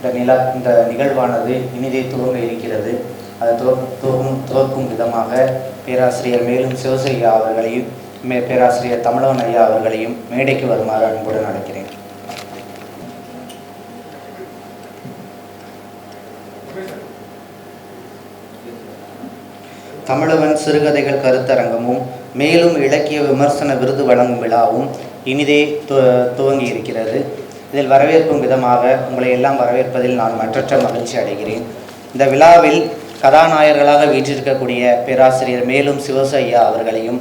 இந்த நிகழ்வானது இனிதே துவங்க இருக்கிறது. அதை துவக்கும் விதமாக பேராசிரியர் மேலும் சிவசையா அவர்களையும் பேராசிரியர் தமிழவன் ஐயா அவர்களையும் மேடைக்கு வருமாறு அன்புடன் அழைக்கிறேன். தமிழவன் சிறுகதைகள் கருத்தரங்கமும் மேலும் இலக்கிய விமர்சன விருது வழங்கும் விழாவும் இனிதே துவங்கி இருக்கிறது. இதில் வரவேற்கும் விதமாக உங்களை எல்லாம் வரவேற்பதில் நான் மற்றற்ற மகிழ்ச்சி அடைகிறேன். இந்த விழாவில் கதாநாயகர்களாக வீற்றிருக்கக்கூடிய பேராசிரியர் மேலும் சிவசையா அவர்களையும்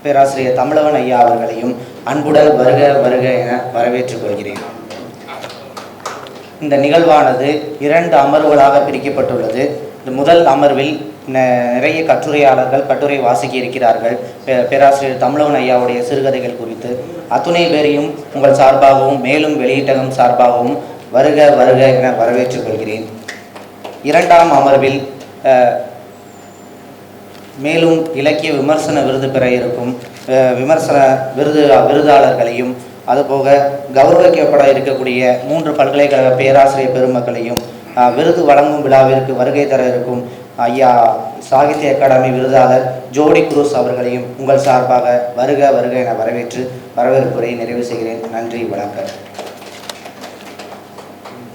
பேராசிரியர் தமிழவன் ஐயா அவர்களையும் அன்புடன் வருக வருக என வரவேற்றுக் கொள்கிறேன். இந்த நிகழ்வானது 2 அமர்வுகளாக பிரிக்கப்பட்டுள்ளது. முதல் அமர்வில் நிறைய கட்டுரையாளர்கள் கட்டுரை வாசிக்க இருக்கிறார்கள். பேராசிரியர் தமிழவன் ஐயாவுடைய சிறுகதைகள் குறித்து அத்துணை பேரையும் உங்கள் சார்பாகவும் மேலும் வெளியீட்டகம் சார்பாகவும் வருக வருக என வரவேற்றுக் கொள்கிறேன். 2ஆம் அமர்வில் மேலும் இலக்கிய விமர்சன விருது பெற இருக்கும் விமர்சன விருதாளர்களையும் அதுபோக கௌரவிக்கப்பட இருக்கக்கூடிய 3 பல்கலைக்கழக பேராசிரியர் பெருமக்களையும் விருது வழங்கும் விழாவிற்கு வருகை தர இருக்கும் ஐயா சாகித்ய அகாடமி விருதாளர் ஜோடி குரூஸ் அவர்களையும் உங்கள் சார்பாக வருக வருக என வரவேற்று வரவேற்புரை நிறைவு செய்கிறேன். நன்றி, வணக்கம்.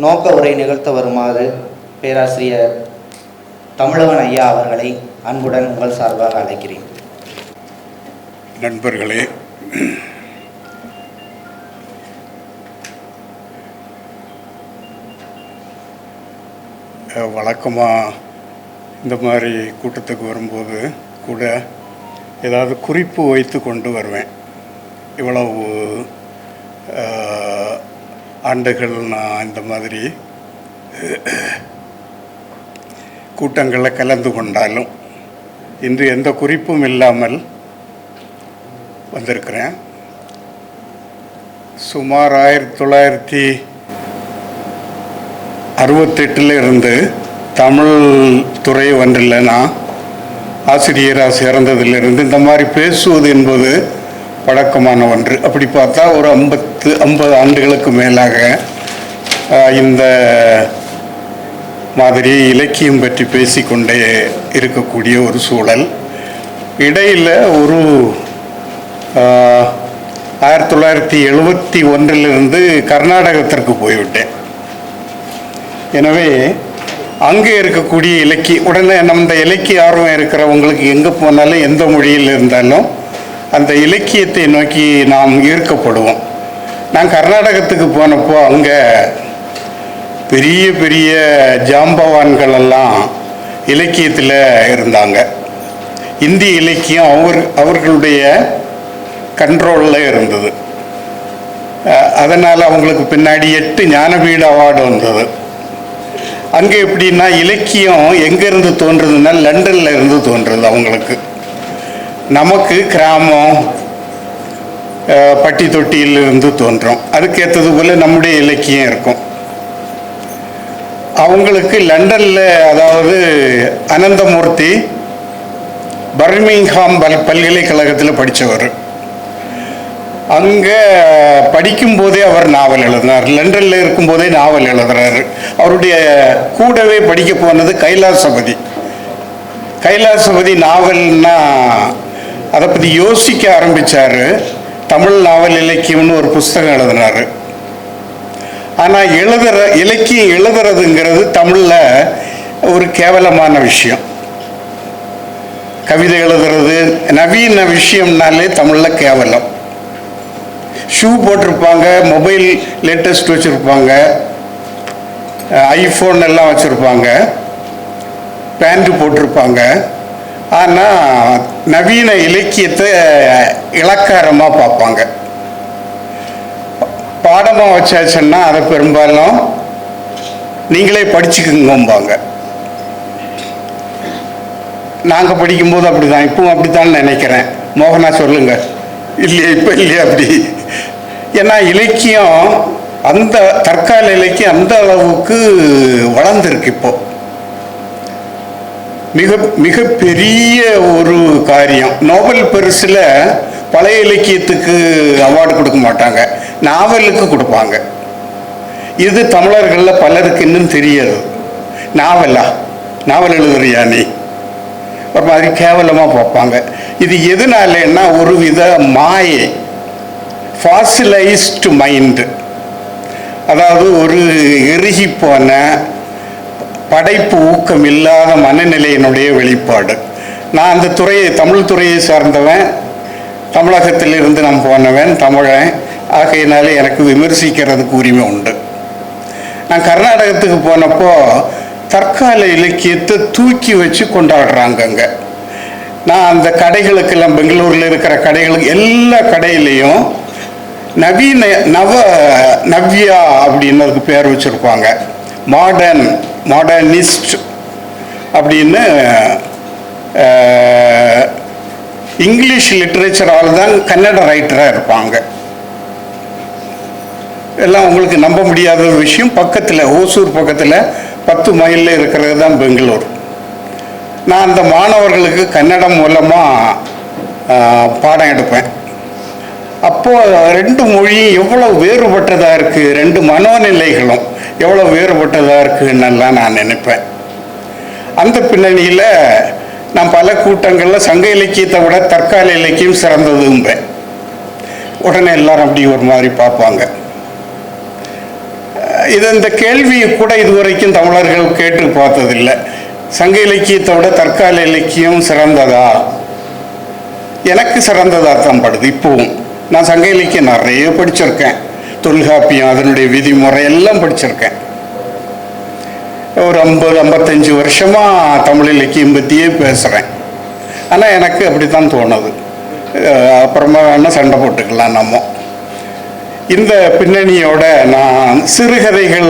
நோக்க உரை நிகழ்த்த வருமாறு பேராசிரியர் தமிழவன் ஐயா அவர்களை அன்புடன் உங்கள் சார்பாக அழைக்கிறேன். நண்பர்களே, வழக்கமாக இந்த மாதிரி கூட்டத்துக்கு வரும்போது கூட ஏதாவது குறிப்பு வைத்து கொண்டு வருவேன். இவ்வளவு ஆண்டுகள் நான் இந்த மாதிரி கூட்டங்களில் கலந்து கொண்டாலும் இன்று எந்த குறிப்பும் இல்லாமல் வந்திருக்கிறேன். சுமார் 1968 இருந்து தமிழ் துறை ஒன்றில் நான் ஆசிரியராக சேர்ந்ததிலிருந்து இந்த மாதிரி பேசுவது என்பது பழக்கமான ஒன்று. அப்படி பார்த்தா ஒரு 50 ஆண்டுகளுக்கு மேலாக இந்த மாதிரி இலக்கியம் பற்றி பேசிக்கொண்டே இருக்கக்கூடிய ஒரு சூழல். இடையில் ஒரு 1971 கர்நாடகத்திற்கு போய்விட்டேன். எனவே அங்கே இருக்கக்கூடிய உடனே நம்ம இலக்கிய ஆர்வம் இருக்கிறவங்களுக்கு எங்கே போனாலும் எந்த மொழியில் இருந்தாலும் அந்த இலக்கியத்தை நோக்கி நாம் ஈர்க்கப்படுவோம். நான் கர்நாடகத்துக்கு போனப்போ அங்கே பெரிய பெரிய ஜாம்பவான்கள் எல்லாம் இலக்கியத்தில் இருந்தாங்க. இந்திய இலக்கியம் அவர்களுடைய கண்ட்ரோலில் இருந்தது. அதனால் அவங்களுக்கு பின்னாடி 8 ஞானபீட அவார்டு வந்தது. அங்கே எப்படின்னா இலக்கியம் எங்கேருந்து தோன்றுறதுன்னா லண்டனில் இருந்து தோன்றுறது அவங்களுக்கு. நமக்கு கிராமம் பட்டி தொட்டியிலிருந்து தோன்றும். அதுக்கேற்றது போல் நம்முடைய இலக்கியம் இருக்கும். அவங்களுக்கு லண்டனில், அதாவது அனந்தமூர்த்தி பர்மிங்ஹாம் பல்கலைக்கழகத்தில் படித்தவர். அங்கே படிக்கும்போதே அவர் நாவல் எழுதினார். லண்டனில் இருக்கும்போதே நாவல் எழுதுறாரு. அவருடைய கூடவே படிக்க போனது கைலாசபதி நாவல்னா அதை பற்றி யோசிக்க ஆரம்பித்தார். தமிழ் நாவல் இலக்கியம்னு ஒரு புஸ்தகம் எழுதினார். ஆனால் இலக்கியம் எழுதுறதுங்கிறது தமிழில் ஒரு கேவலமான விஷயம். கவிதை எழுதுறது நவீன விஷயம்னாலே தமிழில் கேவலம். ஷூ போட்டிருப்பாங்க, மொபைல் லேட்டஸ்ட் வச்சுருப்பாங்க, ஐஃபோன் எல்லாம் வச்சுருப்பாங்க, பேண்ட்டு போட்டிருப்பாங்க. ஆனால் நவீன இலக்கியத்தை இலக்காரமாக பார்ப்பாங்க. பாடமாக வச்சாச்சுன்னா அதை பெரும்பாலும் நீங்களே படிச்சுக்குங்கம்பாங்க. நாங்கள் படிக்கும்போது அப்படி தான், இப்பவும் அப்படி தான் நினைக்கிறேன். மோகனா சொல்லுங்க. இல்லையா? இப்போ இல்லையா அப்படி? ஏன்னா இலக்கியம் அந்த தற்கால இலக்கியம் அந்த அளவுக்கு வளர்ந்துருக்கு. இப்போ மிக பெரிய ஒரு காரியம். நோபல் பரிசில் பழைய இலக்கியத்துக்கு அவார்டு கொடுக்க மாட்டாங்க, நாவலுக்கு கொடுப்பாங்க. இது தமிழர்களில் பலருக்கு இன்னும் தெரியாது. நாவல் எழுதுறியா நீ, ஒரு மாதிரி கேவலமாக பார்ப்பாங்க. இது எதனாலன்னா ஒரு வித மாயை, ஃபாசிலைஸ்டு மைண்டு, அதாவது ஒரு எருகி போன படைப்பு ஊக்கம் இல்லாத மனநிலையினுடைய வெளிப்பாடு. நான் அந்த தமிழ் துறையை சார்ந்தவன், தமிழகத்திலிருந்து நான் போனவன், தமிழன். ஆகையினால எனக்கு விமர்சிக்கிறதுக்கு உரிமை உண்டு. நான் கர்நாடகத்துக்கு போனப்போ தற்கால இலக்கியத்தை தூக்கி வச்சு கொண்டாடுறாங்க அங்கே. நான் அந்த கடைகளுக்கெல்லாம், பெங்களூரில் இருக்கிற கடைகளுக்கு எல்லா கடையிலையும் நவ்யா அப்படின்னு அதுக்கு பேர் வச்சுருப்பாங்க. மாடர்னிஸ்ட் அப்படின்னு இங்கிலீஷ் லிட்ரேச்சரால் தான் கன்னட ரைட்டராக இருப்பாங்க. எல்லாம் உங்களுக்கு நம்ப முடியாத ஒரு விஷயம். பக்கத்தில் ஓசூர் பக்கத்தில் 10 மைலில் இருக்கிறது தான் பெங்களூர். நான் அந்த மாணவர்களுக்கு கன்னடம் மூலமாக பாடம் எடுப்பேன். அப்போது 2 மொழியும் எவ்வளோ வேறுபட்டதாக இருக்குது, 2 மனோநிலைகளும் எவ்வளோ வேறுபட்டதாக இருக்குன்னெல்லாம் நான் நினைப்பேன். அந்த பின்னணியில் நான் பல கூட்டங்களில் சங்க இலக்கியத்தை விட தற்கால இலக்கியம் சிறந்ததும்பேன். உடனே எல்லாரும் அப்படி ஒரு மாதிரி பார்ப்பாங்க. இந்த கேள்வியை கூட இதுவரைக்கும் தமிழர்கள் கேட்டு பார்த்ததில்லை. சங்க இலக்கியத்தை விட தற்கால இலக்கியம் சிறந்ததா? எனக்கு சிறந்ததாக தான் படுது. இப்போவும் நான் சங்க இலக்கியம் நிறைய படிச்சிருக்கேன். தொல்காப்பியம், அதனுடைய விதிமுறை எல்லாம் படிச்சிருக்கேன். ஒரு 50-55 வருஷமாக தமிழ் இலக்கியம் பற்றியே பேசுகிறேன். ஆனால் எனக்கு அப்படி தான் தோணுது. அப்புறமா வேணால் சண்டை போட்டுக்கலாம் நம்ம. இந்த பின்னணியோட நான் சிறுகதைகள்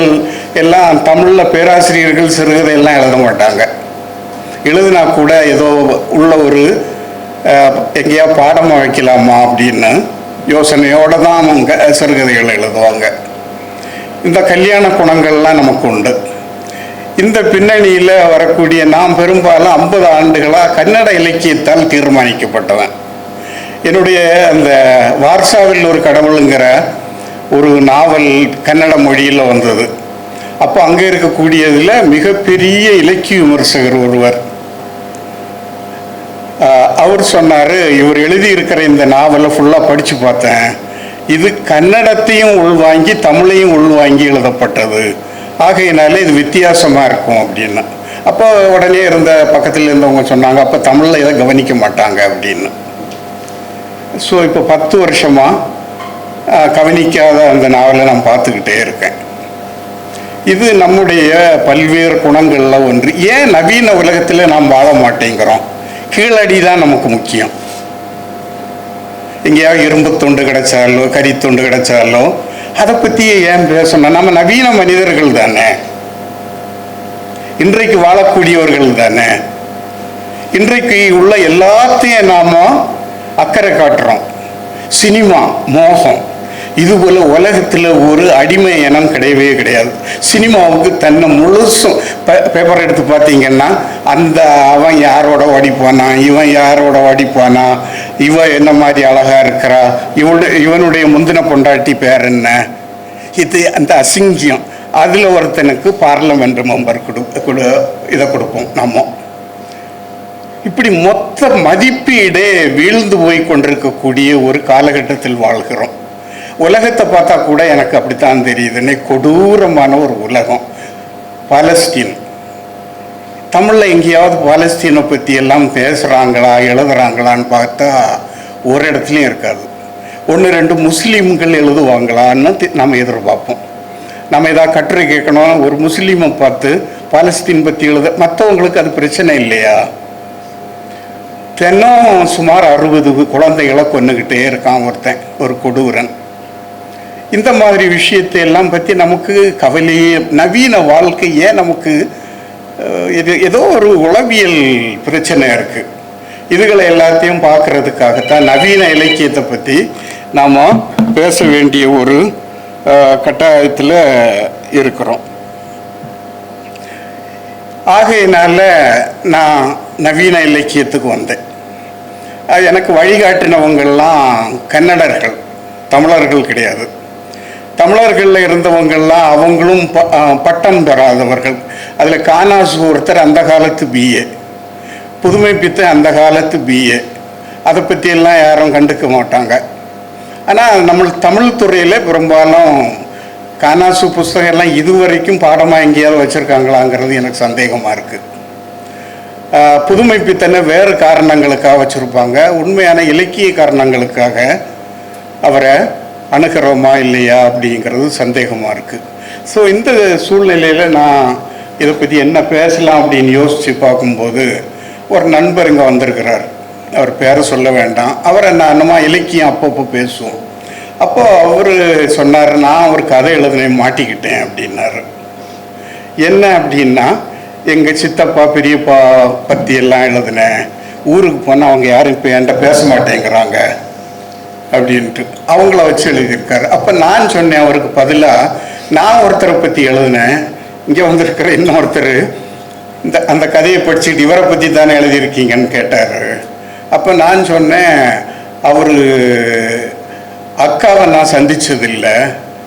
எல்லாம் தமிழில் பேராசிரியர்கள் சிறுகதை எல்லாம் எழுத மாட்டாங்க. எழுதினா கூட ஏதோ உள்ள ஒரு எங்கேயா பாடமாக வைக்கலாமா அப்படின்னு யோசனையோடு தான் அவங்க சிறுகதைகள் எழுதுவாங்க. இந்த கல்யாண குணங்கள்லாம் நமக்கு உண்டு. இந்த பின்னணியில் வரக்கூடிய நாம் பெரும்பாலும் 50 ஆண்டுகளாக கன்னட இலக்கியத்தால் தீர்மானிக்கப்பட்டவன். என்னுடைய அந்த வார்சாவில் ஒரு கடவுளுங்கிற ஒரு நாவல் கன்னட மொழியில் வந்தது. அப்போ அங்கே இருக்கக்கூடியதில் மிகப்பெரிய இலக்கிய விமர்சகர் ஒருவர், அவர் சொன்னார், இவர் எழுதியிருக்கிற இந்த நாவலை ஃபுல்லாக படித்து பார்த்தேன், இது கன்னடத்தையும் உள்வாங்கி தமிழையும் உள்வாங்கி எழுதப்பட்டது, ஆகையினால இது வித்தியாசமாக இருக்கும் அப்படின்னு. அப்போ உடனே இருந்த பக்கத்தில் இருந்தவங்க சொன்னாங்க, அப்போ தமிழில் இதை கவனிக்க மாட்டாங்க அப்படின்னு. ஸோ இப்போ 10 வருஷமாக கவனிக்காத அந்த நாவலை நான் பார்த்துக்கிட்டே இருக்கேன். இது நம்முடைய பல்வேறு குணங்களில் ஒன்று. ஏன் நவீன உலகத்தில் நாம் வாழ மாட்டேங்கிறோம்? கீழடி தான் நமக்கு முக்கியம். எங்கேயாவது இரும்பு துண்டு கிடைச்சாலோ கரித்துண்டு கிடைச்சாலோ அதை பற்றியே ஏன் பேசணும்? நம்ம நவீன மனிதர்கள் தானே, இன்றைக்கு வாழக்கூடியவர்கள் தானே. இன்றைக்கு உள்ள எல்லாத்தையும் நாம் அக்கறை காட்டுறோம். சினிமா, மோகம், இதுபோல் உலகத்தில் ஒரு அடிமை இனம் கிடையவே கிடையாது. சினிமாவுக்கு தன்னை முழுசும் பேப்பர் எடுத்து பார்த்தீங்கன்னா அவன் யாரோட ஓடிப்பானா, இவன் யாரோட ஓடிப்பானா, இவன் என்ன மாதிரி அழகாக இருக்கிறா, இவனுடைய முந்தின பொண்டாட்டி பேர் என்ன, இது அந்த அசிங்கியம். அதில் ஒருத்தனுக்கு பார்லமெண்ட் மெம்பர் இதை கொடுப்போம் நம்ம. இப்படி மொத்த மதிப்பீடே வீழ்ந்து போய் கொண்டிருக்கக்கூடிய ஒரு காலகட்டத்தில் வாழ்கிறோம். உலகத்தை பார்த்தா கூட எனக்கு அப்படித்தான் தெரியுதுன்னே. கொடூரமான ஒரு உலகம். பாலஸ்தீன், தமிழில் எங்கேயாவது பாலஸ்தீனை பற்றி எல்லாம் பேசுகிறாங்களா எழுதுகிறாங்களான்னு பார்த்தா ஒரு இடத்துலையும் இருக்காது. 1-2 முஸ்லீம்கள் எழுதுவாங்களான்னு நம்ம எதிர்பார்ப்போம். நம்ம ஏதாவது கட்டுரை கேட்கணும், ஒரு முஸ்லீமை பார்த்து பாலஸ்தீன் பற்றி மற்றவங்களுக்கு அது பிரச்சனை இல்லையா? தினம் சுமார் 60 குழந்தைகளை கொண்டுக்கிட்டே இருக்கான் ஒருத்தன், ஒரு கொடூரன். இந்த மாதிரி விஷயத்தை எல்லாம் பற்றி நமக்கு கவலையே. நவீன வாழ்க்கை ஏன் நமக்கு இது ஏதோ ஒரு உளவியல் பிரச்சனை இருக்குது. இதுகளை எல்லாத்தையும் பார்க்கறதுக்காகத்தான் நவீன இலக்கியத்தை பற்றி நாம் பேச வேண்டிய ஒரு கட்டாயத்தில் இருக்கிறோம். ஆகையினால நான் நவீன இலக்கியத்துக்கு வந்தேன். எனக்கு வழிகாட்டினவங்கள்லாம் கன்னடர்கள், தமிழர்கள் கிடையாது. தமிழர்களில் இருந்தவங்கள்லாம் அவங்களும் பட்டம் பெறாதவர்கள். அதில் கானாசு ஒருத்தர் அந்த காலத்து பிஏ, புதுமைப்பித்தன் அந்த காலத்து பிஏ. அதை பற்றியெல்லாம் யாரும் கண்டுக்க மாட்டாங்க. ஆனால் நம்ம தமிழ் துறையில் பெரும்பாலும் கானாசு புஸ்தகம் எல்லாம் இதுவரைக்கும் பாடமாக எங்கேயாவது வச்சுருக்காங்களாங்கிறது எனக்கு சந்தேகமாக இருக்குது. புதுமைப்பித்தனை வேறு காரணங்களுக்காக வச்சுருப்பாங்க, உண்மையான இலக்கிய காரணங்களுக்காக அவரை அணுகிறோமா இல்லையா அப்படிங்கிறது சந்தேகமாக இருக்குது. ஸோ இந்த சூழ்நிலையில் நான் இதை பற்றி என்ன பேசலாம் அப்படின்னு யோசித்து பார்க்கும்போது ஒரு நண்பர் இங்கே வந்திருக்கிறார். அவர் பேரை சொல்ல வேண்டாம். அவரை நானுமா இலக்கியம் அப்பப்போ பேசுவோம். அப்போது அவர் சொன்னார், நான் ஒரு கதை எழுதினேன், மாட்டிக்கிட்டேன் அப்படின்னாரு. என்ன அப்படின்னா, எங்கள் சித்தப்பா பெரியப்பா பற்றி எல்லாம் எழுதினேன், ஊருக்கு போனால் அவங்க யாரும் இப்போ என்கிட்ட பேச மாட்டேங்கிறாங்க அப்படின்ட்டு அவங்கள வச்சு எழுதியிருக்காரு. அப்போ நான் சொன்னேன் அவருக்கு பதிலாக, நான் ஒருத்தரை பற்றி எழுதினேன், இங்கே வந்திருக்கிற இன்னொருத்தர் அந்த கதையை படிச்சுட்டு இவரை பற்றி தானே எழுதியிருக்கீங்கன்னு கேட்டார். அப்போ நான் சொன்னேன், அவர் அக்காவை நான் சந்தித்ததில்லை,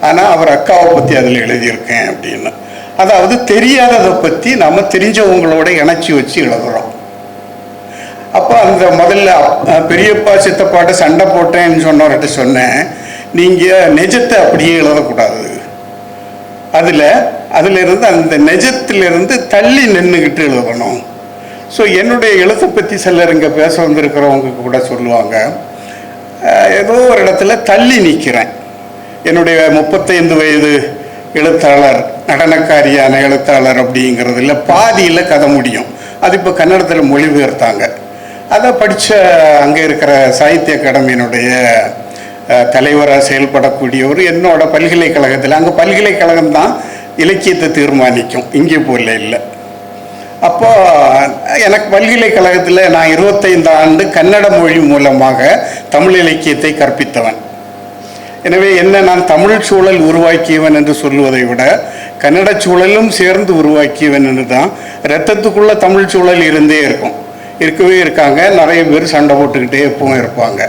ஆனால் அவர் அக்காவை பற்றி அதில் எழுதியிருக்கேன் அப்படின்னு. அதாவது தெரியாததை பற்றி நம்ம தெரிஞ்சவங்களோட இணைச்சி வச்சு எழுதுகிறோம். அப்போ அந்த முதல்ல பெரியப்பா சித்தப்பாட்ட சண்டை போட்டேன்னு சொன்னவர்கிட்ட சொன்னேன், நீங்கள் நிஜத்தை அப்படியே எழுதக்கூடாது, அதிலிருந்து அந்த நிஜத்திலிருந்து தள்ளி நின்றுக்கிட்டு எழுதணும். ஸோ என்னுடைய எழுத்தை பற்றி சிலர் இங்கே பேச வந்திருக்கிறவங்க கூட சொல்லுவாங்க, ஏதோ ஒரு இடத்துல தள்ளி நிற்கிறேன். என்னுடைய 35 வயது எழுத்தாளர், நடனக்காரியான எழுத்தாளர் அப்படிங்கிறதுல பாதியில் கதை முடியும். அது இப்போ கன்னடத்தில் மொழிபெயர்த்தாங்க. அதை படித்த அங்கே இருக்கிற சாகித்ய அகாடமியினுடைய தலைவராக செயல்படக்கூடியவர் என்னோட பல்கலைக்கழகத்தில், அங்கே பல்கலைக்கழகம் தான் இலக்கியத்தை தீர்மானிக்கும், இங்கே போல இல்லை. அப்போது எனக்கு பல்கலைக்கழகத்தில் நான் 25 ஆண்டு கன்னட மொழி மூலமாக தமிழ் இலக்கியத்தை கற்பித்தவன். எனவே என்ன, நான் தமிழ் சூழல் உருவாக்கியவன் என்று சொல்லுவதை விட கன்னட சூழலும் சேர்ந்து உருவாக்கியவன் என்று தான். ரத்தத்துக்குள்ளே தமிழ் சூழல் இருக்கவே இருக்காங்க. நிறைய பேர் சண்டை போட்டுக்கிட்டே எப்பவும் இருப்பாங்க.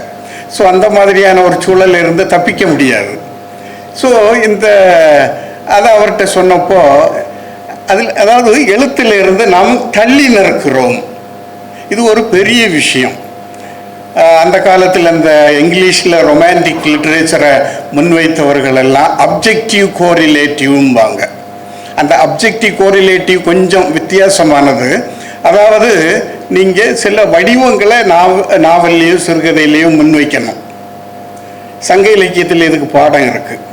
ஸோ அந்த மாதிரியான ஒரு சூழல் இருந்து தப்பிக்க முடியாது. ஸோ அதை அவர்கிட்ட சொன்னப்போ, அதாவது எழுத்திலிருந்து நாம் தள்ளி நிற்கிறோம். இது ஒரு பெரிய விஷயம். அந்த காலத்தில் அந்த இங்கிலீஷில் ரொமான்டிக் லிட்ரேச்சரை முன்வைத்தவர்கள் எல்லாம் அப்ஜெக்டிவ் கோரிலேட்டிவ்ம்பாங்க. அந்த அப்ஜெக்டிவ் கோரிலேட்டிவ் கொஞ்சம் வித்தியாசமானது. அதாவது நீங்கள் சில வடிவங்களை நாவல்லையும் சிறுகதையிலையும் முன்வைக்கணும். சங்க இலக்கியத்தில் இதுக்கு பாடம் இருக்குது.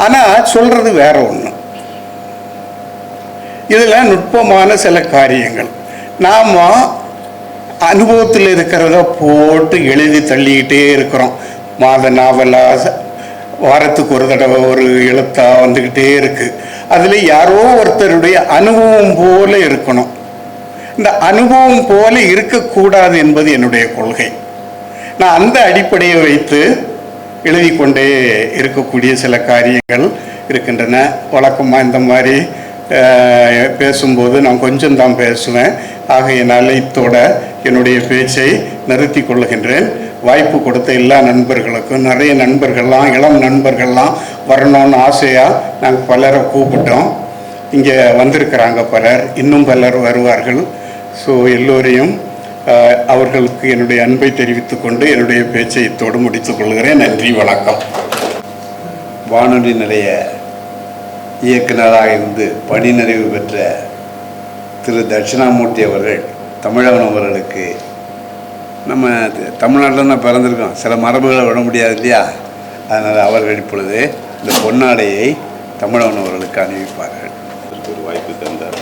ஆனால் சொல்கிறது வேற ஒன்று. இதில் நுட்பமான சில காரியங்கள் நாம் அனுபவத்தில் இருக்கிறத போட்டு எழுதி தள்ளிக்கிட்டே இருக்கிறோம். மாத நாவலாக வாரத்துக்கு ஒரு தடவை ஒரு எழுத்தாக வந்துக்கிட்டே இருக்குது. அதில் யாரோ ஒருத்தருடைய அனுபவம் போல இருக்கணும். இந்த அனுபவம் போல இருக்கக்கூடாது என்பது என்னுடைய கொள்கை. நான் அந்த அடிப்படையை வைத்து எழுதி கொண்டே இருக்கக்கூடிய சில காரியங்கள் இருக்கின்றன. வழக்கமாக இந்த மாதிரி பேசும்போது நான் கொஞ்சம் தான் பேசுவேன். ஆகையினால இத்தோட என்னுடைய பேச்சை நிறுத்தி கொள்ளுகின்றேன். வாய்ப்பு கொடுத்த எல்லா நண்பர்களுக்கும், நிறைய நண்பர்கள்லாம் இளம் நண்பர்கள்லாம் வரணும்னு ஆசையாக நாங்கள் பலரை கூப்பிட்டோம். இங்கே வந்திருக்கிறாங்க பலர், இன்னும் பலர் வருவார்கள். ஸோ எல்லோரையும் அவர்களுக்கு என்னுடைய அன்பை தெரிவித்து கொண்டு என்னுடைய பேச்சை இத்தோடு முடித்துக் கொள்கிறேன். நன்றி, வணக்கம். வானொலி நிலைய இயக்குநராக இருந்து பணி நிறைவு பெற்ற திரு தட்சிணாமூர்த்தி அவர்கள், தமிழவன் அவர்களுக்கு, நம்ம தமிழ்நாட்டில் தான் பிறந்திருக்கோம், சில மரபுகளை விட முடியாது இல்லையா, அதனால் அவர்கள் இப்பொழுது இந்த பொன்னாடையை தமிழவன் அவர்களுக்கு அணிவிப்பார்கள். ஒரு வாய்ப்பு தந்தார்.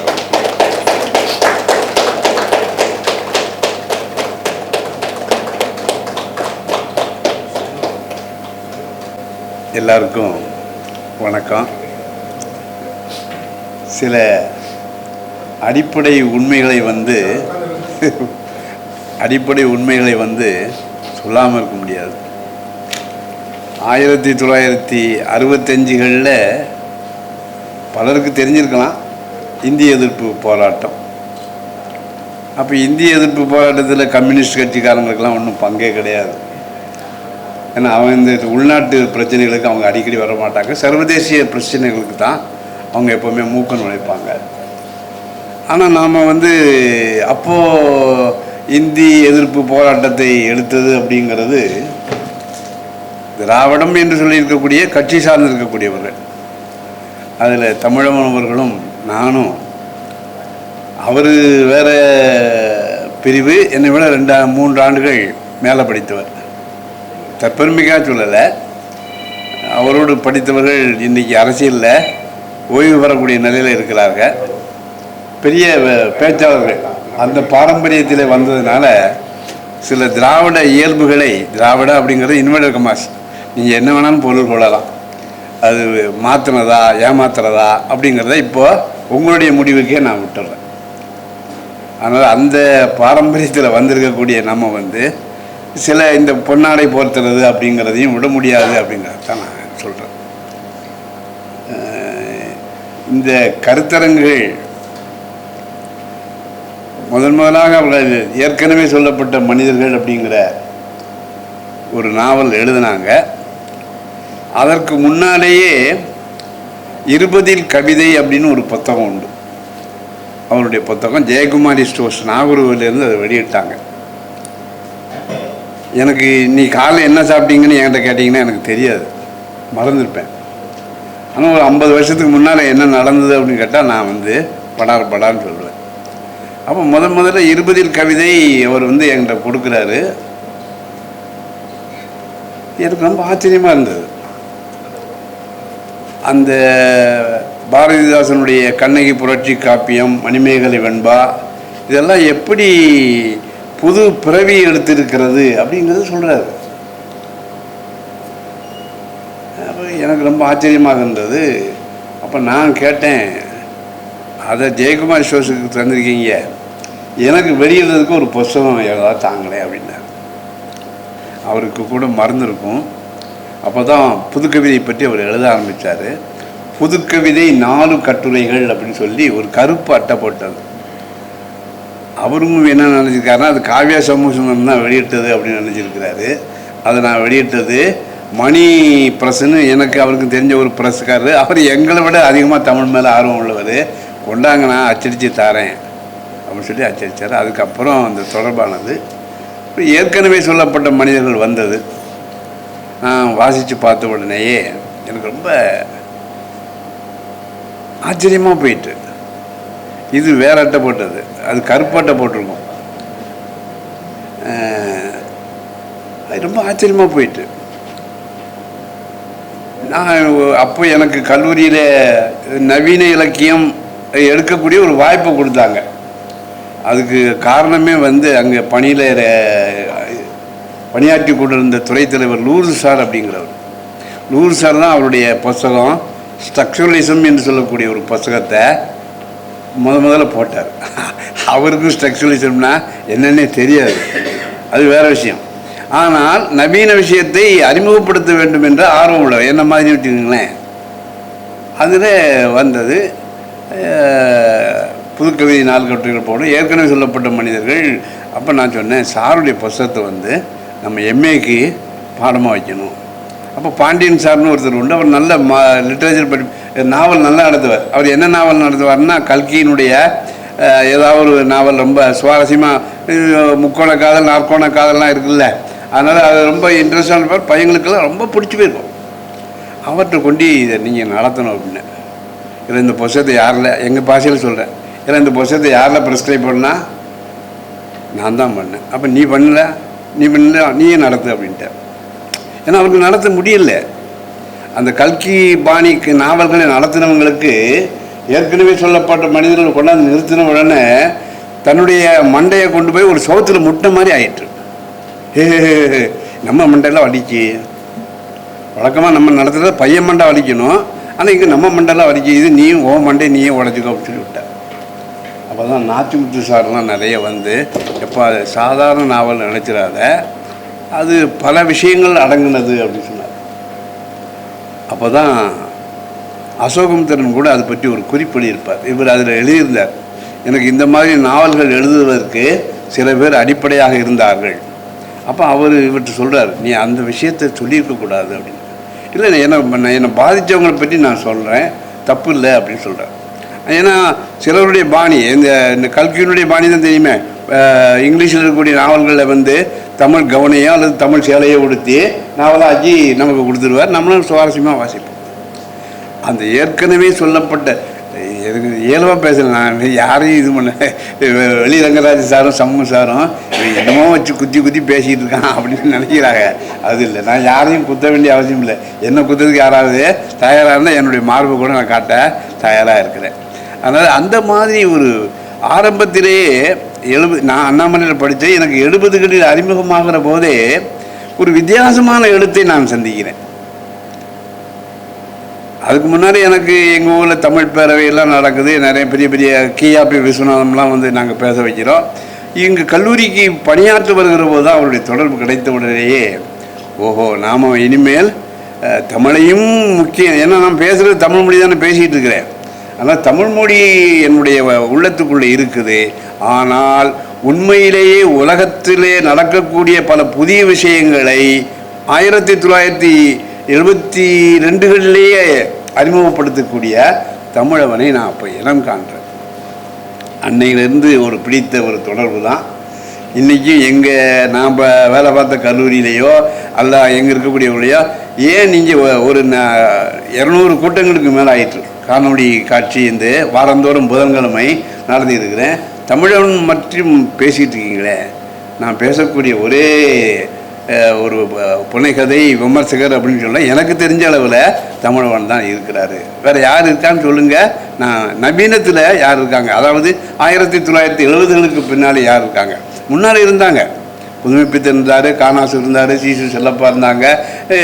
எல்லாருக்கும் வணக்கம். சில அடிப்படை உண்மைகளை சொல்லாமல் இருக்க முடியாது. 1965களில் பலருக்கு தெரிஞ்சிருக்கலாம் இந்திய எதிர்ப்பு போராட்டம். அப்போ இந்திய எதிர்ப்பு போராட்டத்தில் கம்யூனிஸ்ட் கட்சிக்காரங்களுக்கெல்லாம் ஒன்றும் பங்கே கிடையாது. ஏன்னா அவங்க இந்த உள்நாட்டு பிரச்சனைகளுக்கு அவங்க அடிக்கடி வர மாட்டாங்க, சர்வதேசிய பிரச்சனைகளுக்கு தான் அவங்க எப்போவுமே மூக்க நுழைப்பாங்க. ஆனால் நாம் அப்போது இந்தி எதிர்ப்பு போராட்டத்தை எடுத்தது அப்படிங்கிறது திராவிடம் என்று சொல்லியிருக்கக்கூடிய கட்சி சார்ந்திருக்கக்கூடியவர்கள். அதில் தமிழன் அவர்களும் நானும், அவர் வேறு பிரிவு, என்னை விட 2-3 ஆண்டுகள் மேலே படித்தவர். தற்பெருமைக்காக சொல்லலை, அவரோடு படித்தவர்கள் இன்றைக்கி அரசியலில் ஓய்வு பெறக்கூடிய நிலையில் இருக்கிறார்கள். பெரிய பேச்சாளர்கள். அந்த பாரம்பரியத்தில் வந்ததுனால சில திராவிட இயல்புகளை, திராவிட அப்படிங்கிறது இன்வெர்டர் கமாஸ், நீங்கள் என்ன வேணாலும் பொருள் கொள்ளலாம், அது மாற்றினதா ஏமாத்துறதா அப்படிங்கிறத இப்போது உங்களுடைய முடிவுக்கே நான் விட்டுறேன். அதனால் அந்த பாரம்பரியத்தில் வந்திருக்கக்கூடிய நம்ம சில இந்த பொன்னாடை போர்த்துறது அப்படிங்கிறதையும் விட முடியாது அப்படிங்கிறத தான் நான் சொல்கிறேன். இந்த கருத்தரங்குகள் முதலாக அவர்கள் ஏற்கனவே சொல்லப்பட்ட மனிதர்கள் அப்படிங்கிற ஒரு நாவல் எழுதினாங்க. அதற்கு முன்னாலேயே 20 கவிதை அப்படின்னு ஒரு புத்தகம் உண்டு. அவருடைய புத்தகம் ஜெயக்குமாரி ஸ்டோர்ஸ் நாகூரிலிருந்து அதை வெளியிட்டாங்க. எனக்கு இன்னைக்கு காலையில் என்ன சாப்பிட்டீங்கன்னு என்கிட்ட கேட்டிங்கன்னா எனக்கு தெரியாது, மறந்துருப்பேன். ஆனால் ஒரு 50 வருஷத்துக்கு முன்னால் என்ன நடந்தது அப்படின்னு கேட்டால் நான் படான்னு சொல்லுவேன். அப்போ முதல்ல 20 கவிதை அவர் என்கிட்ட கொடுக்குறாரு. எனக்கு ரொம்ப ஆச்சரியமாக இருந்தது. அந்த பாரதிதாசனுடைய கண்ணகி புரட்சி காப்பியம், மணிமேகலை வெண்பா, இதெல்லாம் எப்படி புது பிறவி எடுத்திருக்கிறது அப்படிங்கிறது சொல்கிறாரு. அப்போ எனக்கு ரொம்ப ஆச்சரியமாக இருந்தது. அப்போ நான் கேட்டேன், அதை ஜெயக்குமார் ஸ்டோர்ஸுக்கு தந்திருக்கீங்க, எனக்கு வெளியிடுறதுக்கு ஒரு புஸ்தகம் ஏதாவது தாங்களே அப்படின்னாரு. அவருக்கு கூட மறந்துருக்கும். அப்போ தான் புதுக்கவிதை பற்றி அவர் எழுத ஆரம்பித்தார். புதுக்கவிதை 4 கட்டுரைகள் அப்படின்னு சொல்லி ஒரு கருப்பு அட்டை போட்டது. அவரும் என்ன நினச்சிருக்காருன்னா அது காவியா சமூகம் தான் வெளியிட்டது அப்படின்னு நினச்சிருக்கிறாரு. அதை நான் வெளியிட்டது மணி ப்ரெஸ்ஸுன்னு எனக்கு அவருக்கு தெரிஞ்ச ஒரு ப்ரெஸ்ஸுக்காரரு. அவர் எங்களை விட அதிகமாக தமிழ் மேலே ஆர்வம் உள்ளவர். கொண்டாங்க, நான் அச்சடித்து தாரேன் அப்படின்னு சொல்லி அச்சடித்தார். அதுக்கப்புறம் அந்த தொடர்பானது ஏற்கனவே சொல்லப்பட்ட மனிதர்கள் வந்தது. நான் வாசித்து பார்த்த உடனேயே எனக்கு ரொம்ப ஆச்சரியமாக போயிட்டு, இது வேற அட்டை போட்டது, அது கருப்பு அட்டை போட்டிருக்கோம். அது ரொம்ப ஆச்சரியமாக போயிட்டு, நான் அப்போ எனக்கு கல்லூரியில் நவீன இலக்கியம் எடுக்கக்கூடிய ஒரு வாய்ப்பை கொடுத்தாங்க. அதுக்கு காரணமே அங்கே பணியாற்றி கொண்டிருந்த துறை தலைவர் லூர்து சார் அப்படிங்கிறவர். லூர்து சார் தான் அவருடைய புஸ்தகம் ஸ்ட்ரக்சரலிசம் என்று சொல்லக்கூடிய ஒரு புஸ்தகத்தை முதல்ல போட்டார். அவருக்கும் ஸ்ட்ரக்சரலிசம்னா என்னன்னே தெரியாது, அது வேறு விஷயம். ஆனால் நவீன விஷயத்தை அறிமுகப்படுத்த வேண்டும் என்ற ஆர்வம் உள்ளவர், என்ன மாதிரி வச்சுக்கோங்களேன். அதில் வந்தது புதுக்கவிதை 4 கட்டுரைகள் போடும், ஏற்கனவே சொல்லப்பட்ட மனிதர்கள். அப்போ நான் சொன்னேன், சாருடைய புஸ்தகத்தை நம்ம எம்ஏக்கு பாடமாக வைக்கணும். அப்போ பாண்டியன் சார்னு ஒருத்தர் உண்டு, அவர் நல்ல லிட்ரேச்சர் நாவல் நல்லா நடத்துவார். அவர் என்ன நாவல் நடத்துவார்னா கல்கியினுடைய ஏதாவது ஒரு நாவல் ரொம்ப சுவாரஸ்யமாக, முக்கோண காதல் நாற்கோண காதல்லாம் இருக்குல்ல, அதனால் அது ரொம்ப இன்ட்ரெஸ்டான இருப்பார். பையங்களுக்கெல்லாம் ரொம்ப பிடிச்சி போயிருக்கும். அவர்கிட்ட கொண்டு இதை நீங்கள் நடத்தணும் அப்படின்னு. இதில் இந்த புஸ்தகத்தை யாரில், எங்கள் பாஷையில் சொல்கிறேன், இதில் இந்த புஸ்தகத்தை யாரில் ப்ரிஸ்கிரைப் பண்ணால் நான் தான் பண்ணேன். அப்போ நீ பண்ணல நீயே நடத்து அப்படின்ட்டு. ஏன்னா அவருக்கு நடத்த முடியல. அந்த கல்கி பாணிக்கு நாவல்களை நடத்தினவங்களுக்கு ஏற்கனவே சொல்லப்பட்ட மனிதர்கள் கொண்டாந்து நிறுத்தின உடனே தன்னுடைய மண்டையை கொண்டு போய் ஒரு சோத்தில் முட்டை மாதிரி ஆயிட்டு, நம்ம மண்டையெல்லாம் வலிக்கு. வழக்கமாக நம்ம நடத்துகிறத பையன் மண்டை வலிக்கணும், ஆனால் இங்கே நம்ம மண்டெல்லாம் வலிக்குது, நீயும் ஓ மண்டை நீயே உடச்சிக்கோ அப்படின்னு சொல்லி விட்டேன். அப்போ தான் நாச்சிமுத்து சார்லாம் நிறைய எப்போ அது சாதாரண நாவல் நினைச்சிடாத, அது பல விஷயங்கள் அடங்குனது அப்படின்னு சொன்னார். அப்போ தான் அசோகமித்திரன் கூட அதை பற்றி ஒரு குறிப்பெழி இருப்பார். இவர் அதில் எழுதியிருந்தார், எனக்கு இந்த மாதிரி நாவல்கள் எழுதுவதற்கு சில பேர் அடிப்படையாக இருந்தார்கள், அப்போ அவர் இவர்கிட்ட சொல்கிறார், நீ அந்த விஷயத்தை சொல்லியிருக்கக்கூடாது அப்படின்னு. இல்லை என்னை பாதித்தவங்களை பற்றி நான் சொல்கிறேன், தப்பு இல்லை அப்படின்னு சொல்கிறார். ஏன்னா சிலருடைய பாணி இந்த கல்கியினுடைய பாணி தான் தெரியுமே. இங்கிலீஷில் இருக்கக்கூடிய நாவல்களில் வந்து தமிழ் கவனையோ அல்லது தமிழ் சேலையோ உடுத்தி நாவலாக்கி நமக்கு கொடுத்துருவார், நம்மளும் சுவாரஸ்யமாக வாசிப்போம். அந்த ஏற்கனவே சொல்லப்பட்ட எதுக்கு இயல்பாக பேசுகிறேன், நான் யாரையும் இது பண்ண வெளி ரங்கராஜ் சாரும் சம்மு சாரும் என்னமோ வச்சு குத்தி பேசிகிட்டு இருக்கான் அப்படின்னு நினைக்கிறாங்க. அது இல்லை, நான் யாரையும் குத்த வேண்டிய அவசியம் இல்லை. என்ன குத்துறதுக்கு யாராவது தயாராக இருந்தால் என்னுடைய மார்பை கூட நான் காட்ட தயாராக இருக்கிறேன். அதனால் அந்த மாதிரி ஒரு ஆரம்பத்திலேயே நான் அண்ணாமலையில் படித்தேன். எனக்கு 70களில் அறிமுகமாகிற போதே ஒரு வித்தியாசமான எழுத்தை நான் சந்திக்கிறேன். அதுக்கு முன்னாடி எனக்கு எங்கள் ஊரில் தமிழ் பேரவையெல்லாம் நடக்குது, நிறைய பெரிய பெரிய KRP விஸ்வநாதம்லாம் வந்து நாங்கள் பேச வைக்கிறோம். இங்கே கல்லூரிக்கு பணியாற்ற வருகிற போது தான் அவருடைய தொடர்பு கிடைத்த உடனேயே ஓஹோ நாம் இனிமேல் தமிழையும் முக்கியம், ஏன்னா நான் பேசுகிறது தமிழ் மொழி தானே பேசிகிட்டு இருக்கிறேன். ஆனால் தமிழ் மொழி என்னுடைய உள்ளத்துக்குள்ளே இருக்குது. ஆனால் உண்மையிலேயே உலகத்திலே நடக்கக்கூடிய பல புதிய விஷயங்களை 1972களிலேயே அறிமுகப்படுத்தக்கூடிய தமிழவனை நான் அப்போ இனம் காண்றேன். அன்னையிலேருந்து ஒரு பிடித்த ஒரு தொடர்பு தான். இன்றைக்கும் நாம் வேலை பார்த்த கல்லூரியிலையோ அல்ல எங்கே இருக்கக்கூடியவங்களையோ ஏன் நீங்கள் ஒரு 200 கூட்டங்களுக்கு மேலே ஆயிற்று காணொளி காட்சி இந்த வாரந்தோறும் புதன்கிழமை நடந்துருக்கிறேன். தமிழன் மற்றும் பேசிகிட்டு இருக்கீங்களே, நான் பேசக்கூடிய ஒரே ஒரு புனைகதை விமர்சகர் அப்படின்னு சொல்ல எனக்கு தெரிஞ்ச அளவில் தமிழவன் தான் இருக்கிறாரு. வேறு யார் இருக்கான்னு சொல்லுங்கள். நான் நவீனத்தில் யார் இருக்காங்க, அதாவது 1970களுக்கு பின்னாலே யார் இருக்காங்க? முன்னாடி இருந்தாங்க, புதுமைப்பித்தன் இருந்தார், காணாசு இருந்தார், சீசு செல்லப்பா இருந்தாங்க,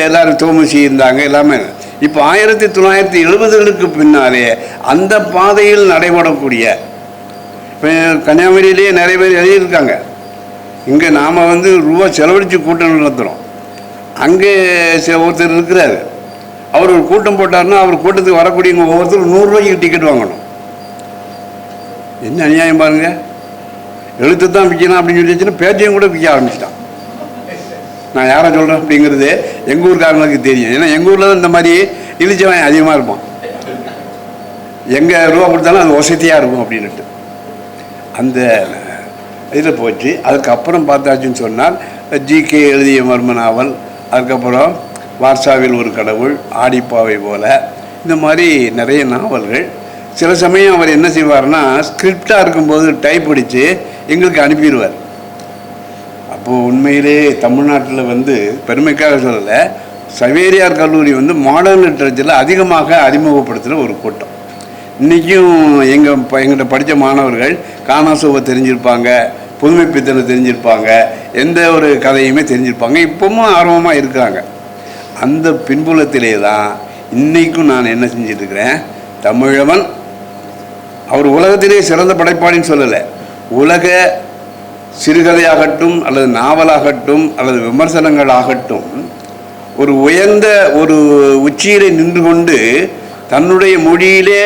எல்லோரும் தோமசி இருந்தாங்க, எல்லாமே. இப்போ 1970களுக்கு பின்னாலே அந்த பாதையில் நடைபெறக்கூடிய இப்போ கன்னியாகுமரியிலேயே நிறைய பேர் எழுதியிருக்காங்க. இங்கே நாம் வந்து ரூபா செலவழித்து கூட்டம் நடத்துகிறோம். அங்கே ஒருத்தர் இருக்கிறார், அவர் ஒரு கூட்டம் போட்டார்னா அவர் கூட்டத்துக்கு வரக்கூடியவங்க ஒவ்வொருத்தரும் 100 ரூபாய்க்கு டிக்கெட் வாங்கணும். என்ன அநியாயம் பாருங்கள். எழுத்து தான் விற்கணும் அப்படின்னு சொல்லிச்சுன்னா பேச்சையும் கூட விற்க ஆரம்பிச்சிட்டான். நான் யாரை சொல்கிறேன் அப்படிங்கிறது எங்கள் ஊருக்காரங்களுக்கு தெரியும். ஏன்னா எங்கள் ஊரில் தான் இந்த மாதிரி இழிச்சவன் அதிகமாக இருப்பான். எங்கே ரூபா கொடுத்தாலும் அது வசதியாக இருக்கும் அப்படின்ட்டு அந்த இதில் போச்சு. அதுக்கப்புறம் பார்த்தாச்சுன்னு சொன்னால் GK எழுதிய மர்ம நாவல், அதுக்கப்புறம் வார்சாவில் ஒரு கடவுள், ஆடிப்பாவை போல, இந்த மாதிரி நிறைய நாவல்கள். சில சமயம் அவர் என்ன செய்வார்னா ஸ்கிரிப்டாக இருக்கும்போது டைப் அடித்து எங்களுக்கு அனுப்பிடுவார். அப்போது உண்மையிலே தமிழ்நாட்டில் வந்து பெருமைக்காக சொல்லலை, சவேரியார் கல்லூரி வந்து மாடர்ன் லிட்ரேச்சரில் அதிகமாக அறிமுகப்படுத்துகிற ஒரு கூட்டம். இன்றைக்கும் எங்கிட்ட படித்த மாணவர்கள் காணாசோவை தெரிஞ்சிருப்பாங்க, புதுமைப்பித்தனை தெரிஞ்சிருப்பாங்க, எந்த ஒரு கதையுமே தெரிஞ்சிருப்பாங்க, இப்போவும் ஆர்வமாக இருக்கிறாங்க. அந்த பின்புலத்திலே தான் இன்றைக்கும் நான் என்ன செஞ்சிட்ருக்கிறேன், தமிழவன் அவர் உலகத்திலே சிறந்த படைப்பாளின்னு சொல்லலை, உலக சிறுகதையாகட்டும் அல்லது நாவலாகட்டும் அல்லது விமர்சனங்கள் ஆகட்டும் ஒரு உயர்ந்த ஒரு உச்சியிலே நின்று கொண்டு தன்னுடைய மொழியிலே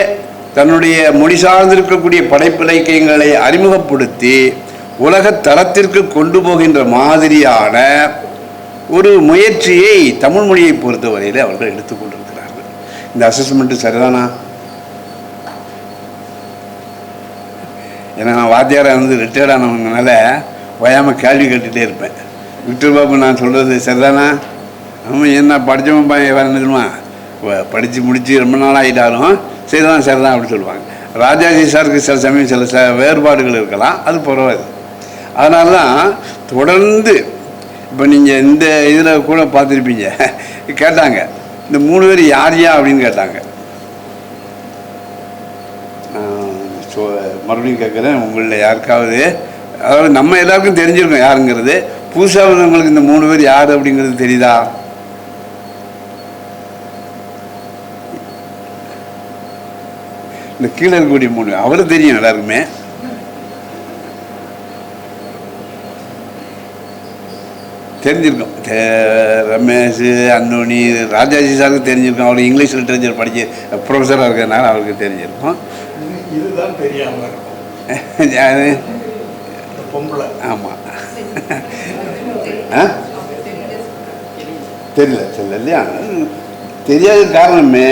தன்னுடைய மொழி சார்ந்திருக்கக்கூடிய படைப்பிலக்கியங்களை அறிமுகப்படுத்தி உலக தரத்திற்கு கொண்டு போகின்ற மாதிரியான ஒரு முயற்சியை தமிழ் மொழியை பொறுத்தவரையில் அவர்கள் எடுத்துக்கொண்டிருக்கிறார்கள். இந்த அசஸ்மெண்ட்டு சரிதானா? ஏன்னா நான் வாத்தியாராக இருந்து ரிட்டையர்ட் ஆனவங்கனால ஓயாமல் கேள்வி கேட்டுகிட்டே இருப்பேன். விக்டர் பாபு நான் சொல்கிறது சரிதானா? ஆமாம், என்ன படித்தவன் பையன் வேறு என்னதுமா படித்து முடித்து ரொம்ப நாள் ஆகிட்டாலும் சரிதான் சரிதான் அப்படின்னு சொல்லுவாங்க. ராஜாஜி சாருக்கு சில சமயம் சில வேறுபாடுகள் இருக்கலாம், அது பரவாயில்ல. அதனால தான் தொடர்ந்து இப்போ நீங்கள் இந்த இதில் கூட பார்த்துருப்பீங்க, கேட்டாங்க இந்த 3 பேர் யார் அப்படின்னு கேட்டாங்க. மறுபடியும் கேட்குறேன், உங்களில் யாருக்காவது, அதாவது நம்ம எல்லாருக்கும் தெரிஞ்சிருக்கோம் யாருங்கிறது, புதுசாக வந்தவங்களுக்கு இந்த 3 பேர் யார் அப்படிங்கிறது தெரியுதா? இந்த கீழே இருக்கக்கூடிய 3 அவரு தெரியும் எல்லாருக்குமே. தெரிஞ்சிருக்கோம். ரமேஷ், அந்தோணி, ராஜாஜி சாருக்கு தெரிஞ்சிருக்கோம். அவர் இங்கிலீஷ் லிட்ரேச்சர் படிக்க ப்ரொஃபஸராக இருக்கிறதுனால அவருக்கு தெரிஞ்சிருக்கும். இதுதான் தெரியாமல் இருக்கும். யாரு? பொம்பளை. ஆமாம். தெரியல இல்லையா? தெரியாத காரணமே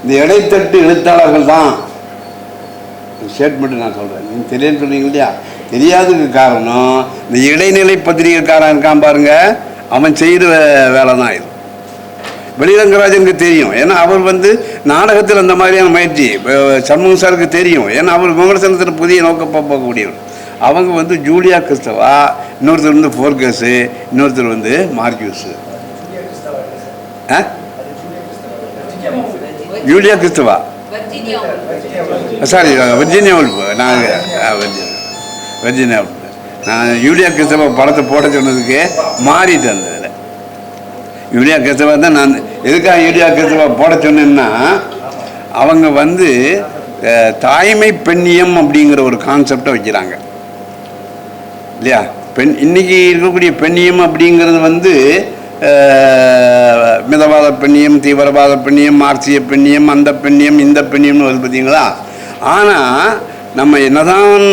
இந்த இடைத்தட்டு எழுத்தாளர்கள் தான். ஸ்டேட்மெண்ட் நான் சொல்கிறேன், நீங்கள் தெரியன்னு சொன்னீங்க இல்லையா? தெரியாததுக்கு காரணம் இந்த இடைநிலை பத்திரிகைக்காரன் இருக்கான் பாருங்க, அவன் செய்கிற வேலை தான் இது. வெளிரங்கராஜனுக்கு தெரியும், ஏன்னா அவர் நாடகத்தில் அந்த மாதிரியான முயற்சி. சண்முகம் சாருக்கு தெரியும், ஏன்னா அவர் விமர்சனத்தில் புதிய நோக்க போகக்கூடியவர். அவங்க ஜூலியா கிறிஸ்தவா, இன்னொருத்தர் ஃபோர்கஸு, இன்னொருத்தர் Marquez. Julia Kristeva, sorry Virginia Woolf. Virginia Woolf. நான் யூலியா கிறிஸ்தவா படத்தை போட சொன்னதுக்கு மாறிட்டு இருந்ததில். யூலியா கிறிஸ்தவா தான் நான் எதுக்காக யூலியா கிறிஸ்தவா போட சொன்னேன்னா, அவங்க தாய்மை பெண்ணியம் அப்படிங்கிற ஒரு கான்செப்டை வைக்கிறாங்க இல்லையா? இன்னைக்கு இருக்கக்கூடிய பெண்ணியம் அப்படிங்கிறது மிதவாத பெண்ணியம், தீவிரவாத பெண்ணியம், மார்க்சிய பெண்ணியம், அந்த பெண்ணியம், இந்த பெண்ணியம்னு வருது பார்த்தீங்களா? ஆனால் நம்ம என்னதான்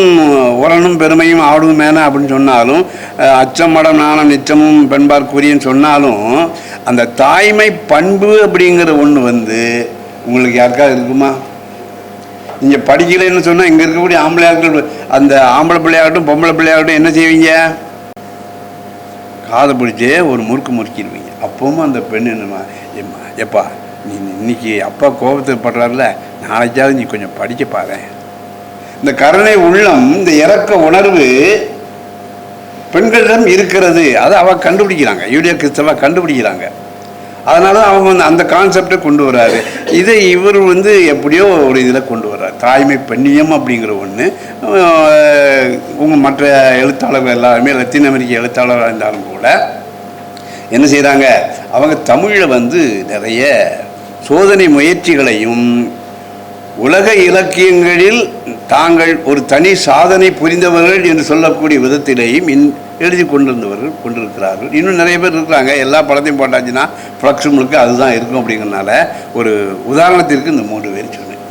உரணும் பெருமையும் ஆடும் மேன அப்படின்னு சொன்னாலும், அச்சம் மடம் நாணம் நிச்சமும் பெண்பார்க்குரியன்னு சொன்னாலும், அந்த தாய்மை பண்பு அப்படிங்கிற ஒன்று உங்களுக்கு யாருக்காவது இருக்குமா? நீங்கள் படிக்கலைன்னு சொன்னால் இங்கே இருக்கக்கூடிய ஆம்பளையாட்கள், அந்த ஆம்பளை பிள்ளையாகட்டும் பொம்பளை பிள்ளையாகட்டும் என்ன செய்வீங்க? காதை பிடிச்சி ஒரு முறுக்கிடுவீங்க. அப்பவும் அந்த பெண் என்னம்மா, எப்பா நீ இன்னைக்கு அப்பா கோபத்தைப்படுறாருல, நாளைக்காவது நீ கொஞ்சம் படிக்க பாரு. இந்த கருணை உள்ளம், இந்த இறக்க உணர்வு பெண்களிடம் இருக்கிறது. அதை அவள் கண்டுபிடிக்கிறாங்க, யூலியா கிறிஸ்தவா கண்டுபிடிக்கிறாங்க. அதனால அவங்க அந்த கான்செப்டை கொண்டு வர்றாரு. இதை இவர் எப்படியோ ஒரு இதில் கொண்டு வர்றாரு. தாய்மை பெண்ணியம் அப்படிங்கிற ஒன்று. உங்கள் மற்ற எழுத்தாளர்கள் எல்லாருமே லத்தீன் அமெரிக்க எழுத்தாளராக இருந்தாலும் கூட என்ன செய்கிறாங்க, அவங்க தமிழில் நிறைய சோதனை முயற்சிகளையும் உலக இலக்கியங்களில் தாங்கள் ஒரு தனி சாதனை புரிந்தவர்கள் என்று சொல்லக்கூடிய விதத்திலேயும் எழுதி கொண்டிருக்கிறார்கள். இன்னும் நிறைய பேர் இருக்கிறாங்க. எல்லா படத்தையும் போட்டாச்சுன்னா ஃப்ளக்ஸும் இருக்கு, அதுதான் இருக்கும். அப்படிங்கிறனால ஒரு உதாரணத்திற்கு இந்த 3 பேர் சொன்னேன்.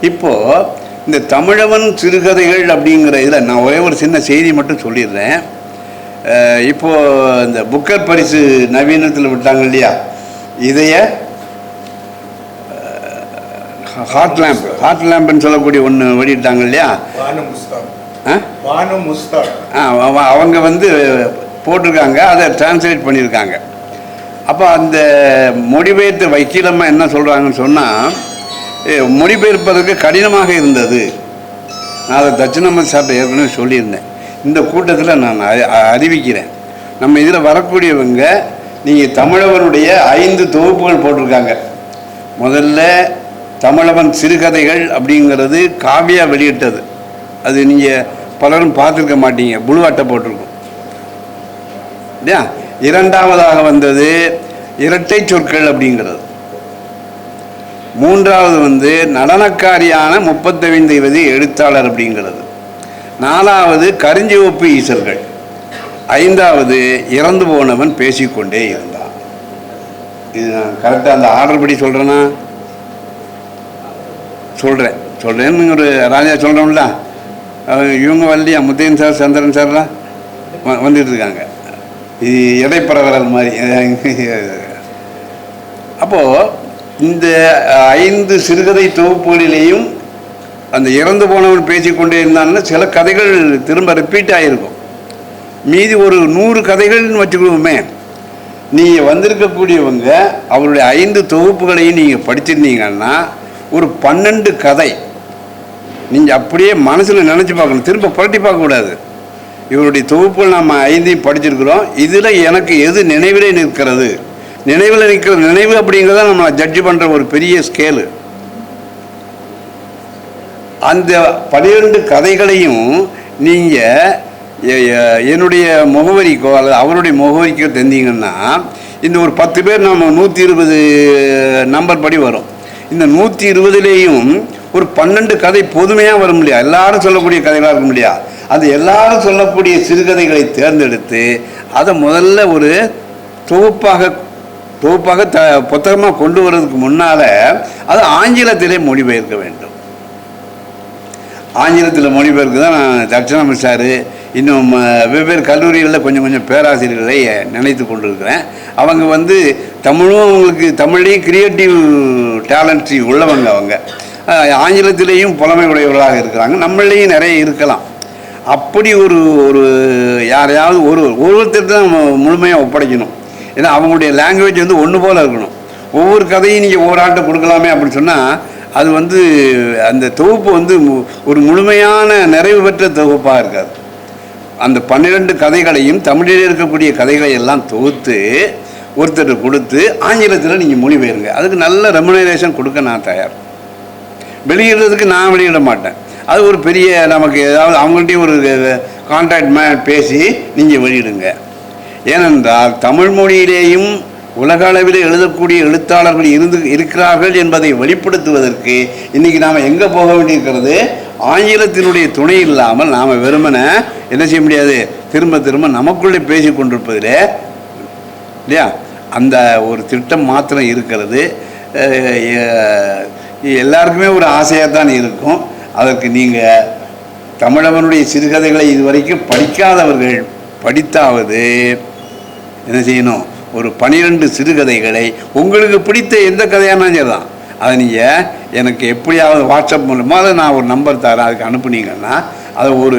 இப்போது இந்த தமிழவன் சிறுகதைகள் அப்படிங்கிற இதில் நான் ஒரே ஒரு சின்ன செய்தி மட்டும் சொல்லிடுறேன். இப்போது இந்த புக்கர் பரிசு நவீனத்தில் விட்டாங்க இல்லையா, இதைய ஹாட் லேம்புன்னு சொல்லக்கூடிய ஒன்று வெளியிட்டாங்க இல்லையா? அவங்க போட்டிருக்காங்க, அதை டிரான்ஸ்லேட் பண்ணியிருக்காங்க. அப்போ அந்த மொழிபெயர்த்த வக்கீலம்மா என்ன சொல்கிறாங்கன்னு சொன்னால், மொழிபெயர்ப்பதற்கு கடினமாக இருந்தது. நான் அதை தட்சிணாமூர்த்தி சார்ட்ட ஏற்கனவே சொல்லியிருந்தேன். இந்த கூட்டத்தில் நான் அறிவிக்கிறேன். நம்ம இதில் வரக்கூடியவங்க, நீங்கள் தமிழவனுடைய 5 தொகுப்புகள் போட்டிருக்காங்க. முதல்ல தமிழவன் சிறுகதைகள் அப்படிங்கிறது காவியா வெளியிட்டது. அது நீங்கள் பலரும் பார்த்துருக்க மாட்டீங்க, புழு அட்டை போட்டிருக்கும் இல்லையா? இரண்டாவதாக வந்தது இரட்டை சொற்கள் அப்படிங்கிறது. மூன்றாவது நடனக்காரியான 35 வயது எழுத்தாளர் அப்படிங்கிறது. நாலாவது கருஞ்சிவப்பு ஈசல்கள். 5வது இறந்து போனவன் பேசிக்கொண்டே இருந்தான். இது நான் கரெக்டாக அந்த ஆர்டர் படி சொல்கிறேன்னா சொல்கிறேன்னு ஒரு ராஜா சொல்கிறோம்ல, இவங்க வரலையா, முத்தையன் சார் சந்திரன் சார்லாம் வந்துட்டு இருக்காங்க. இது இடைப்பரவரல் மாதிரி. அப்போது இந்த 5 சிறுகதை தொகுப்புகளிலேயும் அந்த இறந்து போனவன் பேசிக்கொண்டே இருந்தான்னா சில கதைகள் திரும்ப ரிப்பீட் ஆகிருக்கும். மீதி ஒரு 100 கதைகள்னு வச்சுக்கணுமே. நீங்கள் வந்திருக்கக்கூடியவங்க அவருடைய 5 தொகுப்புகளையும் நீங்கள் படிச்சிருந்தீங்கன்னா ஒரு 12 கதை நீங்கள் அப்படியே மனசில் நினச்சி பார்க்கணும், திரும்ப புரட்டி பார்க்கக்கூடாது. இவருடைய தொகுப்புகள் நம்ம 5ஐயும் படிச்சிருக்கிறோம், இதில் எனக்கு எது நினைவில் நிற்கிறது, நினைவில் நிற்கிற நினைவு அப்படிங்கிறத நம்ம ஜட்ஜ் பண்ணுற ஒரு பெரிய ஸ்கேலு. அந்த 12 கதைகளையும் நீங்கள் என்னுடைய முகவரிக்கோ அல்லது அவருடைய முகவரிக்கோ தந்தீங்கன்னா இந்த ஒரு 10 பேர் நம்ம 120 நம்பர் படி வரும். இந்த 120லேயும் ஒரு 12 கதை பொதுமையாக வரும் இல்லையா, எல்லாரும் சொல்லக்கூடிய கதைகளாக இருக்கும் இல்லையா. அது எல்லாரும் சொல்லக்கூடிய சிறுகதைகளை தேர்ந்தெடுத்து அதை முதல்ல ஒரு தொகுப்பாக புத்தகமாக கொண்டு வர்றதுக்கு முன்னால் அது ஆங்கிலத்திலே மொழிபெயர்க்க வேண்டும். ஆங்கிலத்தில் மொழிபெயர்க்கு தான் நான் தட்சிணாமூர்த்தி சார் இன்னும் வெவ்வேறு கல்லூரிகளில் கொஞ்சம் கொஞ்சம் பேராசிரியர்களை நினைத்து கொண்டிருக்கிறேன். அவங்க வந்து தமிழும் அவங்களுக்கு தமிழ்லேயும் கிரியேட்டிவ் டேலண்ட்ஸ் உள்ளவங்க. அவங்க ஆங்கிலத்திலேயும் புலமை உடையவர்களாக இருக்கிறாங்க. நம்மளையும் நிறைய இருக்கலாம். அப்படி ஒரு யாரையாவது ஒருத்தர் தான் முழுமையாக ஒப்படைக்கணும். ஏன்னா அவங்களுடைய லாங்குவேஜ் வந்து ஒன்று போல் இருக்கணும். ஒவ்வொரு கதையும் நீங்கள் ஒவ்வொரு ஆட்டை கொடுக்கலாமே அப்படின்னு சொன்னால் அது வந்து அந்த தொகுப்பு வந்து ஒரு முழுமையான நிறைவு பெற்ற தொகுப்பாக இருக்காது. அந்த 12 கதைகளையும் தமிழில் இருக்கக்கூடிய கதைகளை எல்லாம் தொகுத்து ஒருத்தர் கொடுத்து ஆங்கிலத்தில் நீங்கள் மொழிபெயருங்க. அதுக்கு நல்ல ரெமுனரேஷன் கொடுக்க நான் தயார். வெளியிடுறதுக்கு நான் வெளியிட மாட்டேன். அது ஒரு பெரிய நமக்கு ஏதாவது அவங்கள்ட்டையும் ஒரு கான்ட்ராக்ட் பேசி நீங்கள் வெளியிடுங்க. ஏனென்றால் தமிழ் மொழியிலேயும் உலக அளவில் எழுதக்கூடிய எழுத்தாளர்கள் இருக்கிறார்கள் என்பதை வெளிப்படுத்துவதற்கு இன்றைக்கி நாம் எங்கே போக வேண்டியிருக்கிறது? ஆங்கிலத்தினுடைய துணை இல்லாமல் நாம் வெறுமனை என்ன செய்ய முடியாது. திரும்ப திரும்ப நமக்குள்ளே பேசி கொண்டிருப்பதில் இல்லையா அந்த ஒரு திட்டம் மாத்திரம் இருக்கிறது. எல்லாருக்குமே ஒரு ஆசையாக தான் இருக்கும். அதற்கு நீங்கள் தமிழவனுடைய சிறுகதைகளை இதுவரைக்கும் படிக்காதவர்கள் படித்தாவது என்ன செய்யணும்? ஒரு 12 சிறுகதைகளை உங்களுக்கு பிடித்த எந்த கதையானாலும் சரிதான், அதை நீங்கள் எனக்கு எப்படியாவது வாட்ஸ்அப் மூலமாக நான் ஒரு நம்பர் தரேன், அதுக்கு அனுப்புனீங்கன்னா அதை ஒரு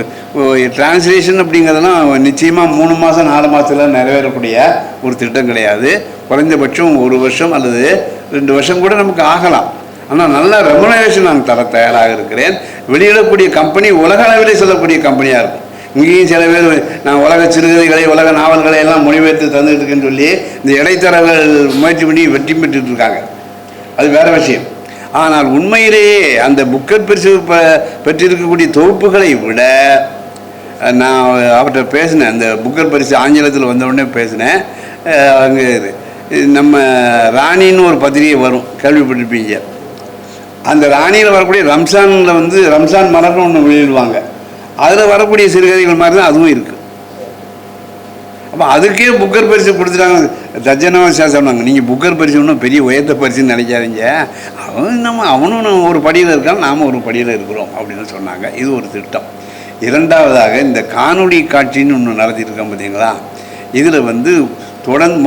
டிரான்ஸ்லேஷன் அப்படிங்கிறதுலாம் நிச்சயமாக 3 மாதம் 4 மாதத்தில் நிறைவேறக்கூடிய ஒரு திட்டம் கிடையாது. குறைந்தபட்சம் 1 வருஷம் அல்லது 2 வருஷம் கூட நமக்கு ஆகலாம். ஆனால் நல்ல ரெமுனரேஷன் நான் தர தயாராக இருக்கிறேன். வெளியிடக்கூடிய கம்பெனி உலக அளவிலே சொல்லக்கூடிய கம்பெனியாக இருக்கும். இங்கேயும் சில பேர் நான் உலக சிறுகதைகளை உலக நாவல்களை எல்லாம் மொழிபெயர்த்து தந்துட்டு இருக்கேன்னு சொல்லி இந்த இடைத்தரகர்கள் முயற்சி பண்ணி வெற்றி பெற்றுட்டு இருக்காங்க. அது வேறு விஷயம். ஆனால் உண்மையிலேயே அந்த புக்கர் பரிசு பெற்றிருக்கக்கூடிய தொகுப்புகளை விட நான் அவர்கிட்ட பேசினேன். அந்த புக்கர் பரிசு ஆங்கிலத்தில் வந்தவுடனே பேசினேன். அங்கே நம்ம ராணின்னு ஒரு பத்திரிகை வரும், கேள்விப்பட்டிருப்பீங்க. அந்த ராணியில் வரக்கூடிய ரம்சானில் வந்து ரம்சான் மலர்னு ஒன்று வெளியிடுவாங்க. அதில் வரக்கூடிய சிறுகதைகள் மாதிரி தான் அதுவும் இருக்குது. அப்போ அதுக்கே புக்கர் பரிசு கொடுத்துட்டாங்க. தஜனவசா சொன்னாங்க, நீங்கள் புக்கர் பரிசு ஒன்றும் பெரிய உயர்த்த பரிசுன்னு நினைக்காதீங்க, அவனும் நம்ம ஒரு படியில் இருக்கான், நாம் ஒரு படியில் இருக்கிறோம் அப்படின்னு சொன்னாங்க. இது ஒரு திட்டம். இரண்டாவதாக இந்த காணொளி காட்சின்னு ஒன்று நடத்திட்டுருக்கோம் பார்த்தீங்களா. இதில் வந்து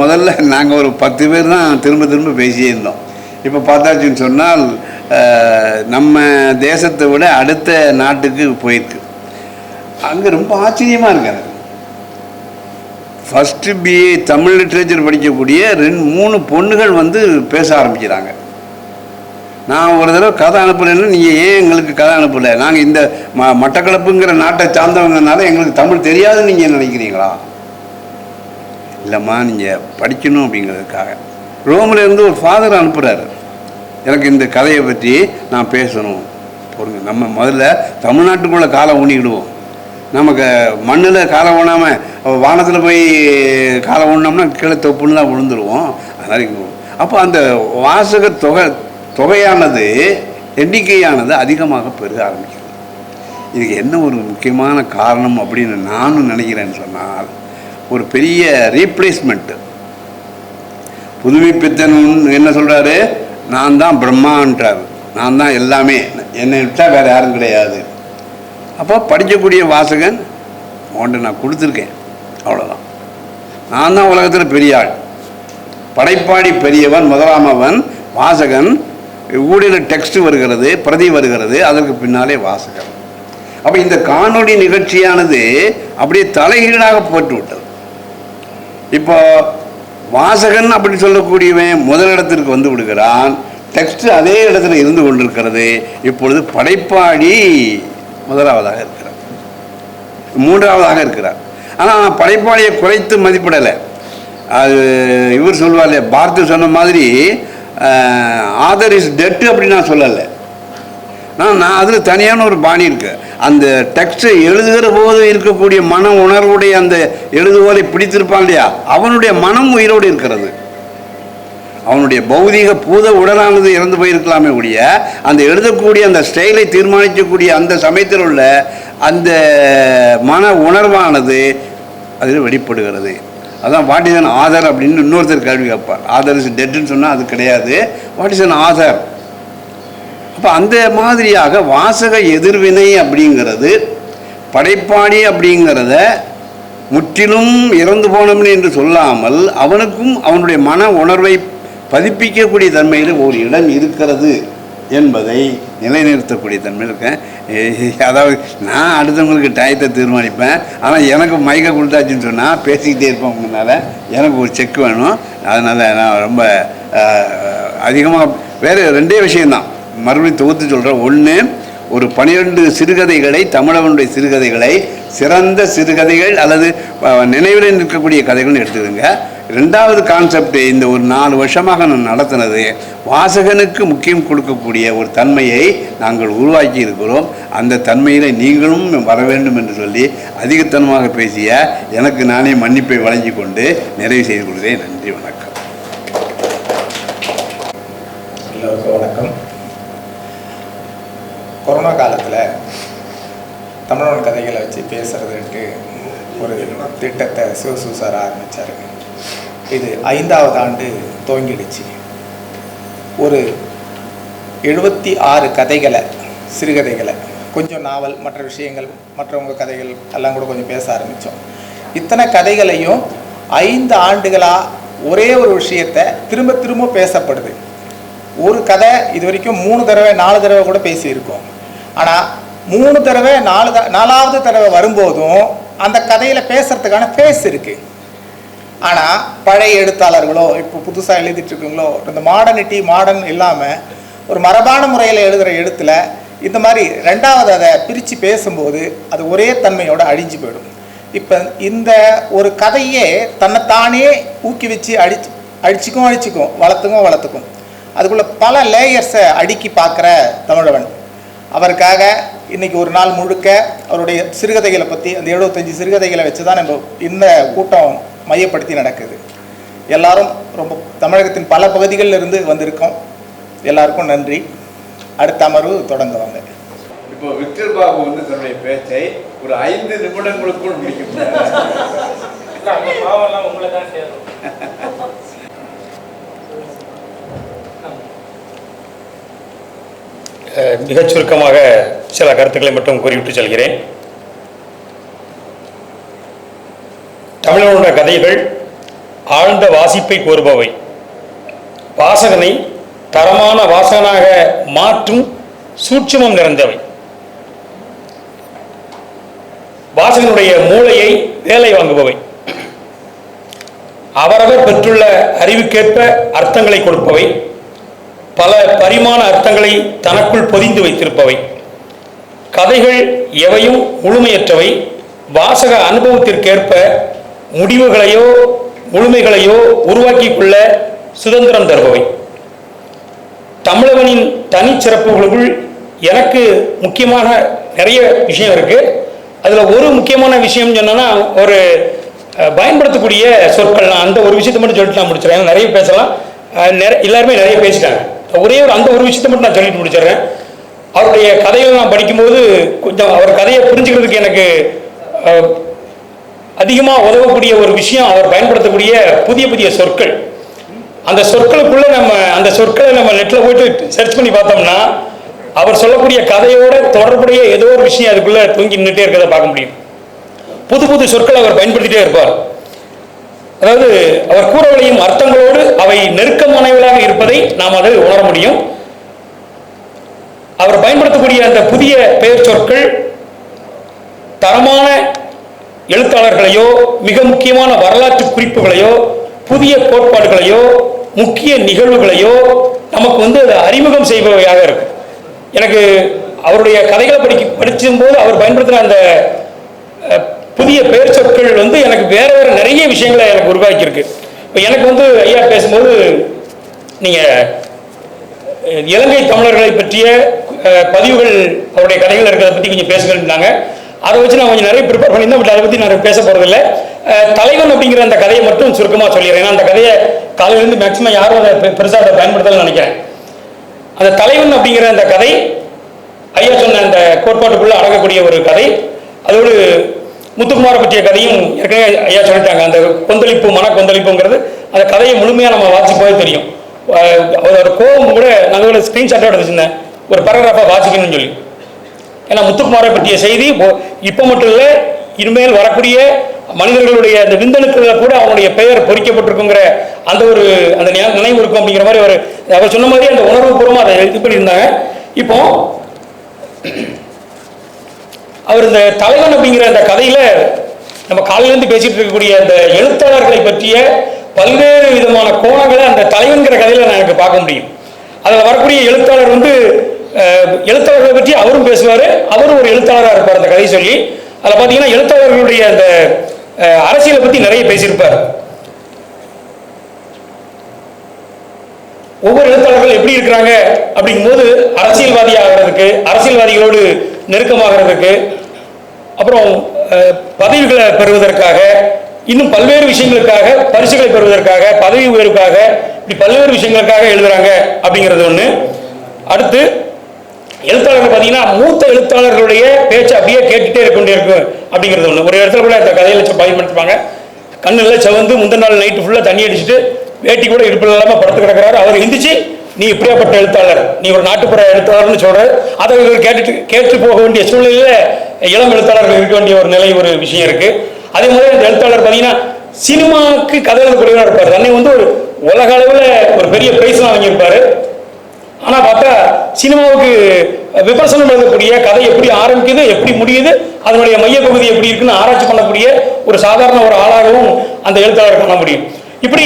முதல்ல நாங்கள் ஒரு 10 பேர் தான் திரும்ப பேசியே இருந்தோம். இப்போ பார்த்தாச்சுன்னு சொன்னால் நம்ம தேசத்தை விட அடுத்த நாட்டுக்கு போயிருக்கு. அங்கே ரொம்ப ஆச்சரியமாக இருக்கு எனக்கு. ஃபஸ்ட்டு பிஏ தமிழ் லிட்ரேச்சர் படிக்கக்கூடிய 2-3 பொண்ணுகள் வந்து பேச ஆரம்பிக்கிறாங்க. நான் ஒரு தடவை கதை அனுப்பலைன்னு நீங்கள் ஏன் எங்களுக்கு கதை அனுப்பலை? நாங்கள் இந்த மட்டக்களப்புங்கிற நாட்டை சார்ந்தவங்கனால எங்களுக்கு தமிழ் தெரியாதுன்னு நீங்கள் நினைக்கிறீங்களா? இல்லைம்மா, நீங்கள் படிக்கணும் அப்படிங்கிறதுக்காக. ரோமிலேருந்து ஒரு ஃபாதர் அனுப்புகிறாரு, எனக்கு இந்த கதையை பற்றி நான் பேசணும் பொருங்க. நம்ம முதல்ல தமிழ்நாட்டுக்குள்ளே காலை ஊனிக்கிடுவோம். நமக்கு மண்ணில் காலை ஊனாமல் வானத்தில் போய் காலை ஊனோம்னா கீழே தொப்புன்னு தான் விழுந்துருவோம். அதனால் அப்போ அந்த வாசக தொகையானது எண்ணிக்கையானது அதிகமாக பெருக ஆரம்பிக்கிறது. இதுக்கு என்ன ஒரு முக்கியமான காரணம் அப்படின்னு நானும் நினைக்கிறேன்னு சொன்னால், ஒரு பெரிய ரீப்ளேஸ்மெண்ட்டு. புதுமைப்பித்தன் என்ன சொல்கிறாரு? நான் தான் பிரம்மான்றார், நான் தான் எல்லாமே, என்னை விட்டால் வேறு யாரும் கிடையாது. அப்போ படிக்கக்கூடிய வாசகன் அவன்கிட்ட நான் கொடுத்துருக்கேன், அவ்வளோதான். நான் தான் உலகத்தில் பெரிய ஆள், படைப்பாடி பெரியவன் முதலாமவன் வாசகன். ஊழியில் டெக்ஸ்ட் வருகிறது, பிரதி வருகிறது, அதற்கு பின்னாலே வாசகன். அப்போ இந்த காணொளி நிகழ்ச்சியானது அப்படியே தலைகீழாக போட்டு விட்டது. இப்போ வாசகன் அப்படி சொல்லக்கூடியவன் முதலிடத்திற்கு வந்து விடுகிறான், டெக்ஸ்ட் அதே இடத்துல இருந்து கொண்டிருக்கிறது. இப்பொழுது படைப்பாடி முதலாவதாக இருக்கிறார், 3ஆவதாக இருக்கிறார். ஆனால் நான் படைப்பாளியை குறைத்து மதிப்பிடலை. அது இவர் சொல்வார் இல்லையா, பார்த்து சொன்ன மாதிரி ஆதர் இஸ் டெட் அப்படின்னு நான் சொல்லலை. நான் அதில் தனியான ஒரு பாணி இருக்கு. அந்த டெக்ஸ்ட்டை எழுதுகிற போது இருக்கக்கூடிய மன உணர்வுடைய அந்த எழுதுவோரை பிடித்திருப்பான் இல்லையா, அவனுடைய மனம் உயிரோடு இருக்கிறது. அவனுடைய பௌதீக பூத உடலானது இறந்து போயிருக்கலாமே ஒழிய அந்த எழுதக்கூடிய அந்த ஸ்டைலை தீர்மானிக்கக்கூடிய அந்த சமயத்தில் உள்ள அந்த மன உணர்வானது அதில் வெளிப்படுகிறது. அதான் வாட் இஸ் அன் ஆதர் அப்படின்னு இன்னொருத்தர் கேள்வி கேட்பார். ஆதர் இஸ் டெட்னு சொன்னால் அது கிடையாது, வாட் இஸ் அன் ஆதர். அப்போ அந்த மாதிரியாக வாசக எதிர்வினை அப்படிங்கிறது படைப்பாளி அப்படிங்கிறத முற்றிலும் இறந்து போனவன் என்று சொல்லாமல் அவனுக்கும் அவனுடைய மன உணர்வை பதிப்பிக்கக்கூடிய தன்மையில் ஒரு இடம் இருக்கிறது என்பதை நிலைநிறுத்தக்கூடிய தன்மையில் இருக்கேன். அதாவது நான் அடுத்தவங்களுக்கு டயத்தை தீர்மானிப்பேன், ஆனால் எனக்கு மைக்கை கொடுத்தாச்சுன்னு சொன்னால் பேசிக்கிட்டே இருப்பவங்கனால எனக்கு ஒரு செக் வேணும். அதனால் நான் ரொம்ப அதிகமாக வேறு 2 விஷயந்தான் மறுபடியும் தொகுத்து சொல்கிறேன். ஒன்று, ஒரு 12 சிறுகதைகளை, தமிழவனுடைய சிறுகதைகளை சிறந்த சிறுகதைகள் அல்லது நினைவில் நிற்கக்கூடிய கதைகள்னு எடுத்துக்கோங்க. 2வது கான்செப்ட், இந்த ஒரு 4 வருஷமாக நான் நடத்தினது, வாசகனுக்கு முக்கியம் கொடுக்கக்கூடிய ஒரு தன்மையை நாங்கள் உருவாக்கி இருக்கிறோம். அந்த தன்மையில் நீங்களும் வர வேண்டும் என்று சொல்லி அதிகத்தனமாக பேசிய எனக்கு நானே மன்னிப்பை வழங்கி கொண்டு நிறைவு செய்து கொள்கிறேன். நன்றி, வணக்கம். எல்லோருக்கும் வணக்கம். கொரோனா காலத்தில் தமிழோட கதைகளை வச்சு பேசுகிறதுன்ட்டு ஒரு திட்டத்தை சிவசு சார் ஆரம்பித்தார். இது 5வது ஆண்டு துவங்கிடுச்சு. ஒரு 76 கதைகளை, சிறுகதைகளை, கொஞ்சம் நாவல், மற்ற விஷயங்கள், மற்றவங்க கதைகள் எல்லாம் கூட கொஞ்சம் பேச ஆரம்பித்தோம். இத்தனை கதைகளையும் 5 ஆண்டுகளாக ஒரே ஒரு விஷயத்தை திரும்ப திரும்ப பேசப்படுது. ஒரு கதை இது வரைக்கும் 3 தடவை 4 தடவை கூட பேசியிருக்கோம். ஆனால் 3 தடவை 4வது தடவை வரும்போதும் அந்த கதையில் பேசுகிறதுக்கான ஃபேஸ் இருக்குது. ஆனால் பழைய எழுத்தாளர்களோ இப்போ புதுசாக எழுதிட்டுருக்குங்களோ இந்த மாடர்ன் இல்லாமல் ஒரு மரபான முறையில் எழுதுகிற எழுத்தில் இந்த மாதிரி 2வது அதை பிரித்து பேசும்போது அது ஒரே தன்மையோடு அழிஞ்சு போயிடும். இப்போ இந்த ஒரு கதையே தன்னைத்தானே ஊக்கி வச்சு அழிச்சிக்கும் வளர்த்துக்கும். அதுக்குள்ளே பல லேயர்ஸை அடுக்கி பார்க்குற தமிழவன். அவருக்காக இன்றைக்கி ஒரு நாள் முழுக்க அவருடைய சிறுகதைகளை பற்றி, அந்த 75 சிறுகதைகளை வச்சு தான் நம்ம இந்த கூட்டம் மையப்படுத்தி நடக்குது. எல்லாரும் ரொம்ப தமிழகத்தின் பல பகுதிகளில் இருந்து வந்திருக்கோம். எல்லாருக்கும் நன்றி. அடுத்த அமர்வு தொடங்க வாங்க. இப்போ விக்டர் பாபு வந்து தன்னுடைய பேச்சை ஒரு 5 நிமிடங்களுக்குள் முடிக்கும். மிகச் சுருக்கமாக சில கருத்துக்களை மட்டும் கூறிவிட்டு செல்கிறேன். தமிழனுடைய கதைகள் ஆழ்ந்த வாசிப்பை கோருபவை, வாசகனை தரமான வாசகனாக மாற்றும் சூட்சுமம் நிறைந்தவை, வாசகனுடைய மூளையை வேலை வாங்குபவை, அவரவர் பெற்றுள்ள அறிவுக்கேற்ப அர்த்தங்களை கொடுப்பவை, பல பரிமாண அர்த்தங்களை தனக்குள் பொதிந்து வைத்திருப்பவை. கதைகள் எவையும் முழுமையற்றவை, வாசக அனுபவத்திற்கேற்ப முடிவுகளையோ முழுமைகளையோ உருவாக்கிக் கொள்ள சுதந்திரம் தருபவை. தமிழவனின் தனிச்சிறப்புகளுக்குள் எனக்கு முக்கியமான நிறைய விஷயம் இருக்கு. அதில் ஒரு முக்கியமான விஷயம் சொன்னா, ஒரு பயன்படுத்தக்கூடிய சொற்கள், அந்த ஒரு விஷயத்தை மட்டும் சொல்லிட்டு நான் முடிச்சிடறேன். நிறைய பேசலாம், எல்லாருமே நிறைய பேசிட்டாங்க. ஒரே அந்த ஒரு விஷயத்தை மட்டும் நான் சொல்லிட்டு முடிச்சிடுறேன். அவருடைய கதைகளை நான் படிக்கும்போது கொஞ்சம் அவர் கதையை புரிஞ்சுக்கிறதுக்கு எனக்கு அதிகமாக உதவக்கூடிய ஒரு விஷயம், அவர் பயன்படுத்தக்கூடிய புதிய புதிய சொற்கள். அந்த சொற்களுக்குள்ள அந்த சொற்களை நம்ம நெட்டில் போயிட்டு சர்ச் பண்ணி பார்த்தோம்னா அவர் சொல்லக்கூடிய கதையோட தொடர்புடைய ஏதோ ஒரு விஷயம் அதுக்குள்ள தூங்கி நின்றுட்டே இருக்கிறத பார்க்க முடியும். புது புது சொற்களை அவர் பயன்படுத்திட்டே இருப்பார். அதாவது அவர் கூற விளையும் அர்த்தங்களோடு அவை நெருக்கமானவர்களாக இருப்பதை நாம் அதை உணர முடியும். அவர் பயன்படுத்தக்கூடிய அந்த புதிய பெயர் சொற்கள் தரமான எழுத்தாளர்களையோ மிக முக்கியமான வரலாற்று குறிப்புகளையோ புதிய கோட்பாடுகளையோ முக்கிய நிகழ்வுகளையோ நமக்கு அதை அறிமுகம் செய்பவையாக இருக்கு. எனக்கு அவருடைய கதைகளை படிக்கும்போது அவர் பயன்படுத்தின அந்த புதிய பெயர் சொற்கள் எனக்கு வேற வேற நிறைய விஷயங்களை எனக்கு உருவாக்கியிருக்கு. இப்போ எனக்கு ஐயா பேசும்போது நீங்கள் இலங்கை தமிழர்களை பற்றிய பதிவுகள் அவருடைய கதைகள் இருக்கிறத பற்றி கொஞ்சம் பேசுகிறாங்க. அதை வச்சு நான் கொஞ்சம் நிறைய ப்ரிப்பேர் பண்ணியிருந்தேன். பட் அதை பற்றி நான் பேச போகிறதில்ல. தலைவன் அப்படிங்கிற அந்த கதையை மட்டும் சுருக்கமாக சொல்லிடுறேன். அந்த கதையை காலையிலேருந்து மேக்சிமம் யாரும் அதை பெருசாக அதை பயன்படுத்தலன்னு நினைக்கிறேன். அந்த தலைவன் அப்படிங்கிற அந்த கதை ஐயா சொன்ன அந்த கோட்பாட்டுக்குள்ளே அடங்கக்கூடிய ஒரு கதை. அதோடு முத்துக்குமாரை பற்றிய கதையும் ஏற்கனவே ஐயா சொல்லிட்டாங்க. அந்த கொந்தளிப்பு, மன கொந்தளிப்புங்கிறது அந்த கதையை முழுமையாக நம்ம வாசிச்சு போய் தெரியும். ஒரு கோபம் கூட நாங்கள் ஸ்க்ரீன்ஷாட்டாக எடுத்துருந்தேன், ஒரு பேராகிராஃபாக வாசிக்கணும்னு சொல்லி. ஏன்னா முத்துக்குமாரை பற்றிய செய்தி இப்போ மட்டும் இல்லை, இனிமேல் வரக்கூடிய மனிதர்களுடைய அந்த விந்தணுக்களில் கூட அவனுடைய பெயர் பொறிக்கப்பட்டிருக்குங்கிற அந்த நினைவு இருக்கும் அப்படிங்கிற மாதிரி அவர் சொன்ன மாதிரி அந்த உணர்வு பூர்வமாக அதை இது பண்ணியிருந்தாங்க. இப்போ அவர் இந்த தலைவன் அப்படிங்கிற அந்த கதையில நம்ம காலையிலேருந்து பேசிட்டு இருக்கக்கூடிய அந்த எழுத்தாளர்களை பற்றிய பல்வேறு விதமான கோணங்களை அந்த தலைவன்கிற கதையில நான் எனக்கு பார்க்க முடியும். அதில் வரக்கூடிய எழுத்தாளர் எழுத்தாளர்களை பற்றி அவரும் பேசுவார், அவரும் ஒரு எழுத்தாளராக இருப்பார் அந்த கதை சொல்லி. அதில் பார்த்தீங்கன்னா எழுத்தாளர்களுடைய அந்த அரசியலை பற்றி நிறைய பேசியிருப்பார். ஒவ்வொரு எழுத்தாளர்கள் எப்படி இருக்கிறாங்க அப்படிங்கும்போது அரசியல்வாதி ஆகிறதுக்கு, அரசியல்வாதிகளோடு நெருக்கமாகிறதுக்கு, அப்புறம் பதவிகளை பெறுவதற்காக, இன்னும் பல்வேறு விஷயங்களுக்காக, பரிசுகளை பெறுவதற்காக, பதவி உயர்வுக்காக, இப்படி பல்வேறு விஷயங்களுக்காக எழுதுறாங்க அப்படிங்கிறது ஒன்று. அடுத்து எழுத்தாளர்கள் பார்த்தீங்கன்னா மூத்த எழுத்தாளர்களுடைய பேச்சு அப்படியே கேட்டுட்டே இருக்க இருக்கும் அப்படிங்கிறது ஒன்று. ஒரு இடத்துல கூட அந்த கதையில் பயன்படுத்துவாங்க. கண்ணில் செவந்து முந்தின நாள் நைட்டு ஃபுல்லாக தண்ணி அடிச்சுட்டு வேட்டி கூட இடுப்பில் இல்லாமல் படுத்து கிடக்கிறாரு. அவர் எந்திரிச்சு, நீ இப்படியாப்பட்ட எழுத்தாளர், நீ ஒரு நாட்டுப்புற எழுத்தாளர்னு சொல்கிறார். அதை கேட்டு போக வேண்டிய சூழ்நிலையில் இளம் எழுத்தாளர்கள் இருக்க வேண்டிய ஒரு நிலை, ஒரு விஷயம் இருக்குது. அதே மாதிரி அந்த எழுத்தாளர் பார்த்தீங்கன்னா சினிமாவுக்கு கதை எழுதக்கூடியவராக இருப்பார். தன்னை ஒரு உலக அளவில் ஒரு பெரிய பிரைஸ்லாம் வாங்கியிருப்பார். ஆனால் பார்த்தா சினிமாவுக்கு விமர்சனம் எழுதக்கூடிய கதை எப்படி ஆரம்பிக்குது, எப்படி முடியுது, அதனுடைய மையப்பகுதி எப்படி இருக்குன்னு ஆராய்ச்சி பண்ணக்கூடிய ஒரு சாதாரண ஒரு ஆளாகவும் அந்த எழுத்தாளர் காண முடியும். இப்படி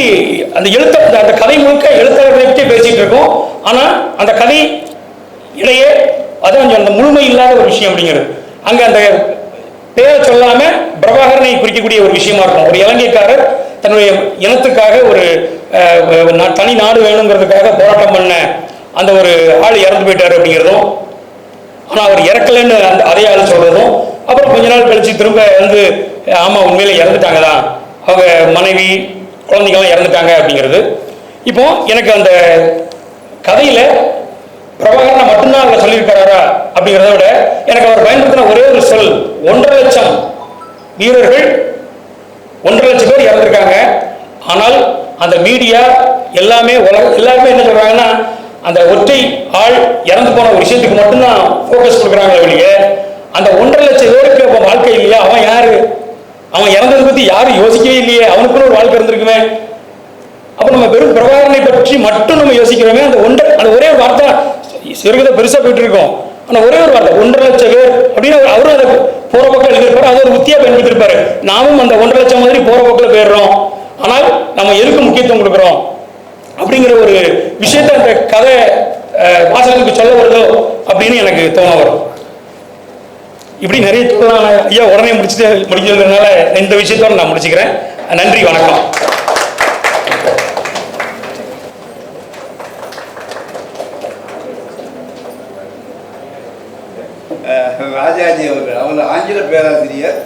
அந்த கதை முழுக்க எழுத்தாளர்களை பற்றி பேசிட்டு இருக்கோம். ஆனால் அந்த கதை இடையே அதான் அந்த முழுமை இல்லாத ஒரு விஷயம் அப்படிங்கிறது. அங்கே அந்த பேரை சொல்லாம பிரபாகரனை குறிக்கக்கூடிய ஒரு விஷயமா இருக்கும். ஒரு இலங்கைக்காரர் தன்னுடைய இனத்துக்காக ஒரு தனி நாடு வேணுங்கிறதுக்காக போராட்டம் பண்ண அந்த ஒரு ஆள் இறந்து போயிட்டாரு அப்படிங்கிறதும், ஆனால் அவர் இறக்கலன்னு அதே ஆள் சொல்றதும், அப்புறம் கொஞ்ச நாள் கழிச்சு திரும்ப ஆமா உண்மையில இறந்துட்டாங்க தான், அவங்க மனைவி குழந்தைங்கள்லாம் இறந்துட்டாங்க அப்படிங்கிறது. இப்போ எனக்கு அந்த கதையில பிரபாகரனை மட்டும்தான் அதில் சொல்லியிருக்கிறாரா அப்படிங்கிறத விட எனக்கு அவர் பயன்படுத்தின ஒரே ஒரு சொல், 1.5 லட்சம் வீரர்கள், 1.5 லட்சம் பேர் இறந்துருக்காங்க. ஆனால் அந்த மீடியா எல்லாருமே என்ன சொல்றாங்கன்னா, அந்த ஒற்றை ஆள் இறந்து போன ஒரு விஷயத்துக்கு மட்டும்தான் ஃபோக்கஸ் கொடுக்குறாங்களே ஒழிய அந்த 1.5 லட்சம் பேருக்கு அப்போ வாழ்க்கை இல்லையா, அவன் யாரு, அவன் இறந்ததை பற்றி யாரும் யோசிக்கவே இல்லையே, அவனுக்குன்னு ஒரு வாழ்க்கை இருந்திருக்குமே. அப்போ நம்ம வெறும் பிரபாகரனை பற்றி மட்டும் நம்ம யோசிக்கிறோமே. அந்த ஒரே ஒரு வார்த்தை சிறுகதை பெருசாக போயிட்டு இருக்கோம். ஆனால் ஒரே ஒரு வார்த்தை 1.5 லட்சம் பேர் அப்படின்னு அவரும் அதை போற பக்கம் எழுதியிருப்பாரு. அது ஒரு உத்தியா பயன்படுத்திருப்பாரு. நாமும் அந்த 1.5 லட்சம் மாதிரி போற பக்கம் போயிடுறோம். ஆனால் நம்ம எதுக்கு முக்கியத்துவம் கொடுக்குறோம் அப்படிங்கிற ஒரு விஷயத்தை அந்த கதை வாசகத்துக்கு சொல்ல வருதோ அப்படின்னு எனக்கு தோண வரும். இப்படி நிறைய சொல்லலாம் ஐயா. உடனே முடிச்சதுனால இந்த விஷயத்தோடு நான் முடிச்சுக்கிறேன். நன்றி, வணக்கம். ராஜாஜி அவர் ஆங்கில பேராசிரியர்,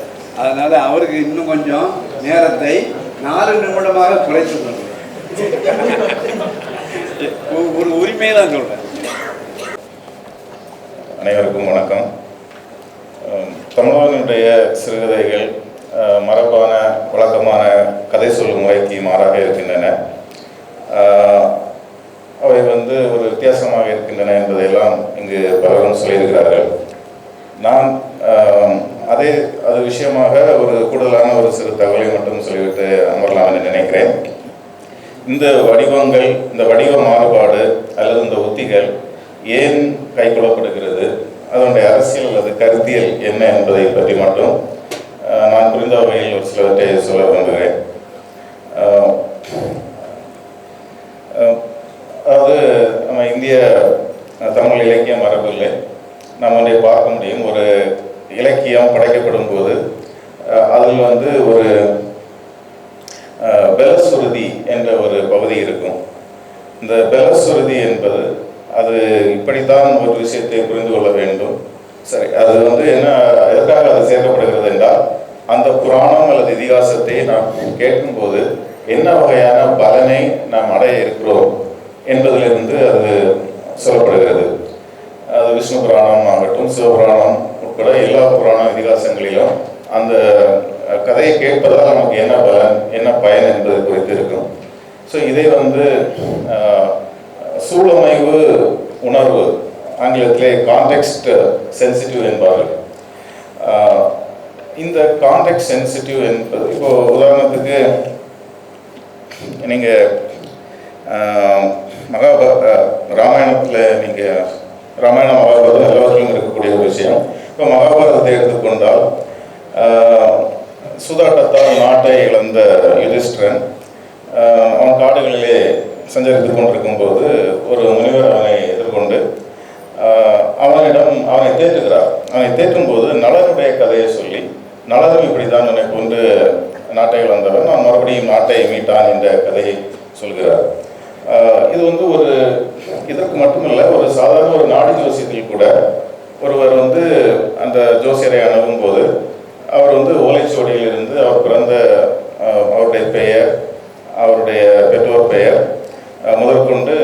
அதனால அவருக்கு இன்னும் கொஞ்சம் நேரத்தை 4 நிமிடமாக குறைத்து சொல்றேன். ஒரு உரிமையை தான் சொல்றேன். அனைவருக்கும் வணக்கம். தமிழனுடைய சிறுகதைகள் மரபான வழக்கமான கதை சொல்லும் முறைக்கு மாறாக இருக்கின்றன. அவை ஒரு வித்தியாசமாக இருக்கின்றன என்பதையெல்லாம் இங்கு பலரும் சொல்லியிருக்கிறார்கள். நான் அது விஷயமாக ஒரு கூடுதலான ஒரு சிறு தகவலை மட்டும் சொல்லிவிட்டு அமரலாம் என்று நினைக்கிறேன். இந்த வடிவங்கள், இந்த வடிவ மாறுபாடு அல்லது இந்த உத்திகள் ஏன் கைக்கொள்ளப்படுகிறது, அதனுடைய அரசியல் அல்லது கருத்தியல் என்ன என்பதை பற்றி மட்டும் நான் புரிந்த வகையில் ஒரு சிலவற்றை சொல்ல விரும்புகிறேன். அதாவது நம்ம இந்திய தமிழ் இலக்கிய மரபில் நம்ம ஒன்றை பார்க்க முடியும். ஒரு இலக்கியம் படைக்கப்படும் போது அதில் ஒரு பெலசுருதி என்ற ஒரு பகுதி இருக்கும். இந்த பெலசுருதி என்பது அது இப்படித்தான் ஒரு விஷயத்தை புரிந்து கொள்ள வேண்டும். சரி, அது என்ன, எதற்காக அது சேர்க்கப்படுகிறது என்றால், அந்த புராணம் அல்லது இதிகாசத்தை நாம் கேட்கும்போது என்ன வகையான பலனை நாம் அடைய இருக்கிறோம் என்பதிலிருந்து அது சொல்லப்படுகிறது. அது விஷ்ணு புராணம் ஆகட்டும், சிவபுராணம் உட்பட எல்லா புராண இதிகாசங்களிலும் அந்த கதையை கேட்பதால் நமக்கு என்ன பலன், என்ன பயன் என்பது குறித்து இருக்கும். ஸோ இதை சூழமைவு உணர்வு ஆங்கிலத்திலே கான்டெக்ஸ்ட் சென்சிட்டிவ் என்பார்கள். இந்த கான்டெக்ஸ்ட் சென்சிட்டிவ் என்பது, இப்போ உதாரணத்துக்கு நீங்கள் ராமாயணத்தில் நீங்கள் ராமாயணம் மகாபாரதம் எல்லாவற்றிலும் இருக்கக்கூடிய ஒரு விஷயம். இப்போ மகாபாரதத்தை எடுத்துக்கொண்டால் சூதாட்டத்தால் நாட்டை இழந்த யுதிஷ்டிரன் அவன் காடுகளிலே சஞ்சரித்து கொண்டிருக்கும் போது ஒரு முனிவர் அவனை எதிர்கொண்டு அவனை தேற்றுகிறார். அவனை தேற்றும் போது நளனுடைய கதையை சொல்லி, நளனும் இப்படித்தான் உன்னை கொண்டு நாட்டை இழந்தவன், அவன் மறுபடியும் நாட்டை மீட்டான் என்ற கதையை சொல்கிறார். இது வந்து ஒரு இதற்கு மட்டுமல்ல, ஒரு சாதாரண ஒரு நாடு ஜோசியத்தில் கூட ஒருவர் வந்து அந்த ஜோசியரை அணுகும் போது அவர் வந்து ஓலைச்சுவடியிலிருந்து அவர் பிறந்த அவருடைய பெயர், அவருடைய பெற்றோர் பெயர் முதற்கொண்டு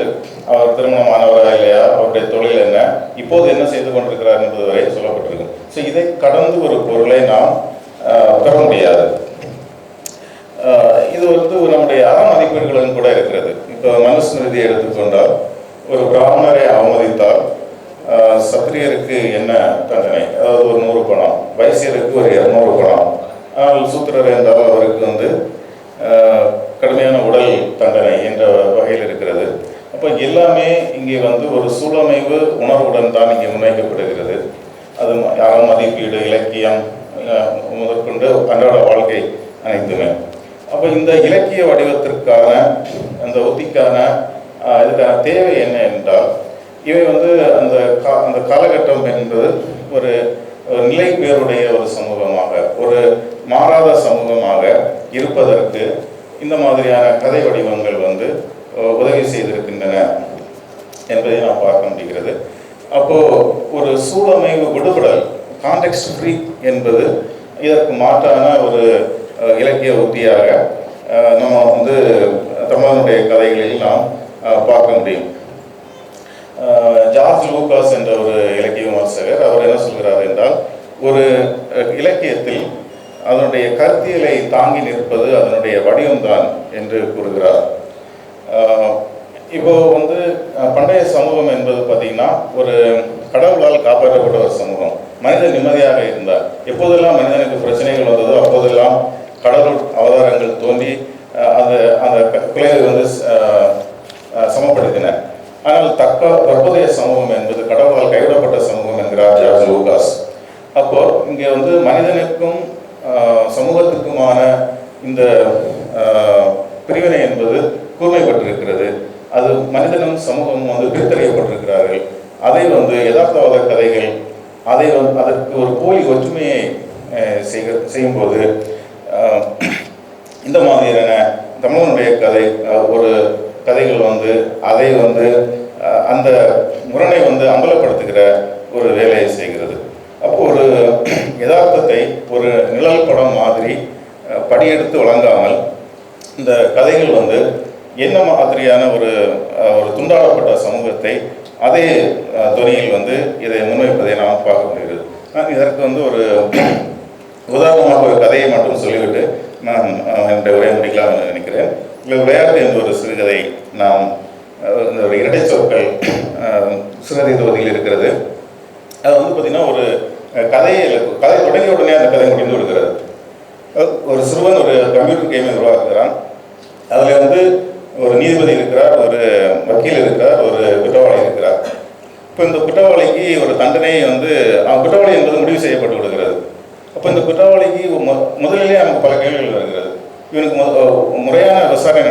அவர் திருமணமானவரா இல்லையா, அவருடைய தொழில் என்ன, இப்போது என்ன செய்து கொண்டிருக்கிறார் என்பது வரை சொல்லப்பட்டிருக்கும். ஸோ இதை கடந்து ஒரு பொருளை நாம் பெற முடியாது. இது வந்து நம்முடைய அற மதிப்பீடுகளும் கூட இருக்கிறது. இப்போ மனுஸ்மிருதியை எடுத்துக்கொண்டால் ஒரு பிராமணரை அவமதித்தால் சத்திரியருக்கு என்ன தண்டனை, அதாவது ஒரு 100 பணம், வைசியருக்கு ஒரு 200 பணம், ஆனால் சூத்திரர் என்றால் அவருக்கு வந்து கடுமையான உடல் தண்டனை என்ற வகையில் இருக்கிறது. அப்போ எல்லாமே இங்கே வந்து ஒரு சூழமைவு உணர்வுடன் தான் இங்கே முன்வைக்கப்படுகிறது. அது அற மதிப்பீடு, இலக்கியம் முதற்கொண்டு அன்றாட வாழ்க்கை அனைத்துமே. அப்போ இந்த இலக்கிய வடிவத்திற்கான அந்த உத்திக்கான இதுக்கான தேவை என்ன என்றால், இவை வந்து அந்த காலகட்டம் என்பது ஒரு நிலை பேருடைய ஒரு சமூகமாக, ஒரு மாறாத சமூகமாக இருப்பதற்கு இந்த மாதிரியான கதை வடிவங்கள் வந்து உதவி செய்திருக்கின்றன என்பதை நாம் பார்க்க முடிகிறது. அப்போது ஒரு சூழமைவு விடுபடல், கான்டெக்ஸ்ட் ஃப்ரீ என்பது இதற்கு மாற்றான ஒரு இலக்கிய உத்தியாக நம்ம வந்து தமிழனுடைய கதைகளில் நாம் பார்க்க முடியும். ஜார்ஜ் லூகாஸ் என்ற ஒரு இலக்கிய விமர்சகர் அவர் என்ன சொல்கிறார் என்றால், ஒரு இலக்கியத்தில் அதனுடைய கருத்தியலை தாங்கி நிற்பது அதனுடைய வடிவம்தான் என்று கூறுகிறார். இப்போ வந்து பண்டைய சமூகம் என்பது பார்த்திங்கன்னா ஒரு கடவுளால் காப்பாற்றப்பட்ட ஒரு சமூகம். மனிதன் நிம்மதியாக இருந்தார். எப்போதெல்லாம் மனிதனுக்கு பிரச்சனைகள் வந்ததோ அப்போதெல்லாம் கடவுள் அவதாரங்கள் தோன்றி அந்த குலையை வந்து சமப்படுத்தின. ஆனால் தற்போதைய சமூகம் என்பது கடவுளால் கைவிடப்பட்ட சமூகம் என்கிறார் ஜார்ஜ் லூகாஸ். அப்போ இங்கே வந்து மனிதனுக்கும் சமூகத்துக்குமான இந்த பிரிவினை என்பது கூர்மைப்பட்டிருக்கிறது. அது மனிதனும் சமூகமும் வந்து பிரித்தறியப்பட்டிருக்கிறார்கள். அதை வந்து யதார்த்தவாத கதைகள் அதை வந்து அதற்கு ஒரு போலி ஒற்றுமையை செய்யும்போது இந்த மாதிரியான தமிழனுடைய ஒரு கதைகள் வந்து அதை வந்து அந்த முரணை வந்து அம்பலப்படுத்துகிற ஒரு வேலையை செய்கிறது. அப்போ ஒரு யதார்த்தத்தை ஒரு நிழல் படம் மாதிரி படியெடுத்து வழங்காமல் இந்த கதைகள் வந்து என்ன மாதிரியான ஒரு துண்டாடப்பட்ட சமூகத்தை அதே துணியில் வந்து இதை முன்வைப்பதை நாம் பார்க்க முடிகிறது. நான் இதற்கு வந்து ஒரு உதாரணமாக ஒரு கதையை மட்டும் சொல்லிவிட்டு நான் என்னுடைய உரையை முடிக்கலாம்னு நினைக்கிறேன். இல்லை, விளையாட்டு என்ற ஒரு சிறுகதை நாம் இந்த ஒரு இரட்டை சொற்கள் சிறுகதை தொகுதியில் இருக்கிறது. அது வந்து பார்த்திங்கன்னா ஒரு கதை தொடங்கிய உடனே அந்த கதை முடிந்து விடுகிறது. ஒரு சிறுவன் ஒரு கம்ப்யூட்டர் கேமை உருவாக்குகிறான். அதில் வந்து ஒரு நீதிபதி இருக்கிறார், ஒரு வக்கீல் இருக்கிறார், ஒரு குற்றவாளி இருக்கிறார். இப்போ இந்த குற்றவாளிக்கு ஒரு தண்டனையை வந்து குற்றவாளி என்பது முடிவு செய்யப்பட்டு விடுகிறது. அப்போ இந்த குற்றவாளிக்கு முதலிலே நமக்கு பல கேள்விகள் வருகிறது. இவனுக்கு முறையான விசாரணை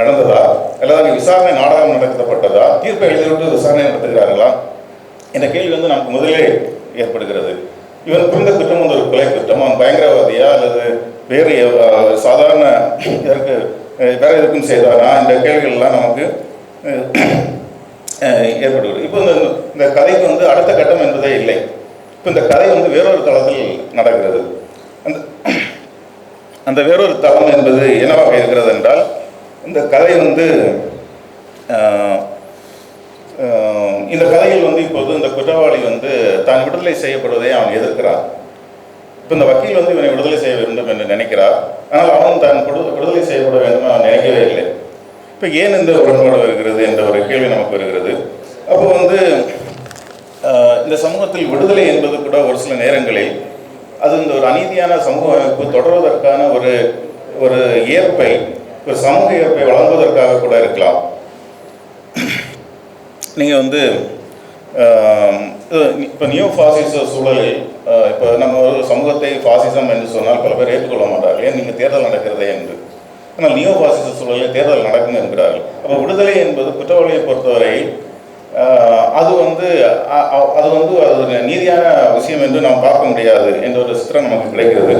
நடந்ததா அல்லது விசாரணை நாடகம் நடத்தப்பட்டதா, தீர்ப்பை எழுதிவிட்டு விசாரணை நடத்துகிறார்களா என்ற கேள்வி வந்து நமக்கு முதலே ஏற்படுகிறது. இவன் புரிந்த குற்றம் வந்து ஒரு கொலை குற்றம், அவன் பயங்கரவாதியா அல்லது வேறு சாதாரண வேற எதுக்கும் செய்தாரா என்ற கேள்விகள்லாம் நமக்கு ஏற்படுகிறது. இப்போ இந்த கதைக்கு வந்து அடுத்த கட்டம் என்பதே இல்லை. இப்போ இந்த கதை வந்து வேறொரு தளத்தில் நடக்கிறது. அந்த வேறொரு தளம் என்பது என்னவாக இருக்கிறது என்றால், இந்த கதை வந்து இந்த கதையில் வந்து இப்போது இந்த குற்றவாளி வந்து தான் விடுதலை செய்யப்படுவதை அவன் எதிர்க்கிறான். இப்போ இந்த வக்கீல் வந்து இவனை விடுதலை செய்ய வேண்டும் என்று நினைக்கிறார். ஆனால் அவன் தான் விடுதலை செய்யப்பட வேண்டும் அவன் நினைக்கவே இல்லை. இப்போ ஏன் இந்த உடன்பாடு வருகிறது என்ற ஒரு கேள்வி நமக்கு வருகிறது. அப்போ வந்து இந்த சமூகத்தில் விடுதலை என்பது கூட ஒரு சில நேரங்களில் அது இந்த ஒரு அநீதியான சமூக அமைப்பு தொடர்வதற்கான ஒரு ஒரு ஏற்பை, ஒரு சமூக ஏற்பை வழங்குவதற்காக கூட இருக்கலாம். நீங்கள் வந்து இப்போ நியோ ஃபாசிச சூழலில் இப்போ நம்ம ஒரு சமூகத்தை ஃபாசிசம் என்று சொன்னால் பல பேர் ஏற்றுக்கொள்ள மாட்டார்கள். ஏன் நீங்கள் தேர்தல் நடக்கிறதே என்று. ஆனால் நியோ ஃபாசிச சூழலில் தேர்தல் நடக்கும் என்கிறார்கள். அப்போ விடுதலை என்பது குற்றவாளியை பொறுத்தவரை அது வந்து ஒரு நீதியான விஷயம் என்று நாம் பார்க்க முடியாது என்ற ஒரு சித்திரம் நமக்கு கிடைக்கிறது.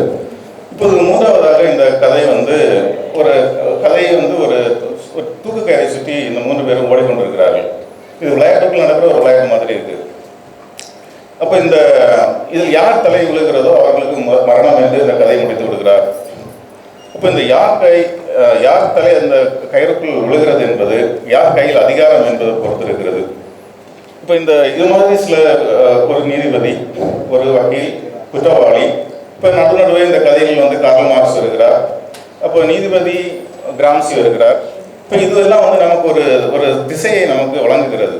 இப்போது மூன்றாவதாக இந்த கதை வந்து ஒரு தூக்கு கயிறை சுற்றி இந்த 3 பேரும் ஓடிக்கொண்டிருக்கிறார்கள். இது விளையாட்டுக்குள் நடக்கிற ஒரு விளையாட்டு மாதிரி இருக்குது. அப்போ இதில் யார் தலை விழுகிறதோ அவர்களுக்கு மரணம் என்று இந்த கதையை முடித்து விடுகிறார். அப்போ இந்த யார் தலை அந்த கயிறுக்குள் விழுகிறது என்பது யார் கையில் அதிகாரம் என்பதை பொறுத்து இருக்கிறது. இப்போ இது மாதிரி சில ஒரு நீதிபதி, ஒரு வக்கீல், குற்றவாளி, இப்போ நடுவே இந்த கதையில் வந்து கார்ல் மார்க்ஸ் இருக்கிறார். அப்போ நீதிபதி கிராம்சி இருக்கிறார். இப்போ இதெல்லாம் வந்து நமக்கு ஒரு திசையை நமக்கு வழங்குகிறது.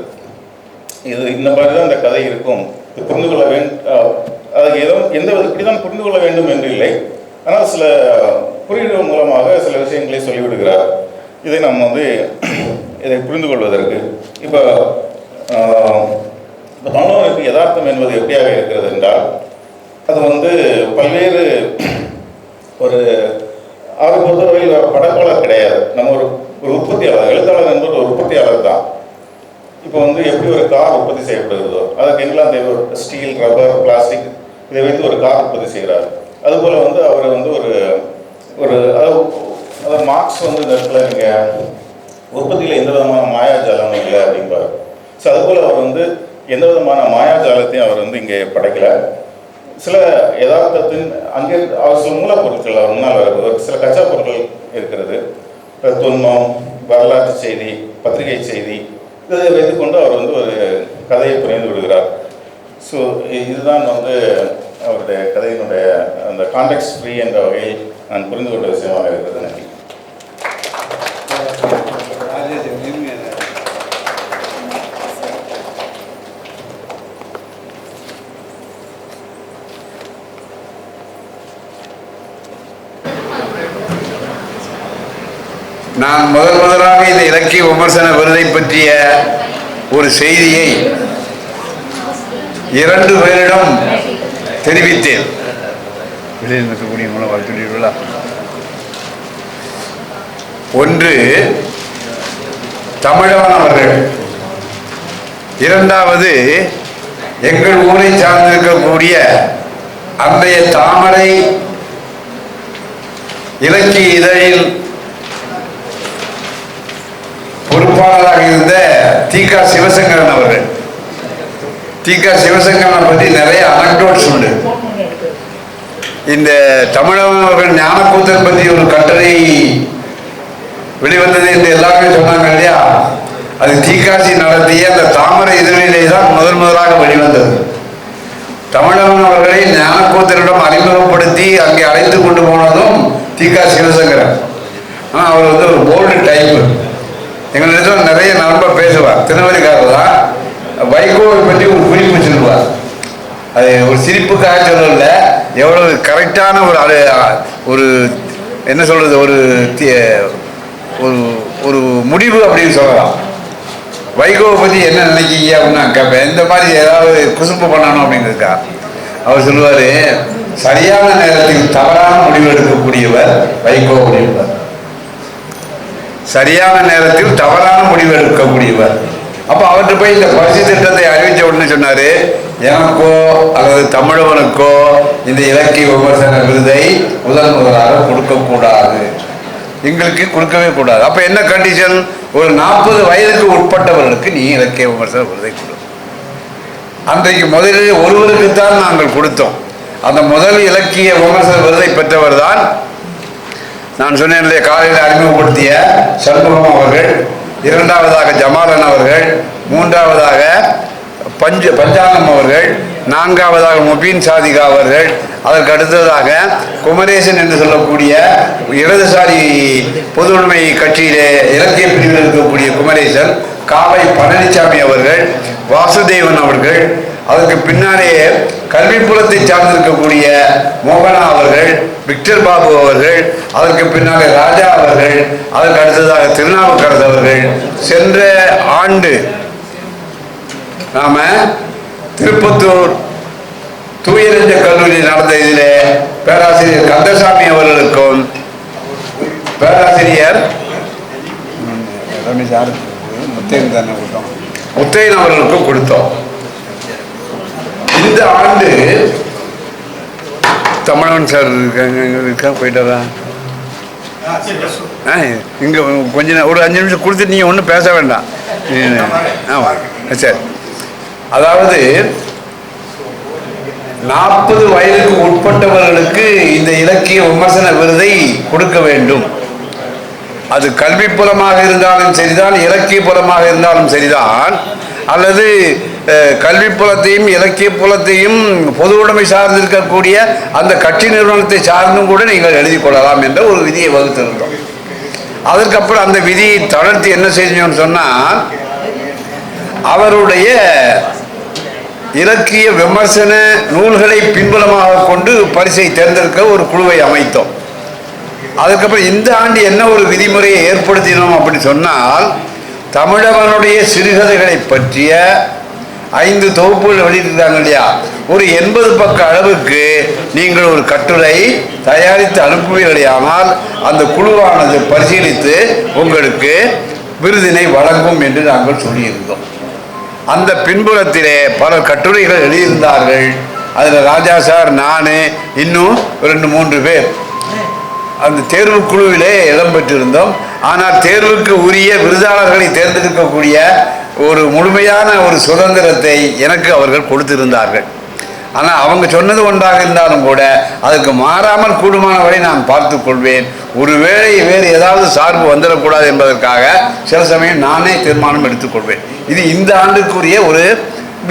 இந்த மாதிரி தான் இந்த கதை இருக்கும், இது புரிந்து கொள்ள அதுக்கு இப்படி தான் புரிந்து கொள்ள வேண்டும் என்று இல்லை. ஆனால் சில குறியீடு மூலமாக சில விஷயங்களை சொல்லிவிடுகிறார். இதை நம்ம வந்து இதை புரிந்து கொள்வதற்கு இப்போ தமிழனுக்கு யதார்த்தம் என்பது எப்படியாக இருக்கிறது என்றால், அது வந்து பல்வேறு அவரை பொறுத்தவரையில் ஒரு படைப்பாளர் கிடையாது. நம்ம ஒரு உற்பத்தியாளர், எழுத்தாளர் என்பது ஒரு உற்பத்தியாளர் தான். இப்போ வந்து எப்படி ஒரு கார் உற்பத்தி செய்யப்படுகிறதோ அதுக்கு எங்கெல்லாம் தேவை, ஸ்டீல், ரப்பர், பிளாஸ்டிக் இதை வைத்து ஒரு கார் உற்பத்தி செய்கிறார். அதுபோல் வந்து அவர் வந்து அதாவது மார்க்ஸ் வந்து இந்த இடத்துல நீங்கள் உற்பத்தியில் எந்த விதமான மாயாஜாலம் இல்லை அப்படிம்பார். ஸோ அதுபோல் அவர் வந்து எந்த விதமான மாயாஜாலத்தையும் அவர் வந்து இங்கே படைக்கலை. சில யதார்த்தத்தின் அங்கே அவர் சில மூலப்பொருட்கள் அவர் முன்னால் சில கச்சா பொருட்கள் இருக்கிறது. தொன்மம், வரலாற்று செய்தி, பத்திரிகை செய்தி, இதை வைத்துக்கொண்டு அவர் வந்து ஒரு கதையை புரிந்து விடுகிறார். ஸோ இதுதான் வந்து அவருடைய கதையினுடைய அந்த கான்டெக்ஸ்ட் ஃப்ரீ என்ற வகையில் நான் புரிந்து கொண்ட விஷயமாக இருக்கிறது. நன்றி. நான் முதலாக இந்த இலக்கிய விமர்சன விருதை பற்றிய ஒரு செய்தியை 2 பேரிடம் தெரிவித்தேன். வெளியில் இருக்கக்கூடிய மூலம் வாழ்த்துள்ளீர்களா? ஒன்று தமிழவன் அவர்கள், இரண்டாவது எங்கள் ஊரை சார்ந்திருக்கக்கூடிய அன்றைய தாமரை இலக்கிய இதழில் பொறுப்பாளராக இருந்த தி.க. சிவசங்கரன் அவர்கள். தி.க. சிவசங்கரனை பற்றி நிறைய அனக்டோட்ஸ் உண்டு. இந்த தமிழகம் அவர்கள் ஞானக்கூத்தர் பற்றி ஒரு கட்டுரை வெளிவந்தது என்று எல்லாருமே சொன்னாங்க இல்லையா? அது தி.க.சி நடத்திய அந்த தாமரை இதழிலே தான் முதலாக வெளிவந்தது. தமிழகம் அவர்களை ஞானக்கூத்தரிடம் அறிமுகப்படுத்தி அங்கே அழைத்து கொண்டு போனதும் தி.க. சிவசங்கரன். அவர் வந்து ஒரு போல்டு டைப்பு. எங்களிடத்தில் நிறைய நம்ப பேசுவார். திருநெல்வேலிக்காரர் தான். வைகோவை பற்றி ஒரு குறிப்பு சொல்லுவார். அது ஒரு சிரிப்புக்காக சொல்லல, எவ்வளவு கரெக்டான ஒரு என்ன சொல்றது, ஒரு முடிவு அப்படின்னு சொல்லலாம். வைகோவை பற்றி என்ன நினைக்கிங்க அப்படின்னு நான் கேட்பேன். இந்த மாதிரி ஏதாவது குசும்பு பண்ணணும் அப்படிங்கிறதுக்கா அவர் சொல்லுவார், சரியான நேரத்தில் தவறான முடிவு எடுக்கக்கூடியவர் வைகோ அப்படின்பார். சரியான நேரத்தில் தவறான முடிவு எடுக்கக்கூடியவர். அப்போ அவர்கிட்ட போய் இந்த பரிசு திட்டத்தை அறிவித்த உடனே சொன்னார், எனக்கோ அல்லது தமிழவனுக்கோ இந்த இலக்கிய விமர்சன விருதை முதலாக கொடுக்கக்கூடாது, எங்களுக்கு கொடுக்கவே கூடாது. அப்போ என்ன கண்டிஷன்? ஒரு 40 வயதுக்கு உட்பட்டவர்களுக்கு நீ இலக்கிய விமர்சன விருதை கொடு. அன்றைக்கு முதலில் ஒருவருக்குத்தான் நாங்கள் கொடுத்தோம். அந்த முதல் இலக்கிய விமர்சன விருதை பெற்றவர் தான் நான் சொன்னேன் இல்லையா, காலையில் அறிமுகப்படுத்திய சண்முகம் அவர்கள், இரண்டாவதாக ஜமாலன் அவர்கள், மூன்றாவதாக பஞ்சாங்கம் அவர்கள், நான்காவதாக முபீன் சாதிகா அவர்கள், அதற்கு அடுத்ததாக குமரேசன் என்று சொல்லக்கூடிய இடதுசாரி பொது உடைமை கட்சியிலே இலக்கிய பிரிவில் இருக்கக்கூடிய குமரேசன், காவை பழனிசாமி அவர்கள், வாசுதேவன் அவர்கள், அதற்கு பின்னாலேயே கல்விப்புலத்தை சார்ந்திருக்கக்கூடிய மோகனா அவர்கள், விக்டர் பாபு அவர்கள், அதற்கு பின்னாலே ராஜா அவர்கள், அதற்கு அடுத்ததாக திருநாவுக்கரசு அவர்கள். சென்ற ஆண்டு நாம திருப்பத்தூர் தூயநெஞ்ச கல்லூரியில் நடந்த இதிலே பேராசிரியர் கந்தசாமி அவர்களுக்கும் பேராசிரியர் முத்தையன் அவர்களுக்கும் கொடுத்தோம். இந்த ஆண்டு தமிழன் சார் போயிட்டாரா? இங்க கொஞ்ச ஒரு 5 நிமிஷம் கொடுத்துட்டு நீங்க ஒன்றும் பேச வேண்டாம். சரி, அதாவது 40 வயதுக்கு உட்பட்டவர்களுக்கு இந்த இலக்கிய விமர்சன விருதை கொடுக்க வேண்டும். அது கல்வி புலமாக இருந்தாலும் சரிதான், இலக்கிய புலமாக இருந்தாலும் சரிதான், அல்லது கல்வி புலத்தையும் இலக்கிய புலத்தையும் பொது உடைமை சார்ந்திருக்கக்கூடிய அந்த கட்சி நிறுவனத்தை சார்ந்தும் கூட நீங்கள் எழுதி கொள்ளலாம் என்ற ஒரு விதியை வகுத்திருந்தோம். அதற்கப்புறம் அந்த விதியை தளர்த்தி என்ன செஞ்சோம்னு சொன்னால், அவருடைய இலக்கிய விமர்சன நூல்களை பின்புலமாக கொண்டு பரிசை தேர்ந்தெடுக்க ஒரு குழுவை அமைத்தோம். அதுக்கப்புறம் இந்த ஆண்டு என்ன ஒரு விதிமுறையை ஏற்படுத்தினோம் அப்படி சொன்னால், தமிழவனுடைய சிறுகதைகளை பற்றிய 5 தொகுப்புகள் வெளியிட்டிருக்காங்க இல்லையா, ஒரு 80 பக்க அளவுக்கு நீங்கள் ஒரு கட்டுரை தயாரித்து அனுப்புவீர்களானால் அந்த குழுவானது பரிசீலித்து உங்களுக்கு விருதினை வழங்கும் என்று நாங்கள் சொல்லியிருந்தோம். அந்த பின்புலத்திலே பல கட்டுரைகள் எழுதியிருந்தார்கள். அதில் ராஜா சார், நான், இன்னும் 2-3 பேர் அந்த தேர்வு குழுவிலே இடம்பெற்றிருந்தோம். ஆனால் தேர்வுக்கு உரிய விருதாளர்களை தேர்ந்தெடுக்கக்கூடிய ஒரு முழுமையான ஒரு சுதந்திரத்தை எனக்கு அவர்கள் கொடுத்திருந்தார்கள். ஆனால் அவங்க சொன்னது ஒன்றாக இருந்தாலும் கூட அதற்கு மாறாமல் கூடுமான வரை நான் பார்த்து கொள்வேன். ஒருவேளை வேறு ஏதாவது சார்பு வந்துடக்கூடாது என்பதற்காக சில சமயம் நானே தீர்மானம் எடுத்துக்கொள்வேன். இது இந்த ஆண்டுக்குரிய ஒரு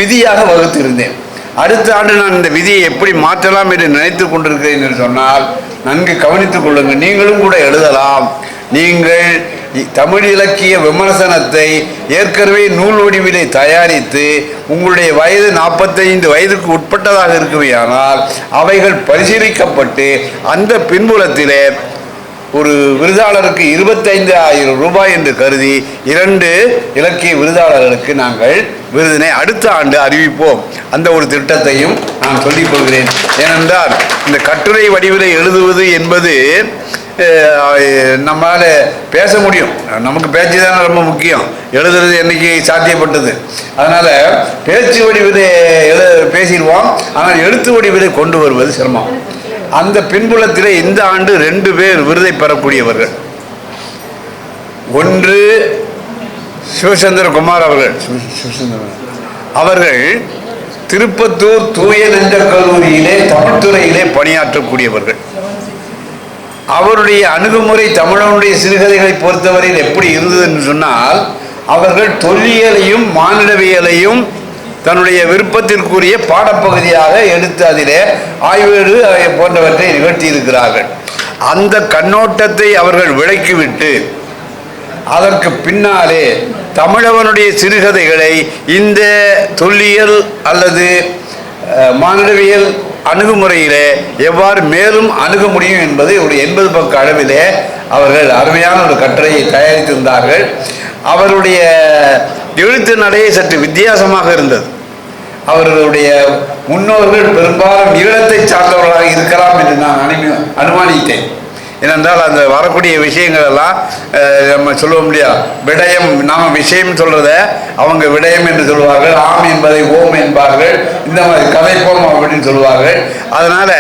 விதியாக வகுத்திருந்தேன். அடுத்த ஆண்டு நான் இந்த விதியை எப்படி மாற்றலாம் என்று நினைத்து கொண்டிருக்கிறேன் என்று சொன்னால், நன்கு கவனித்துக் கொள்ளுங்கள். நீங்களும் கூட எழுதலாம். நீங்கள் தமிழ் இலக்கிய விமர்சனத்தை ஏற்கனவே நூல் வடிவிலே தயாரித்து உங்களுடைய வயது 45 வயதுக்கு உட்பட்டதாக இருக்குமையானால் அவைகள் பரிசீலிக்கப்பட்டு அந்த பின்புலத்திலே ஒரு விருதாளருக்கு 25,000 ரூபாய் என்று கருதி 2 இலக்கிய விருதாளர்களுக்கு நாங்கள் விருதினை அடுத்த ஆண்டு அறிவிப்போம். அந்த ஒரு திட்டத்தையும் நான் சொல்லிக் கொள்கிறேன். ஏனென்றால் இந்த கட்டுரை வடிவிலே எழுதுவது என்பது நம்மளால் பேச முடியும். நமக்கு பேச்சு தானே ரொம்ப முக்கியம். எழுதுறது என்னைக்கு சாத்தியப்பட்டது? அதனால் பேச்சு வடிவிலே பேசிடுவோம். ஆனால் எழுத்து வடிவிலே கொண்டு வருவது சிரமம். அந்த பின்புலத்திலே இந்த ஆண்டு 2 பேர் விருதை பெறக்கூடியவர்கள். ஒன்று சிவசந்திரகுமார் அவர்கள். அவர்கள் திருப்பத்தூர் தூய நெஞ்ச கல்லூரியிலே தமிழ்துறையிலே பணியாற்றக்கூடியவர்கள். அவருடைய அணுகுமுறை தமிழனுடைய சிறுகதைகளை பொறுத்தவரையில் எப்படி இருந்தது என்று சொன்னால், அவர்கள் தொல்லியலையும் மானிடவியலையும் தன்னுடைய விருப்பத்திற்குரிய பாடப்பகுதியாக எடுத்து அதிலே ஆய்வேடு போன்றவற்றை நிகழ்த்தியிருக்கிறார்கள். அந்த கண்ணோட்டத்தை அவர்கள் விளக்கிவிட்டு அதற்கு பின்னாலே தமிழவனுடைய சிறுகதைகளை இந்த தொல்லியல் அல்லது மானிடவியல் அணுகுமுறையிலே எவ்வாறு மேலும் அணுக முடியும் என்பதை ஒரு 80 பக்க அளவிலே அவர்கள் அருமையான ஒரு கட்டுரையை தயாரித்திருந்தார்கள். அவருடைய எழுத்து நடையை சற்று வித்தியாசமாக இருந்தது. அவர்களுடைய முன்னோர்கள் பெரும்பாலும் ஈழத்தை சார்ந்தவர்களாக இருக்கலாம் என்று நான் அனுமானித்தேன். ஏனென்றால் அந்த வரக்கூடிய விஷயங்கள் எல்லாம் நம்ம சொல்ல முடியாது. விடயம், நாம் விஷயம் சொல்றத அவங்க விடயம் என்று சொல்லுவார்கள், ஆம் என்பதை ஓம் என்பார்கள், இந்த மாதிரி கதைப்போம் அப்படின்னு சொல்லுவார்கள். அதனால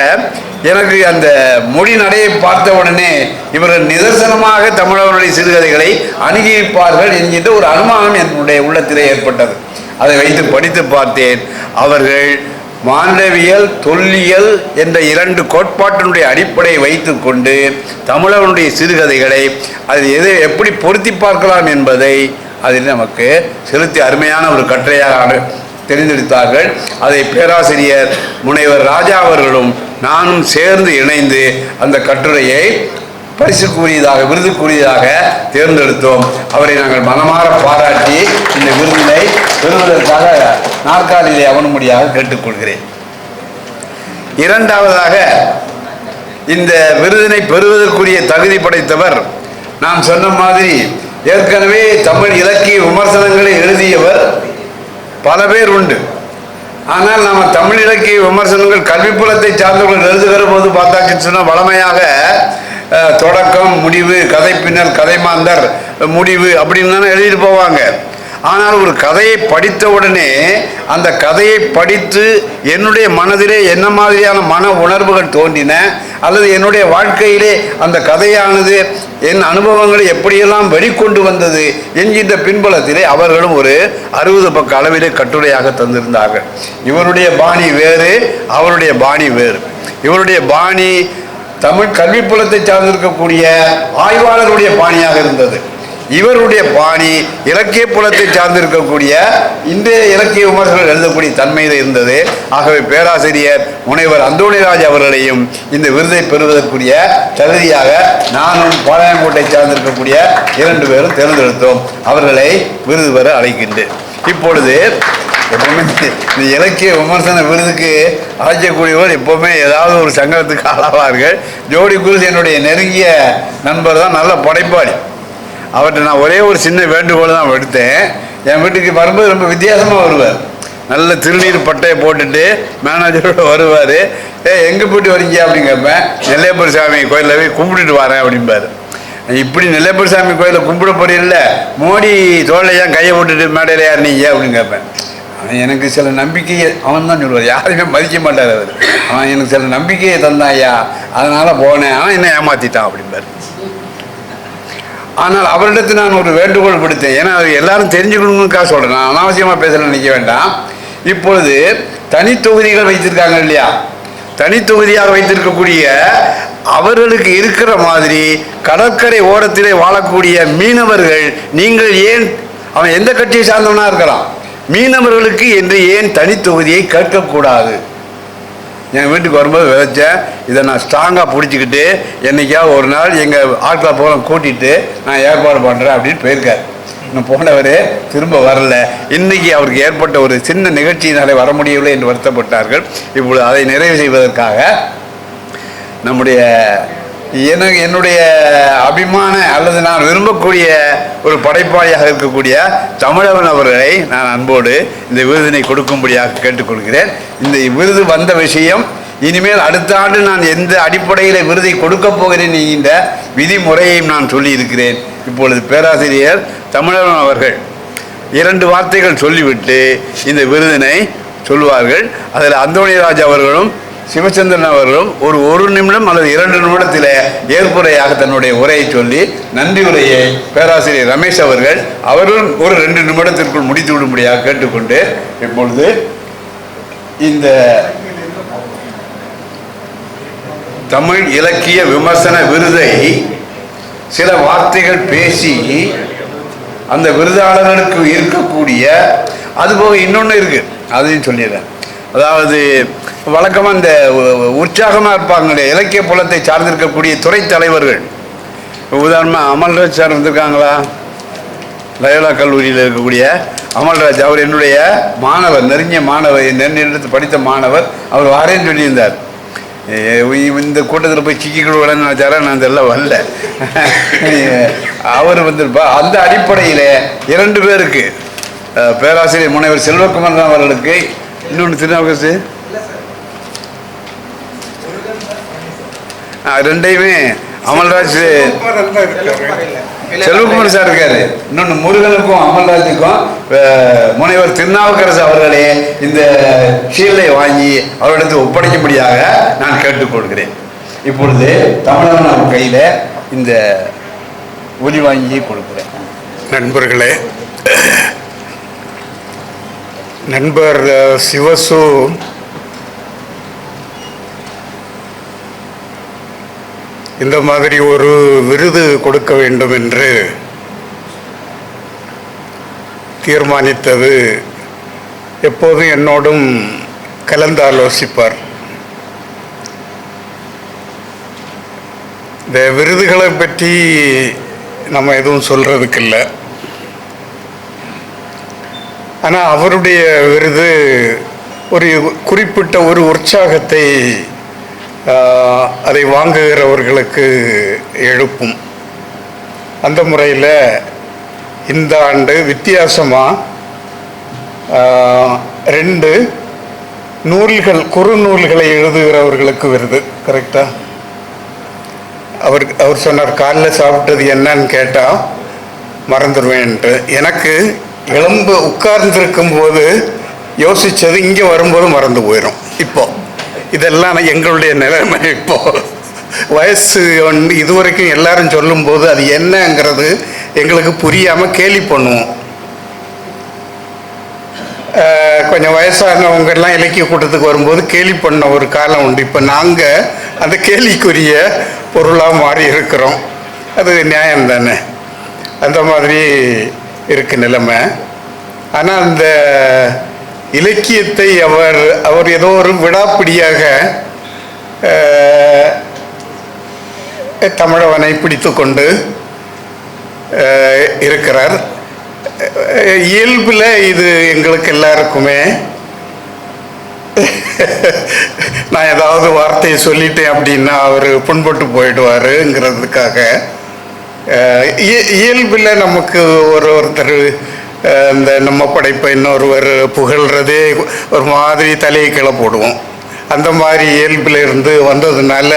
எனக்கு அந்த மொழி நடையை பார்த்த உடனே இவர்கள் நிதர்சனமாக தமிழர்களுடைய சிறுகதைகளை அணுகியிருப்பார்கள் என்கின்ற ஒரு அனுமானம் என்னுடைய உள்ளத்திலே ஏற்பட்டது. அதை வைத்து படித்து பார்த்தேன். அவர்கள் மானிடவியல், தொல்லியல் என்ற 2 கோட்பாட்டினுடைய அடிப்படையை வைத்து கொண்டு தமிழர்களுடைய சிறுகதைகளை அது எப்படி பொருத்தி பார்க்கலாம் என்பதை அதில் நமக்கு செலுத்தி அருமையான ஒரு கட்டுரையாக தெரிந்தெடுத்தார்கள். அதை பேராசிரியர் முனைவர் ராஜா அவர்களும் நானும் சேர்ந்து இணைந்து அந்த கட்டுரையை பரிசுக்குரியதாக விருதுக்குரியதாக தேர்ந்தெடுத்தோம். அவரை நாங்கள் மனமாற பாராட்டி இந்த விருதினை பெறுவதற்காக நாற்காலியிலே அமரும்படியாக கேட்டுக்கொள்கிறேன். இரண்டாவதாக, இந்த விருதினை பெறுவதற்குரிய தகுதி படைத்தவர் நான் சொன்ன மாதிரி ஏற்கனவே தமிழ் இலக்கிய விமர்சனங்களை எழுதியவர் பல பேர் உண்டு. ஆனால் நம்ம தமிழ் இலக்கிய விமர்சனங்கள் கல்விப்புலத்தை சார்ந்தவர்கள் எழுதுகிற போது பார்த்தாச்சுன்னு சொன்னால் வளமையாக தொடக்கம், முடிவு, கதை பின்னல், கதைமாந்தர், முடிவு அப்படின்னு தானே எழுதிட்டு போவாங்க. ஆனால் ஒரு கதையை படித்த உடனே அந்த கதையை படித்து என்னுடைய மனதிலே என்ன மாதிரியான மன உணர்வுகள் தோன்றின, அல்லது என்னுடைய வாழ்க்கையிலே அந்த கதையானது என் அனுபவங்களை எப்படியெல்லாம் வெளிக்கொண்டு வந்தது என்கின்ற பின்புலத்திலே அவர்களும் ஒரு 60 பக்க அளவிலே கட்டுரையாக தந்திருந்தார்கள். இவருடைய பாணி வேறு, அவருடைய பாணி வேறு. இவருடைய பாணி தமிழ் கல்விப்புலத்தை சார்ந்திருக்கக்கூடிய ஆய்வாளருடைய பாணியாக இருந்தது. இவருடைய பாணி இலக்கிய புலத்தை சார்ந்திருக்கக்கூடிய இன்றைய இலக்கிய விமர்சகர்கள் எழுதக்கூடிய தன்மையில் இருந்தது. ஆகவே பேராசிரியர் முனைவர் அந்தோணிராஜ் அவர்களையும் இந்த விருதை பெறுவதற்குரிய தகுதியாக நானும் பாளையங்கோட்டை சார்ந்திருக்கக்கூடிய 2 பேரும் தேர்ந்தெடுத்தோம். அவர்களை விருது பெற அழைக்கின்றேன். இப்பொழுது எப்பவுமே இந்த இலக்கிய விமர்சன விருதுக்கு அழைக்கக்கூடியவர் எப்போவுமே ஏதாவது ஒரு சங்கடத்துக்கு ஆளாவார்கள். ஜோடி குருஸ் என்னுடைய நெருங்கிய நண்பர் தான், நல்ல படைப்பாளி. அவர்கிட்ட நான் ஒரே ஒரு சின்ன வேண்டுகோள் தான் எடுத்தேன். என் வீட்டுக்கு வரும்போது ரொம்ப வித்தியாசமாக வருவார். நல்ல திருநீர் பட்டையை போட்டுட்டு மேனேஜரோடு வருவார். எங்கே போயிட்டு வரீங்க அப்படின்னு கேட்பேன். நெல்லையப்பர் சாமி கோயிலில் போய் கும்பிட்டுட்டு வரேன் அப்படிம்பார். இப்படி நெல்லையப்பர் சாமி கோயிலில் கும்பிட போறீங்கல்ல, மோடி தோளில் ஏன் கையை போட்டுட்டு மேடையில் யாருனீங்க அப்படின்னு கேட்பேன். அவன் எனக்கு சில நம்பிக்கையை அவன் தான் சொல்லுவார், யாருமே மதிக்க மாட்டார் அவர். அவன் எனக்கு சில நம்பிக்கையை தந்தான் ஐயா, அதனால் போனேன், ஆனால் என்ன ஏமாற்றிட்டான் அப்படிம்பார். ஆனால் அவரிடத்து நான் ஒரு வேண்டுகோள் விடுத்தேன். ஏன்னா அது எல்லாரும் தெரிஞ்சுக்கணுங்கிறதுக்காக சொல்கிறேன், நான் அனாவசியமாக பேச நினைக்க வேண்டாம். இப்பொழுது தனித்தொகுதிகள் வைத்திருக்காங்க இல்லையா, தனித்தொகுதியாக வைத்திருக்கக்கூடிய அவர்களுக்கு இருக்கிற மாதிரி கடற்கரை ஓரத்திலே வாழக்கூடிய மீனவர்கள், நீங்கள் ஏன், அவன் எந்த கட்சியை சார்ந்தவனாக இருக்கலாம், மீனவர்களுக்கு என்று ஏன் தனித்தொகுதியை கேட்கக்கூடாது? என் வீட்டுக்கு வரும்போது விதைச்சேன். இதை நான் ஸ்ட்ராங்காக பிடிச்சிக்கிட்டு என்றைக்காவது ஒரு நாள் எங்கள் ஆட்களை போல கூட்டிகிட்டு நான் ஏற்பாடு பண்ணுறேன் அப்படின்னு போயிருக்கார். இன்னும் போனவர் திரும்ப வரல. இன்றைக்கி அவருக்கு ஏற்பட்ட ஒரு சின்ன நிகழ்ச்சியினாலே வர முடியவில்லை என்று வருத்தப்பட்டார்கள். இப்பொழுது அதை நிறைவு செய்வதற்காக நம்முடைய என்னுடைய அபிமான அல்லது நான் விரும்பக்கூடிய ஒரு படைப்பாளியாக இருக்கக்கூடிய தமிழவன் அவர்களை நான் அன்போடு இந்த விருதினை கொடுக்கும்படியாக கேட்டுக்கொள்கிறேன். இந்த விருது வந்த விஷயம் இனிமேல் அடுத்த ஆண்டு நான் எந்த அடிப்படையில் விருதை கொடுக்கப் போகிறேன் என்கின்ற விதிமுறையையும் நான் சொல்லியிருக்கிறேன். இப்பொழுது பேராசிரியர் தமிழவன் அவர்கள் 2 வார்த்தைகள் சொல்லிவிட்டு இந்த விருதினை சொல்லுவார்கள். அதில் அந்தோணிராஜ் அவர்களும் சிவச்சந்திரன் அவர்களும் ஒரு நிமிடம் அல்லது 2 நிமிடத்தில் ஏற்புரையாக தன்னுடைய உரையை சொல்லி நன்றி உரையை பேராசிரியர் ரமேஷ் அவர்களும் ஒரு 2 நிமிடத்திற்குள் முடித்து விடும்படியாக கேட்டுக்கொண்டு இப்பொழுது இந்த தமிழ் இலக்கிய விமர்சன விருதை சில வார்த்தைகள் பேசி அந்த விருதாளர்களுக்கு இருக்கக்கூடிய, அதுபோக இன்னொன்று இருக்குது, அதையும் சொல்லிடுறேன். அதாவது வழக்கமாக இந்த உற்சாகமாக இருப்பாங்க இலக்கிய புலத்தை சார்ந்திருக்கக்கூடிய துறை தலைவர்கள். உதாரணமாக அமல்ராஜ் சார் வந்திருக்காங்களா, லயோலா கல்லூரியில் இருக்கக்கூடிய அமல்ராஜ், அவர் என்னுடைய மாணவர், நெருங்கிய மாணவர், நெருங்கிய படித்த மாணவர். அவர் வாரேன்னு சொல்லியிருந்தார். இந்த கூட்டத்தில் போய் சிக்கிக்கிடுவேன்னு நினச்சாரா, நான் இதெல்லாம் வரல. அவர் வந்திருப்பா. அந்த அடிப்படையில் 2 பேருக்கு, பேராசிரியர் முனைவர் செல்வகுமார் அவர்களுக்கு, இன்னொன்று திருநாவுக்கரசு, 2யுமே அமல்ராஜ் செல்வகுமார் சார் இருக்காரு, இன்னொன்று முருகனுக்கும் அமல்ராஜுக்கும் முனைவர் திருநாவுக்கரசு அவர்களே இந்த ஷீல்டை வாங்கி அவரிடத்தில் ஒப்படைக்கும்படியாக நான் கேட்டுக்கொள்கிறேன். இப்பொழுது தமிழன் கையில் இந்த ஒலி வாங்கி கொடுக்குறேன். நண்பர்களே, நண்பர் சிவசு இந்த மாதிரி ஒரு விருது கொடுக்க வேண்டும் என்று தீர்மானித்தது எப்போதும் என்னோடும் கலந்து ஆலோசிப்பார். இந்த விருதுகளை பற்றி நம்ம எதுவும் சொல்கிறதுக்கு இல்லை. ஆனால் அவருடைய விருது ஒரு குறிப்பிட்ட ஒரு உற்சாகத்தை அதை வாங்குகிறவர்களுக்கு எழுப்பும். அந்த முறையில் இந்த ஆண்டு வித்தியாசமாக 2 நூல்கள், குறுநூல்களை எழுதுகிறவர்களுக்கு விருது. கரெக்டா? அவர் சொன்னார், காலைல சாப்பிட்டது என்னன்னு கேட்டால் மறந்துடுவேன்ட்டு. எனக்கு உட்கார்ந்துருக்கும் போது யோசித்தது இங்கே வரும்போது மறந்து போயிடும். இப்போ இதெல்லாம் எங்களுடைய நிலைமை. இப்போ வயசு இதுவரைக்கும் எல்லாரும் சொல்லும்போது அது என்னங்கிறது எங்களுக்கு புரியாமல் கேலி பண்ணுவோம். கொஞ்சம் வயசானவங்கெல்லாம் இலக்கிய கூட்டத்துக்கு வரும்போது கேலி பண்ண ஒரு காலம் உண்டு. இப்போ நாங்கள் அந்த கேலிக்குரிய பொருளாக மாறி இருக்கிறோம். அது நியாயம் தானே? அந்த மாதிரி இருக்கு நிலைமை. ஆனால் அந்த இலக்கியத்தை அவர் ஏதோ ஒரு விடாப்பிடியாக தமிழவனை பிடித்து கொண்டு இருக்கிறார். இயல்பில் இது எங்களுக்கு எல்லாருக்குமே நான் ஏதாவது வார்த்தையை சொல்லிட்டேன் அப்படின்னா அவர் புண்பட்டு போயிடுவாருங்கிறதுக்காக இயல்பில் நமக்கு ஒருத்தர் இந்த நம்ம படைப்பை இன்னொருவர் புகழ்கிறதே ஒரு மாதிரி தலையை கீழே போடுவோம். அந்த மாதிரி இயல்பில் இருந்து வந்ததுனால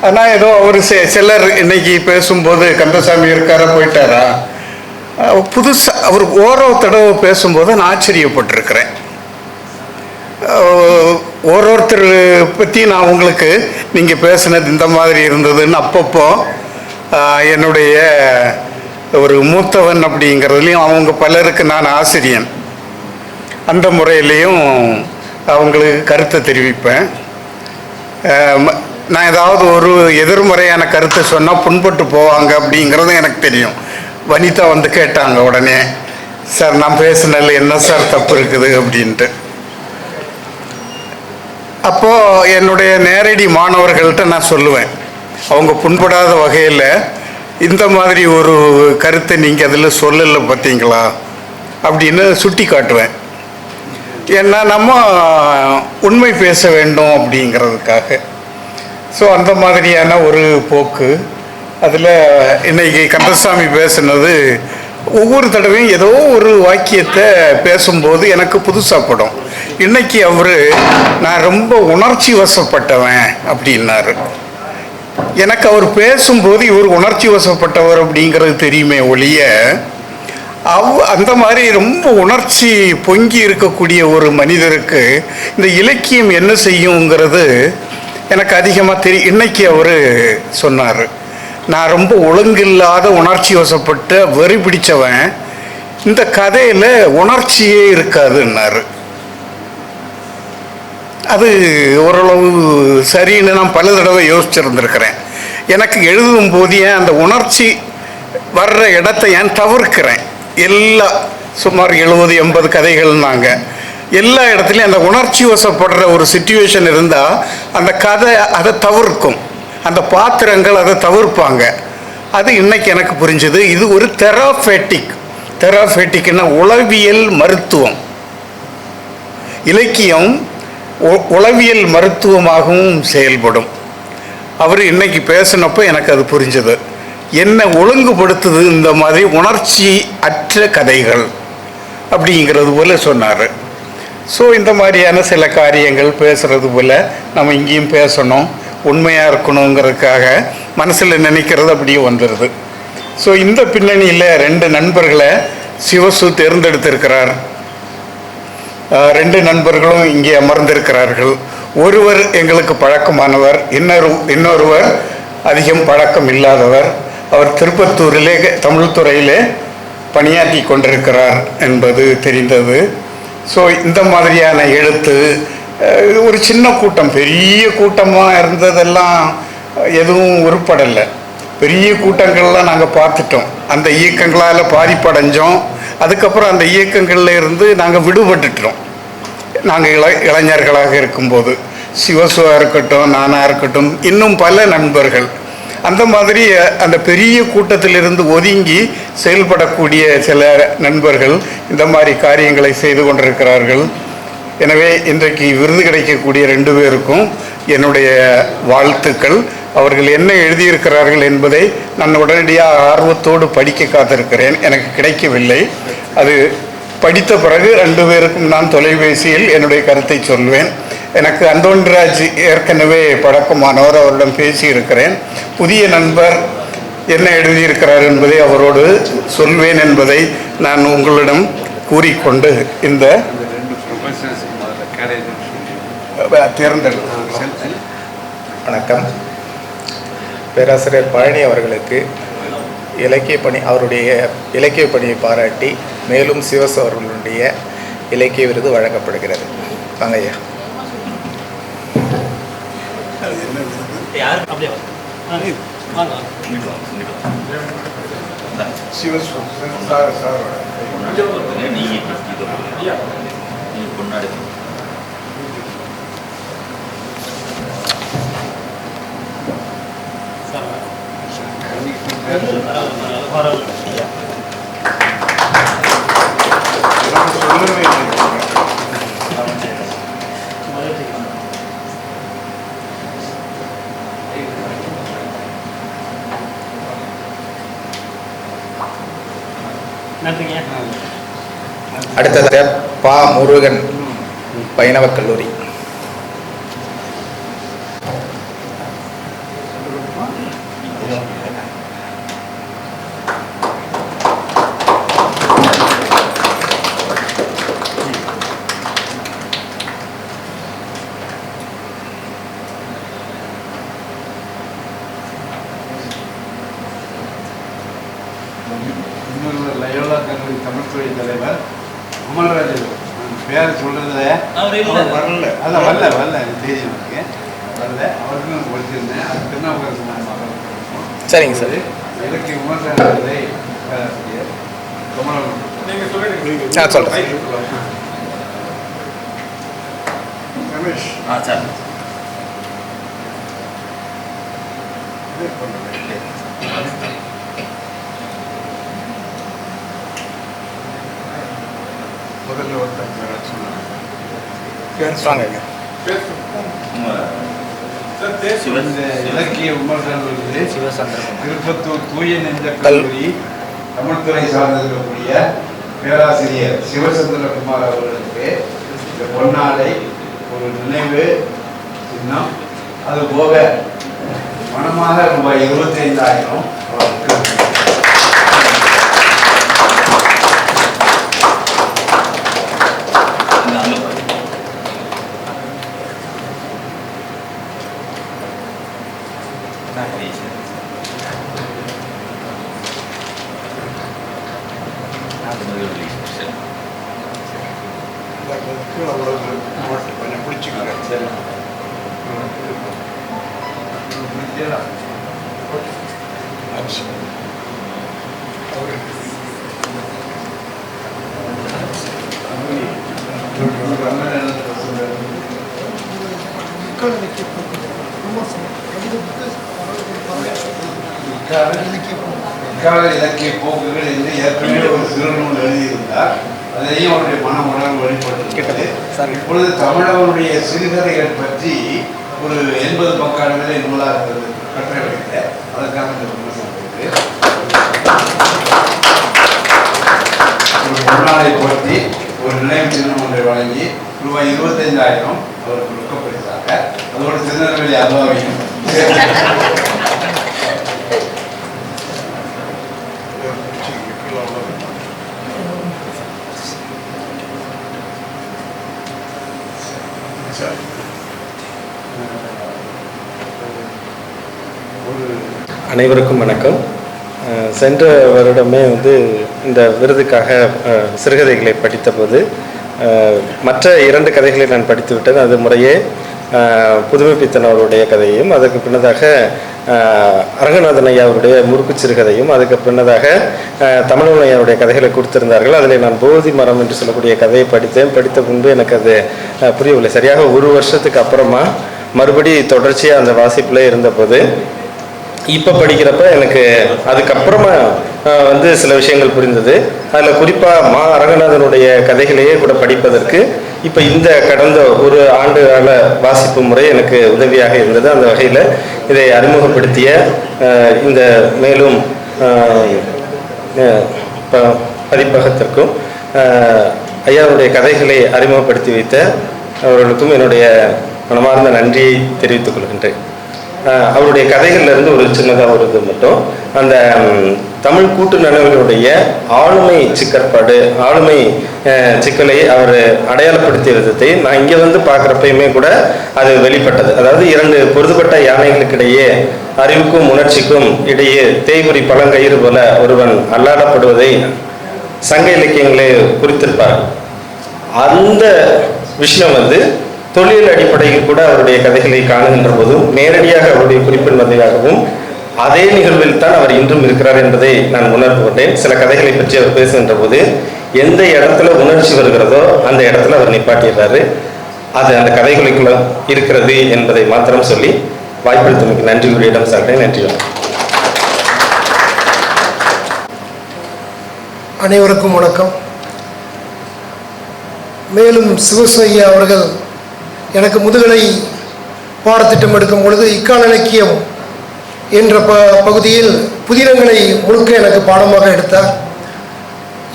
ஆனால் ஏதோ அவர் சிலர் இன்னைக்கு பேசும்போது கந்தசாமி இருக்காரா போயிட்டாரா, புதுசாக அவர் ஓரோ தடவை பேசும்போது நான் ஆச்சரியப்பட்டிருக்கிறேன். ஒருத்தர் பற்றி நான் உங்களுக்கு நீங்கள் பேசுனது இந்த மாதிரி இருந்ததுன்னு அப்பப்போ என்னுடைய ஒரு மூத்தவன் அப்படிங்கிறதுலையும் அவங்க பலருக்கு நான் ஆசிரியன், அந்த முறையிலையும் அவங்களுக்கு கருத்தை தெரிவிப்பேன். நான் ஏதாவது ஒரு எதிர்மறையான கருத்தை சொன்னால் புண்பட்டு போவாங்க அப்படிங்கிறதும் எனக்கு தெரியும். வனிதா வந்து கேட்டாங்க உடனே, சார் நான் பேசுனதில் என்ன சார் தப்பு இருக்குது அப்படின்ட்டு. அப்போது என்னுடைய நேரடி மாணவர்கள்ட்ட நான் சொல்லுவேன், அவங்க புண்படாத வகையில் இந்த மாதிரி ஒரு கருத்தை நீங்கள் அதில் சொல்லலை பார்த்தீங்களா அப்படின்னு சுட்டி காட்டுவேன். ஏன்னா நம்ம உண்மை பேச வேண்டும் அப்படிங்கிறதுக்காக. ஸோ அந்த மாதிரியான ஒரு போக்கு அதில் இன்னைக்கு கந்தசாமி பேசுனது ஒவ்வொரு தடவையும் ஏதோ ஒரு வாக்கியத்தை பேசும்போது எனக்கு புதுசாகப்படும். இன்னைக்கு அவர் நான் ரொம்ப உணர்ச்சி வசப்பட்டவன் அப்படின்னாரு. எனக்கு அவர் பேசும்போது இவர் உணர்ச்சி வசப்பட்டவர் அப்படிங்கிறது தெரியுமே ஒழிய அந்த மாதிரி ரொம்ப உணர்ச்சி பொங்கி இருக்கக்கூடிய ஒரு மனிதருக்கு இந்த இலக்கியம் என்ன செய்யுங்கிறது எனக்கு அதிகமாக தெரியும். இன்னைக்கு அவர் சொன்னார், நான் ரொம்ப ஒழுங்கில்லாத உணர்ச்சி வசப்பட்ட வெறி பிடிச்சவன், இந்த கதையில் உணர்ச்சியே இருக்காதுன்னாரு. அது ஓரளவு சரின்னு நான் பல தடவை யோசிச்சிருந்துருக்கிறேன். எனக்கு எழுதும் போது ஏன் அந்த உணர்ச்சி வர்ற இடத்த ஏன் தவிர்க்கிறேன். எல்லா சுமார் 70-80 கதைகள்னாங்க, எல்லா இடத்துலையும் அந்த உணர்ச்சி வசப்படுற ஒரு சிச்சுவேஷன் இருந்தால் அந்த கதை அதை தவிர்க்கும், அந்த பாத்திரங்கள் அதை தவிர்ப்பாங்க. அது இன்னைக்கு எனக்கு புரிஞ்சுது. இது ஒரு தெராபேட்டிக்னா உளவியல் மருத்துவம். இலக்கியம் உளவியல் மருத்துவமாகவும் செயல்படும். அவர் இன்னைக்கு பேசினப்போ எனக்கு அது புரிஞ்சது. என்ன ஒழுங்குபடுத்துது இந்த மாதிரி உணர்ச்சி அற்ற கதைகள் அப்படிங்கிறது போல சொன்னார். ஸோ இந்த மாதிரியான சில காரியங்கள் பேசுகிறது போல் நம்ம இங்கேயும் பேசணும், உண்மையாக இருக்கணுங்கிறதுக்காக மனசில் நினைக்கிறது அப்படியே வந்துடுது. ஸோ இந்த பின்னணியில் 2 நண்பர்களை சிவசு தேர்ந்தெடுத்திருக்கிறார். 2 நண்பர்களும் இங்கே அமர்ந்திருக்கிறார்கள். ஒருவர் எங்களுக்கு பழக்கமானவர், இன்னொருவர் அதிகம் பழக்கம் இல்லாதவர். அவர் திருப்பத்தூரிலே தமிழ் துறையிலே பணியாற்றி கொண்டிருக்கிறார் என்பது தெரிந்தது. ஸோ இந்த மாதிரியான எழுத்து ஒரு சின்ன கூட்டம், பெரிய கூட்டமாக இருந்ததெல்லாம் எதுவும் உருப்படலை. பெரிய கூட்டங்கள்லாம் நாங்கள் பார்த்துட்டோம், அந்த இயக்கங்களால் பாதிப்படைஞ்சோம். அதுக்கப்புறம் அந்த இயக்கங்களில் இருந்து நாங்கள் விடுபட்டுட்டோம். நாங்கள் இளைஞர்களாக இருக்கும்போது சிவசுவா இருக்கட்டும், நானாக இருக்கட்டும், இன்னும் பல நண்பர்கள் அந்த மாதிரி அந்த பெரிய கூட்டத்திலிருந்து ஒதுங்கி செயல்படக்கூடிய சில நண்பர்கள் இந்த மாதிரி காரியங்களை செய்து கொண்டிருக்கிறார்கள். எனவே இன்றைக்கு விருது கிடைக்கக்கூடிய 2 பேருக்கும் என்னுடைய வாழ்த்துக்கள். அவர்கள் என்ன எழுதியிருக்கிறார்கள் என்பதை நான் உடனடியாக ஆர்வத்தோடு படிக்க காத்திருக்கிறேன். எனக்கு கிடைக்கவில்லை. அது படித்த பிறகு 2 பேருக்கும் நான் தொலைபேசியில் என்னுடைய கருத்தை சொல்வேன். எனக்கு அந்தோணிராஜ் ஏற்கனவே பழக்கமானவர், அவரிடம் பேசியிருக்கிறேன். புதிய நண்பர் என்ன எழுதியிருக்கிறார் என்பதை அவரோடு சொல்வேன் என்பதை நான் உங்களிடம் கூறிக்கொண்டு இந்த தேர்ந்தெடுத்தேன். வணக்கம். பேராசிரியர் பழனி அவர்களுக்கு அவருடைய இலக்கிய பணியை பாராட்டி மேலும் சிவசு அவர்களுடைய இலக்கிய விருது வழங்கப்படுகிறது. வாங்க ஐயா. அடுத்ததாக பா. முருகன், வைணவக் கல்லூரி. லயோலா கல்லூரி தமிழ்துறை தலைவர் அமல்ராஜ். பேர் சொல்றதுல வரல, அதான் வரல தெரியும் எனக்கு வரல. அவருக்கும் படிச்சிருந்தேன். அது திருநாவுக்கரசு. சரிங்க சார். இலக்கிய விமர்சனத்தை பேராசிரியர் கமலம். சொல்கிறேன். ரமேஷ். சார். முதல்ல ஒருத்தர் சொன்னாங்க. இலக்கிய விமர்சனம் திருப்பத்தூர் தூய நெஞ்ச கல்லூரி தமிழ்துறை சார்ந்திருக்கக்கூடிய பேராசிரியர் சிவசந்திரகுமார் அவர்களுக்கு இந்த பொன்னாடை ஒரு நினைவு சின்னம். அது போக மனமாக ரூபாய் 25,000 அவருக்கு. கொஞ்சம் பிடிச்சிக்கிறேன். சரி. இலக்கிய போக்குகள் என்று ஏற்கனவே ஒரு சிறுநூல் எழுதியிருந்தார். அதையும் அவருடைய மன உணர்வு வெளிப்பட்டிருக்கிறது. இப்பொழுது தமிழவனுடைய சிறுகதைகள் பற்றி ஒரு 80 பக்க அளவில் நூலாக கற்றை வைத்த அதற்காக இந்த விமர்சனத்திற்கு ஒரு முன்னாளை பற்றி ஒரு நினைவு சின்னம் ஒன்றை வழங்கி ரூபாய் 25,000 அவருக்கு ரொக்கப்பரிசாக, அதோடு திருநெல்வேலி அல்வாவையும் அனைவருக்கும் வணக்கம். சென்ற வருடமே இந்த விருதுக்காக சிறுகதைகளை படித்தபோது மற்ற 2 கதைகளை நான் படித்து விட்டேன். அது முறையே புதுமைப்பித்தன் அவருடைய கதையும், அதற்கு பின்னதாக அரங்கநாதன் ஐயா அவருடைய முறுக்கு சிறுகதையும், அதுக்கு பின்னதாக தமிழன் ஐயாவுடைய கதைகளை கொடுத்திருந்தார்கள். அதில் நான் போதி மரம் என்று சொல்லக்கூடிய கதையை படித்த முன்பு எனக்கு அது புரியவில்லை. சரியாக ஒரு வருஷத்துக்கு அப்புறமா மறுபடி தொடர்ச்சியாக அந்த வாசிப்பில் இருந்தபோது இப்போ படிக்கிறப்ப எனக்கு அதுக்கப்புறமா சில விஷயங்கள் புரிந்தது. அதில் குறிப்பாக அரங்கநாதனுடைய கதைகளையே கூட படிப்பதற்கு இப்போ இந்த கடந்த ஒரு ஆண்டு கால வாசிப்பு முறை எனக்கு உதவியாக இருந்தது. அந்த வகையில் இதை அறிமுகப்படுத்திய இந்த மேலும் பதிப்பகத்திற்கும் ஐயாவுடைய கதைகளை அறிமுகப்படுத்தி வைத்த அவர்களுக்கும் என்னுடைய மனமார்ந்த நன்றியை தெரிவித்துக் கொள்கின்றேன். அவருடைய கதைகள்லேருந்து ஒரு சின்னதாக ஒரு இது மட்டும், அந்த தமிழ் கூட்டு நனவுகளுடைய ஆளுமை சிக்கற்பாடு, ஆளுமை சிக்கலை அவர் அடையாளப்படுத்திய விதத்தை நான் இங்கே பார்க்குறப்பயுமே கூட அது வெளிப்பட்டது. அதாவது 2 பொருதுபட்ட யானைகளுக்கிடையே அறிவுக்கும் உணர்ச்சிக்கும் இடையே தேய்புரி பழங்கயிறு போல ஒருவன் அல்லாடப்படுவதை சங்க இலக்கியங்களே குறித்திருப்பார். அந்த விஷயம் தொழில் அடிப்படையில் கூட அவருடைய கதைகளை காணுகின்ற போதும் நேரடியாக அவருடைய குறிப்பின் வகையாகவும் அதே நிகழ்வில் தான் அவர் இன்றும் இருக்கிறார் என்பதை நான் உணர்ந்து கொண்டேன். சில கதைகளை பற்றி அவர் பேசுகின்ற போது எந்த இடத்துல உணர்ச்சி வருகிறதோ அந்த இடத்துல அவர் நிப்பாட்டிடுறாரு. அது அந்த கதைகளுக்குள்ள இருக்கிறது என்பதை மாத்திரம் சொல்லி வாய்ப்பளித்தமைக்கு நன்றி உரையிடம் சார்ந்தேன். நன்றி. அனைவருக்கும் வணக்கம். மேலும் சிவசையா அவர்கள் எனக்கு முதுகலை பாடத்திட்டம் எடுக்கும் பொழுது இக்கால இலக்கியம் என்ற பகுதியில் புதினங்களை முழுக்க எனக்கு பாடமாக எடுத்தார்.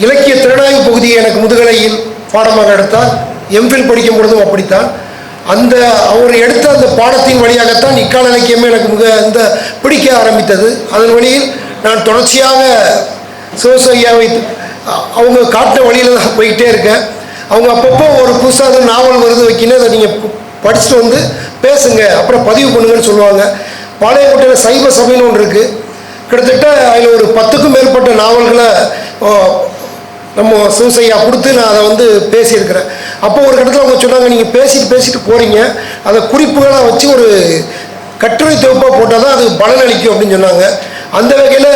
இலக்கிய திறனாய்வு பகுதியை எனக்கு முதுகலையில் பாடமாக எடுத்தார். எம்ஃபில் படிக்கும் பொழுதும் அப்படித்தான். அவர் எடுத்த அந்த பாடத்தின் வழியாகத்தான் இக்கால இலக்கியமே எனக்கு பிடிக்க ஆரம்பித்தது. அதன் வழியில் நான் தொடர்ச்சியாக சிவசையாவை அவங்க காட்டின வழியில் தான் போய்கிட்டே இருக்கேன். அவங்க அப்பப்போ ஒரு புதுசாக நாவல் வருது வைக்கணும், அதை நீங்கள் படிச்சுட்டு பேசுங்க, அப்புறம் பதிவு பண்ணுங்கன்னு சொல்லுவாங்க. பாளையங்கோட்டையில் சைவ சபைன்னு ஒன்று இருக்குது. கிட்டத்தட்ட அதில் ஒரு 10க்கும் மேற்பட்ட நாவல்களை நம்ம சிவசையா கொடுத்து நான் அதை பேசியிருக்கிறேன். அப்போ ஒரு கட்டத்தில் அவங்க சொன்னாங்க, நீங்கள் பேசிட்டு போகிறீங்க, அதை குறிப்புகளாக வச்சு ஒரு கட்டுரை தொகுப்பாக போட்டால் தான் அது பலனளிக்கும் அப்படின்னு சொன்னாங்க. அந்த வகையில்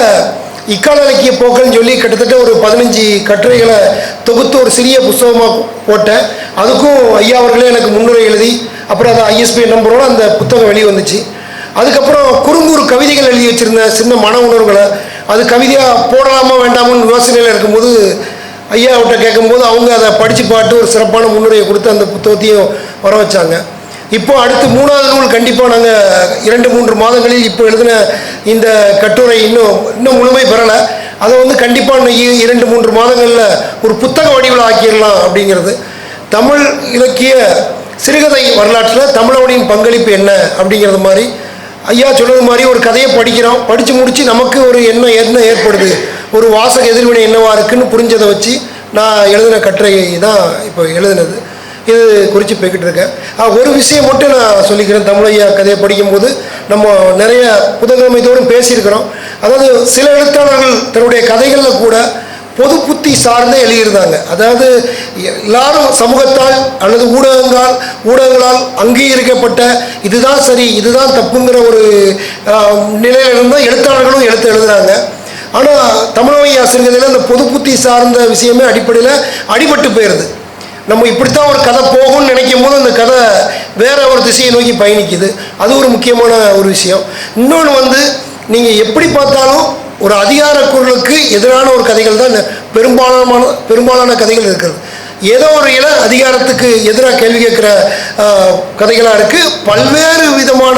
இக்கால இலக்கிய போக்கள்னு சொல்லி கிட்டத்தட்ட ஒரு 15 கட்டுரைகளை தொகுத்து ஒரு சிறிய புத்தகமாக போட்டேன். அதுக்கும் ஐயா அவர்களே எனக்கு முன்னுரை எழுதி அப்புறம் அதை ISBN நம்பரோடு அந்த புத்தகம் வெளியே வந்துச்சு. அதுக்கப்புறம் குறுங்கூறு கவிதைகள் எழுதி வச்சுருந்த சின்ன மன உணர்வுகளை அது கவிதையாக போடலாமா வேண்டாமான்னு யோசனையில் இருக்கும்போது ஐயாவிட்ட கேட்கும்போது அவங்க அதை படித்து பாட்டு ஒரு சிறப்பான முன்னுரையை கொடுத்து அந்த புத்தகத்தையும் வர வச்சாங்க. இப்போ அடுத்து 3வது நூல் கண்டிப்பாக நாங்கள் 2-3 மாதங்களில் இப்போ எழுதின இந்த கட்டுரை இன்னும் முழுமை பெறலை. அதை கண்டிப்பாக 2-3 மாதங்களில் ஒரு புத்தக வடிவில் ஆக்கிடலாம் அப்படிங்கிறது. தமிழ் இலக்கிய சிறுகதை வரலாற்றில் தமிழோடையின் பங்களிப்பு என்ன அப்படிங்கிறது மாதிரி ஐயா சொன்னது மாதிரி ஒரு கதையை படிக்கிறோம், படித்து முடித்து நமக்கு ஒரு என்ன ஏற்படுது, ஒரு வாசக எதிர்வினை என்னவா இருக்குன்னு புரிஞ்சதை வச்சு நான் எழுதின கட்டுரை தான் இப்போ எழுதினது. இது குறித்து போய்கிட்டு இருக்கேன். ஒரு விஷயம் மட்டும் நான் சொல்லிக்கிறேன். தமிழையா கதையை படிக்கும்போது நம்ம நிறைய புதன்கிழமை தோறும் பேசியிருக்கிறோம். அதாவது சில எழுத்தாளர்கள் தன்னுடைய கதைகளில் கூட பொது புத்தி சார்ந்தே எழுதியிருந்தாங்க. அதாவது எல்லாரும் சமூகத்தால் அல்லது ஊடகங்களால் அங்கீகரிக்கப்பட்ட இதுதான் சரி இதுதான் தப்புங்கிற ஒரு நிலையிலிருந்து எழுத்தாளர்களும் எழுதுகிறாங்க. ஆனால் தமிழை ஆசிரியர்கள் அந்த பொது புத்தி சார்ந்த விஷயமே அடிப்படையில் அடிபட்டு போயிடுது. நம்ம இப்படித்தான் ஒரு கதை போகும்னு நினைக்கும் போது அந்த கதை வேற ஒரு திசையை நோக்கி பயணிக்குது. அது ஒரு முக்கியமான ஒரு விஷயம். இன்னொன்று நீங்கள் எப்படி பார்த்தாலும் ஒரு அதிகார குரலுக்கு எதிரான ஒரு கதைகள் தான் பெரும்பாலான கதைகள் இருக்கிறது. ஏதோ ஒரு அதிகாரத்துக்கு எதிராக கேள்வி கேட்குற கதைகளாக இருக்குது. பல்வேறு விதமான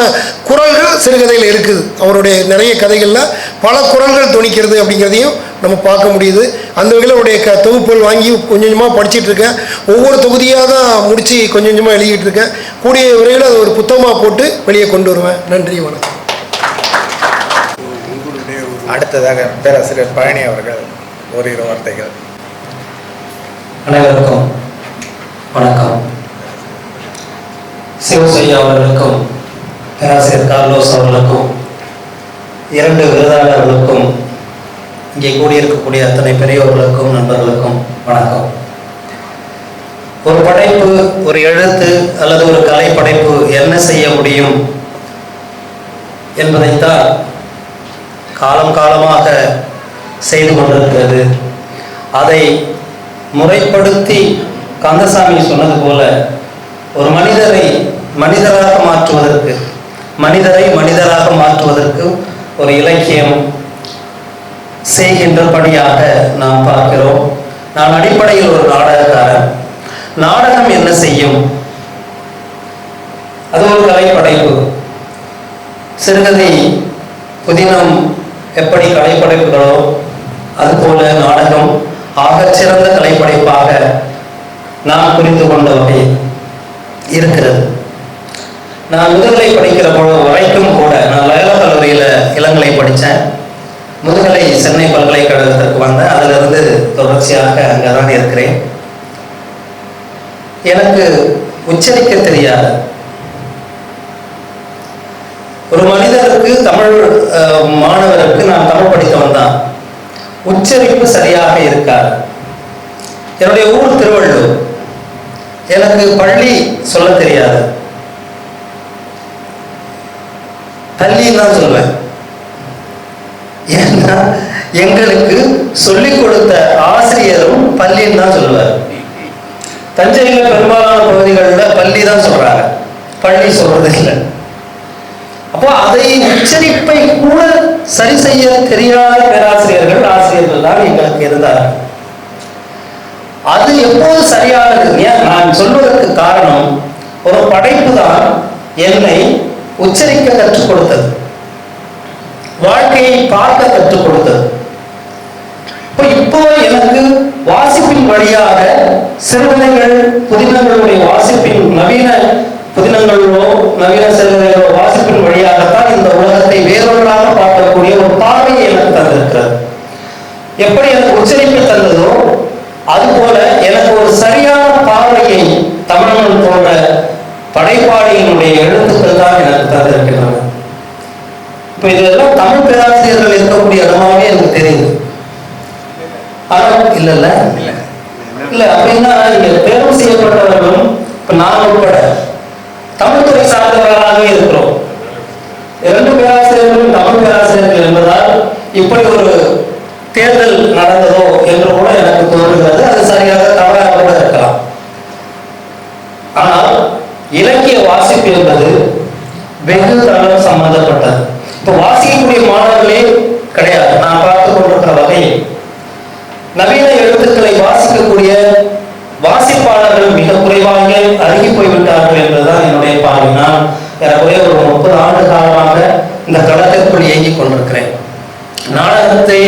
குரல்கள் சிறுகதையில் இருக்குது. அவருடைய நிறைய கதைகளில் பல குரல்கள் துணிக்கிறது அப்படிங்கிறதையும் நம்ம பார்க்க முடியுது. அந்த வகையில் அவருடைய தொகுப்புகள் வாங்கி கொஞ்சம் கொஞ்சமாக படிச்சுட்டு இருக்கேன். ஒவ்வொரு தொகுதியாக தான் முடித்து கொஞ்சம் கொஞ்சமாக எழுதிட்டு இருக்கேன். கூடிய விரைவில் அதை ஒரு புத்தகமாக போட்டு வெளியே கொண்டு வருவேன். நன்றி, வணக்கம். அடுத்ததாக பேராசிரியர் பழனி அவர்கள் ஓரிரு வார்த்தைகள். அனைவருக்கும் வணக்கம். சிவசையா அவர்களுக்கும் பேராசிரியர் கார்லோஸ் அவர்களுக்கும் 2 விருதாளர்களுக்கும் இங்கே கூடியிருக்கக்கூடிய அத்தனை பெரியவர்களுக்கும் நண்பர்களுக்கும் வணக்கம். ஒரு படைப்பு, ஒரு எழுத்து அல்லது ஒரு கலைப்படைப்பு என்ன செய்ய முடியும் என்பதைத்தான் காலம் காலமாக செய்து கொண்டிருக்கிறது. அதை முறைப்படுத்தி கந்தசாமி சொன்னது போல ஒரு மனிதரை மனிதராக மாற்றுவதற்கு ஒரு இலக்கியம் செய்கின்றபடியாக நாம் பார்க்கிறோம். நான் அடிப்படையில் ஒரு நாடகக்காரன். நாடகம் என்ன செய்யும்? அது ஒரு கலைப்படைப்பு. சிறுகதை, புதினம் எப்படி கலைப்படைப்புகளோ அதுபோல நாடகம் ஆகச்சிறந்த கலைப்படைப்பாக நான் புரிந்து கொண்ட வகை இருக்கிறது. நான் முதுகலை படிக்கிற பொழுது வரைக்கும் கூட நான் லயோலா கல்லூரியில் இளங்கலை படித்தேன். முதுகலை சென்னை பல்கலைக்கழகத்திற்கு வந்தேன். அதிலிருந்து தொடர்ச்சியாக அங்கே தான் இருக்கிறேன். எனக்கு உச்சரிக்க தெரியாது. ஒரு மனிதருக்கு, தமிழ் மாணவருக்கு, நான் தமிழ் படித்தவன் தான், உச்சரிப்பு சரியாக இருக்காது. என்னுடைய ஊர் திருவள்ளூர். எனக்கு பள்ளி சொல்ல தெரியாது, பள்ளின்னு தான் சொல்வேன். ஏன்னா எங்களுக்கு சொல்லிக் கொடுத்த ஆசிரியரும் பள்ளின்னு தான் சொல்லுவார். தஞ்சையில் பெரும்பாலான பகுதிகளில் பள்ளி தான் சொல்றாங்க, பள்ளி சொல்றது இல்லை. அப்போ அதை உச்சரிப்பை கூட சரி செய்ய தெரியாத ஆசிரியர்கள் தான் எங்களுக்கு இருந்தார்கள். அது எப்போது சரியானது? நான் சொல்வதற்கு காரணம், ஒரு படைப்பு தான் என்னை உச்சரிக்க கற்றுக் கொடுத்தது, வாழ்க்கையை பார்க்க கற்றுக் கொடுத்தது. இப்போ எனக்கு வாசிப்பின் வழியாக சிறுகதைகள், புதினங்களுடைய வாசிப்பின், நவீன புதினங்களோ நவீன சிறுகதைகளோ வாசிப்பின் வழியாகத்தான் இந்த உலகத்தை வேறொன்றாக பார்க்கக்கூடிய ஒரு பார்வையை எனக்கு தந்திருக்கிறது. எப்படி எனக்கு உச்சரிப்பை தந்ததோ அதுபோல எனக்கு ஒரு சரியான பார்வையை தமிழன் போன்ற படைப்பாளியினுடைய எழுத்துக்கள் தான் எனக்கு தந்திருக்கின்றன. இப்ப இதெல்லாம் தமிழ் பேராசிரியர்கள் இருக்கக்கூடிய இடமாவே எனக்கு தெரியுது. இல்ல அப்படின்னா நீங்க தேர்வு செய்யப்பட்டவர்களும் இப்ப நான் உட்பட தமிழ்துறை சார்ந்தவர்களாகவே இருக்கிறோம். 2 பேராசிரியர்களும் தமிழ் பேராசிரியர்கள் என்பதால் இப்படி ஒரு தேர்தல் நடந்ததோ என்று கூட எனக்கு தோன்றுகிறது. அது சரியாக தவறாக கூட இருக்கலாம். ஆனால் இலக்கிய வாசிப்பு என்பது வெகு தளம் சம்பந்தப்பட்டது. இப்ப வாசிக்கக்கூடிய மாணவர்களே கிடையாது. நான் பார்த்து கொண்டிருக்கிற வகையில் நவீன எழுத்துக்களை வாசிக்கக்கூடிய வாசிப்பாளர்கள் மிக குறைவாக அருகி போய்விட்டார்கள் என்பதுதான் என்னுடைய பார்வை. நான் ஏறக்குறைய ஒரு 30 ஆண்டு காலமாக இந்த களத்திற்குள் இயங்கிக் கொண்டிருக்கிறேன். நாடகத்தை,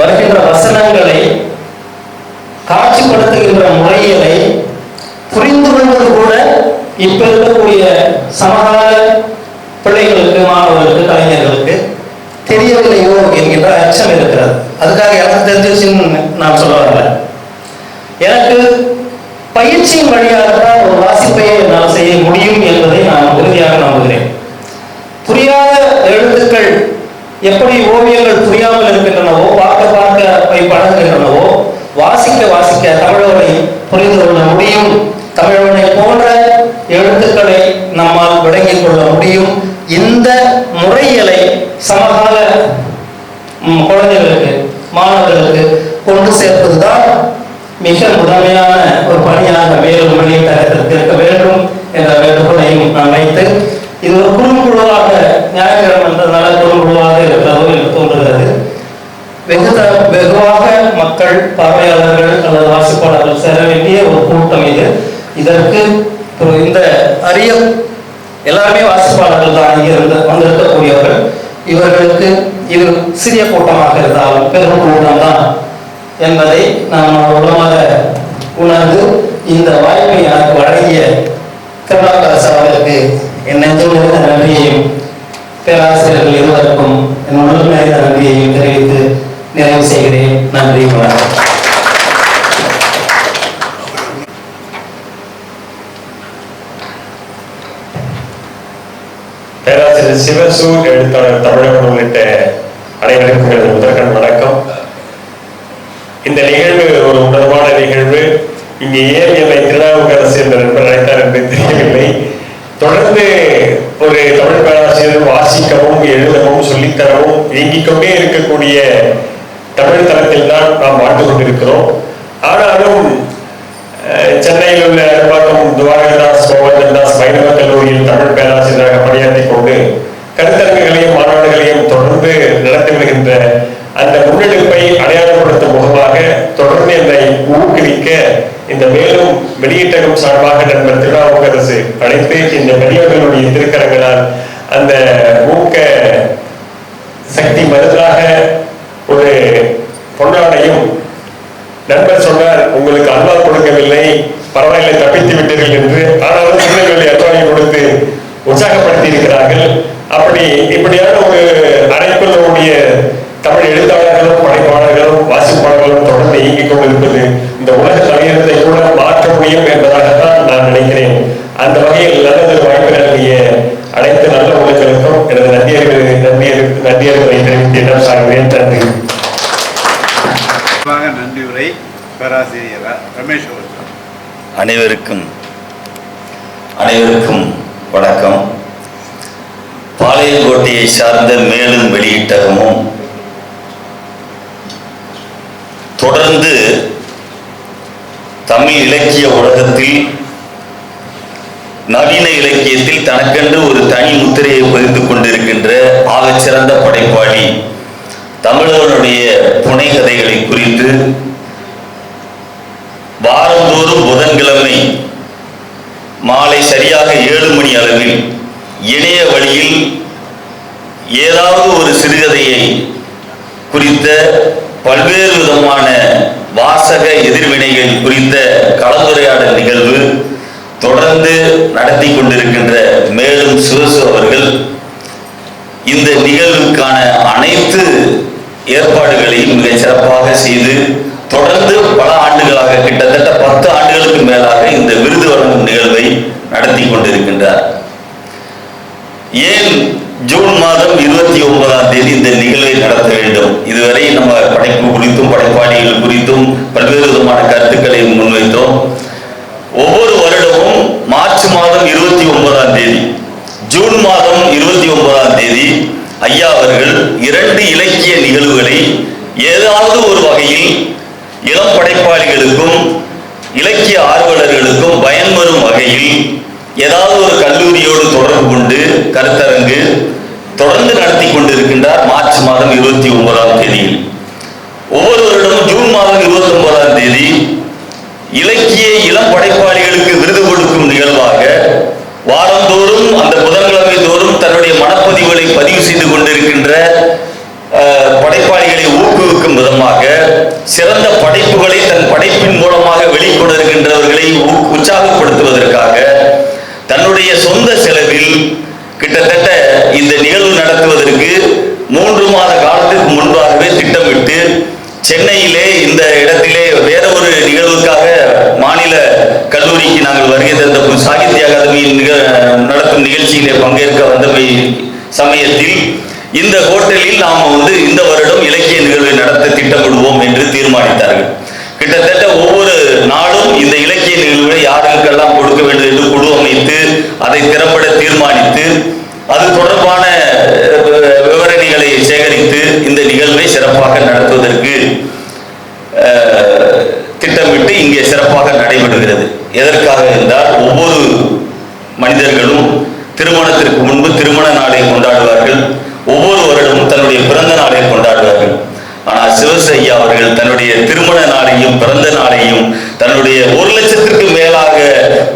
வருகின்ற வசனங்களை, காட்சிப்படுத்துகின்ற முறைகளை புரிந்து கொள்வது கூட இப்ப இருக்கக்கூடிய சமகால பிள்ளைகளுக்கு, மாணவர்களுக்கு, கலைஞர்களுக்கு தெரியவில்லையோ என்கின்ற அச்சம் இருக்கிறது. அதுக்காக எனக்கு தெரிஞ்சிச்சுன்னு நான் சொல்ல வரல. எனக்கு பயிற்சியின் வழியாகத்தான் ஒரு வாசிப்பை என்னால் செய்ய முடியும் என்பதை நான் உறுதியாக நம்புகிறேன். புரியாத எழுத்துக்கள் எப்படி ஓவியங்கள் புரியாமல் இருக்கின்றனவோ, பார்க்க பார்க்க பழகுகின்றனவோ, வாசிக்க வாசிக்க தமிழனை புரிந்து கொள்ள முடியும். தமிழனை போன்ற எழுத்துக்களை நம்மால் விளங்கிக் கொள்ள முடியும். இந்த முறைகளை சமகால குழந்தைகளுக்கு, மாணவர்களுக்கு கொண்டு சேர்ப்பதுதான் மிக முதன்மையான ஒரு பணியாக மேலும் வெளியிட்டகத்திற்கு இருக்க வேண்டும் என்ற வேண்டுகோளையும் நான் வைத்து, இது ஒரு குழுவாக ஞாயிற்றுக்கிழமை என்றதுனால குழுவாக இருக்கிறதோ என்று தோன்றுகிறது. வெகுவாக மக்கள், பார்வையாளர்கள் அல்லது வாசிப்பாளர்கள் சேர வேண்டிய ஒரு கூட்டம் இது. இதற்கு இந்த அரிய எல்லாருமே வாசிப்பாளர்கள் தான் இங்கிருந்து வந்திருக்கக்கூடியவர்கள். இவர்களுக்கு இது சிறிய கூட்டமாக இருந்தாலும் பெரும் கூட்டம் தான் என்பதை நாம் உளமாக உணர்ந்து இந்த வாய்ப்பை எனக்கு வழங்கிய திருநாவுக்கரசு அவர்களுக்கு என் நெஞ்சம் நிறைந்த நன்றியையும், பேராசிரியர்கள் இருவருக்கும் என் உடல் நிறைந்த நன்றியையும் தெரிவித்து நிறைவு செய்கிறேன். நன்றி, வணக்கம். பேராசிரியர் சிவசு, எழுத்தாளர் தமிழகம் உள்ளிட்ட அனைவருக்கும் எனது முதற்கண் வணக்கம். இந்த நிகழ்வு ஒரு உணர்வான நிகழ்வு. இங்கே ஏன் என்னை திருநாவுக்கரசு என்ற நண்பர் அழைத்தார் என்று தெரியவில்லை. தொடர்ந்து ஒரு தமிழ் பேராசிரியர் வாசிக்கவும் எழுதவும் சொல்லித்தரவும் இயங்கிக் கொண்டே இருக்கக்கூடிய தமிழ் தளத்தில் தான் நாம் வாழ்ந்து கொண்டிருக்கிறோம். ஆனாலும் சென்னையில் உள்ள அரும்பாக்கம் துவாரகதாஸ் கோவர்தன்தாஸ் வைணவ கல்லூரியில் தமிழ் பேராசிரியராக பணியாற்றிக் கொண்டு கருத்தரங்குகளையும் மாநாடுகளையும் தொடர்ந்து நடத்தி வருகின்ற அந்த முன்னெடுப்பை அடையாளப்படுத்தும் முகமாக தொடர்ந்து என்னை ஊக்குவிக்க இந்த மேலும் வெளியீட்டகம் சார்பாக நண்பர் திருநாவுக்கரசு அழைத்து இந்த பெரியவர்களுடைய திருக்கரங்களால் அந்த ஊக்க சக்தி மருந்தாக ஒரு பொன்னாடையும் நண்பர் சொன்னார், உங்களுக்கு அல்வா கொடுக்கவில்லை, பரவாயில்லை தப்பித்து விட்டீர்கள் என்று. ஆனாலும் சின்னங்களை அல்வாவை கொடுத்து உற்சாகப்படுத்தி இருக்கிறார்கள். அப்படி இப்படியான ஒரு அழைப்பில் நம்முடைய தமிழ் எழுத்தாளர்களும் படைப்பாளர்களும் வாசிப்பாளர்களும் தொடர்ந்து இயங்கிக் கொண்டிருப்பது இந்த உலக தலையத்தை கூட மாற்ற முடியும் என்பதாகத்தான் நான் நினைக்கிறேன். அந்த வகையில் நல்லது வாய்ப்பு நல்கிய அனைத்து நல்ல உள்ளங்களுக்கும் எனது நன்றியர்களை தெரிவித்து இடம் சார்கிறேன். நன்றி. நன்றி உரை பேராசிரியர் ரமேஷ் அவர்கள். அனைவருக்கும் வணக்கம். பாளையங்கோட்டையை சார்ந்த மேலும் வெளியீட்டகமும் தொடர்ந்து தமிழ் இலக்கிய உலகத்தில் நவீன இலக்கியத்தில் தனக்கென்று ஒரு தனி முத்திரையை பதிந்து கொண்டிருக்கின்ற ஆகச்சிறந்த படைப்பாளி தமிழனுடைய புனை கதைகளை குறித்து வாரந்தோறும் புதன்கிழமை மாலை சரியாக 7 மணி அளவில் இணைய வழியில் ஏதாவது ஒரு சிறுகதையை குறித்த பல்வேறு விதமான வாசக எதிர்வினைகள் குறித்த கலந்துரையாடல் நிகழ்வு தொடர்ந்து நடத்தி கொண்டிருக்கின்ற மேலும் சிவசு அவர்கள் இந்த நிகழ்வுக்கான அனைத்து ஏற்பாடுகளையும் மிக சிறப்பாக செய்து தொடர்ந்து பல ஆண்டுகளாக கிட்டத்தட்ட 10 ஆண்டுகளுக்கு மேலாக இந்த விருது வழங்கும் நிகழ்வை நடத்தி கொண்டிருக்கின்றார். ஏன் ஜூன் மாதம் 29ஆம் தேதி இந்த நிகழ்வை நடத்த வேண்டும்? இதுவரை நம்ம படைப்பு குறித்தும் படைப்பாளிகள் குறித்தும் பல்வேறு விதமான கருத்துக்களை முன்வைத்தோம். ஒவ்வொரு வருடமும் மார்ச் மாதம் 29ஆம் தேதி, ஜூன் மாதம் 29ஆம் தேதி ஐயா அவர்கள் 2 இலக்கிய நிகழ்வுகளை ஏதாவது ஒரு வகையில் இளம் படைப்பாளிகளுக்கும் இலக்கிய ஆர்வலர்களுக்கும் பயன்பெறும் வகையில் ஏதாவது ஒரு கல்லூரியோடு தொடர்பு கொண்டு கருத்தரங்கு தொடர்ந்து நடத்தி கொண்டிருக்கின்றார். மார்ச் மாதம் 29ஆம் தேதியில் ஒவ்வொரு வருடமும் ஜூன் மாதம் 29ஆம் தேதி இலக்கிய இளம் படைப்பாளிகளுக்கு விருது கொடுக்கும் நிகழ்வாக வாரந்தோறும் அந்த புதன்கிழமை தோறும் தன்னுடைய மனப்பதிவுகளை பதிவு செய்து கொண்டிருக்கின்ற படைப்பாளிகளை ஊக்குவிக்கும் விதமாக சிறந்த படைப்புகளை தன் படைப்பின் மூலமாக வெளிக்கொண்டிருக்கின்றவர்களை உற்சாகப்படுத்துவதற்காக தன்னுடைய சொந்த செலவில் கிட்டத்தட்ட இந்த நிகழ்வு நடத்துவதற்கு 3 மாத காலத்திற்கு முன்பாகவே திட்டமிட்டு சென்னையிலே இந்த இடத்திலே வேற ஒரு நிகழ்வுக்காக மாநில கல்லூரிக்கு நாங்கள் வருகை தந்த சாகித்ய அகாதமியின் நடத்தும் நிகழ்ச்சியிலே பங்கேற்க வந்த சமயத்தில் இந்த ஹோட்டலில் நாம் இந்த வருடம் இலக்கிய நிகழ்வை நடத்த திட்டமிடுவோம் என்று தீர்மானித்தார்கள். கிட்டத்தட்ட ஒவ்வொரு நாளும் இந்த இலக்கிய நிகழ்வுகளை யாருக்கெல்லாம் கொடுக்க வேண்டும் என்று குழு அமைத்து அதை திறம்பட தீர்மானித்து அது தொடர்பான விவரணைகளை சேகரித்து இந்த நிகழ்வை சிறப்பாக நடத்துவதற்கு திட்டமிட்டு இங்கே சிறப்பாக நடைபெறுகிறது. எதற்காக என்றால் ஒவ்வொரு மனிதர்களும் திருமணத்திற்கு முன்பு திருமண நாளை கொண்டாடுவார்கள், ஒவ்வொரு வருடமும் தன்னுடைய பிறந்த நாளை கொண்டாடுவார்கள். ஆனால் சிவசு ஐயா அவர்கள் தன்னுடைய திருமண நாளையும் பிறந்த நாளையும் தன்னுடைய 1 லட்சத்திற்கு மேலாக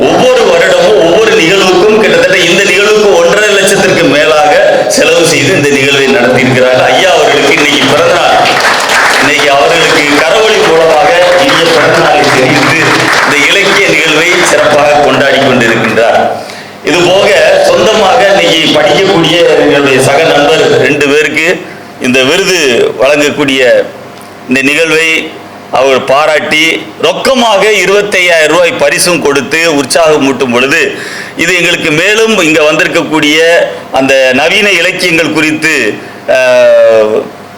ஒவ்வொரு வருடமும் ஒவ்வொரு நிகழ்வுக்கும் கிட்டத்தட்ட இந்த நிகழ்வுக்கு 1.5 லட்சத்திற்கு மேலாக செலவு செய்து இந்த நிகழ்வை நடத்தியிருக்கிறார்கள். ஐயா அவர்களுக்கு இன்னைக்கு பிறந்த நாள். இன்னைக்கு அவர்களுக்கு கரவொலி மூலமாக இனிய பிறந்த நாளை தெரிவித்து இந்த இலக்கிய நிகழ்வை சிறப்பாக கொண்டாடி கொண்டிருக்கின்றார். இது போக சொந்தமாக இன்னைக்கு படிக்கக்கூடிய என்னுடைய சக நண்பர் 2 பேருக்கு இந்த விருது வழங்கக்கூடிய இந்த நிகழ்வை அவர் பாராட்டி ரொக்கமாக 25,000 ரூபாய் பரிசும் கொடுத்து உற்சாகமூட்டும் பொழுது இது எங்களுக்கு மேலும் இங்கே வந்திருக்கக்கூடிய அந்த நவீன இலக்கியங்கள் குறித்து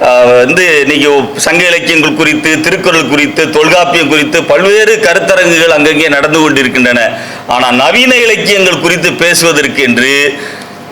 வந்து இன்னைக்கு சங்க இலக்கியங்கள் குறித்து, திருக்குறள் குறித்து, தொல்காப்பியம் குறித்து பல்வேறு கருத்தரங்குகள் அங்கங்கே நடந்து கொண்டிருக்கின்றன. ஆனால் நவீன இலக்கியங்கள் குறித்து பேசுவதற்கு என்று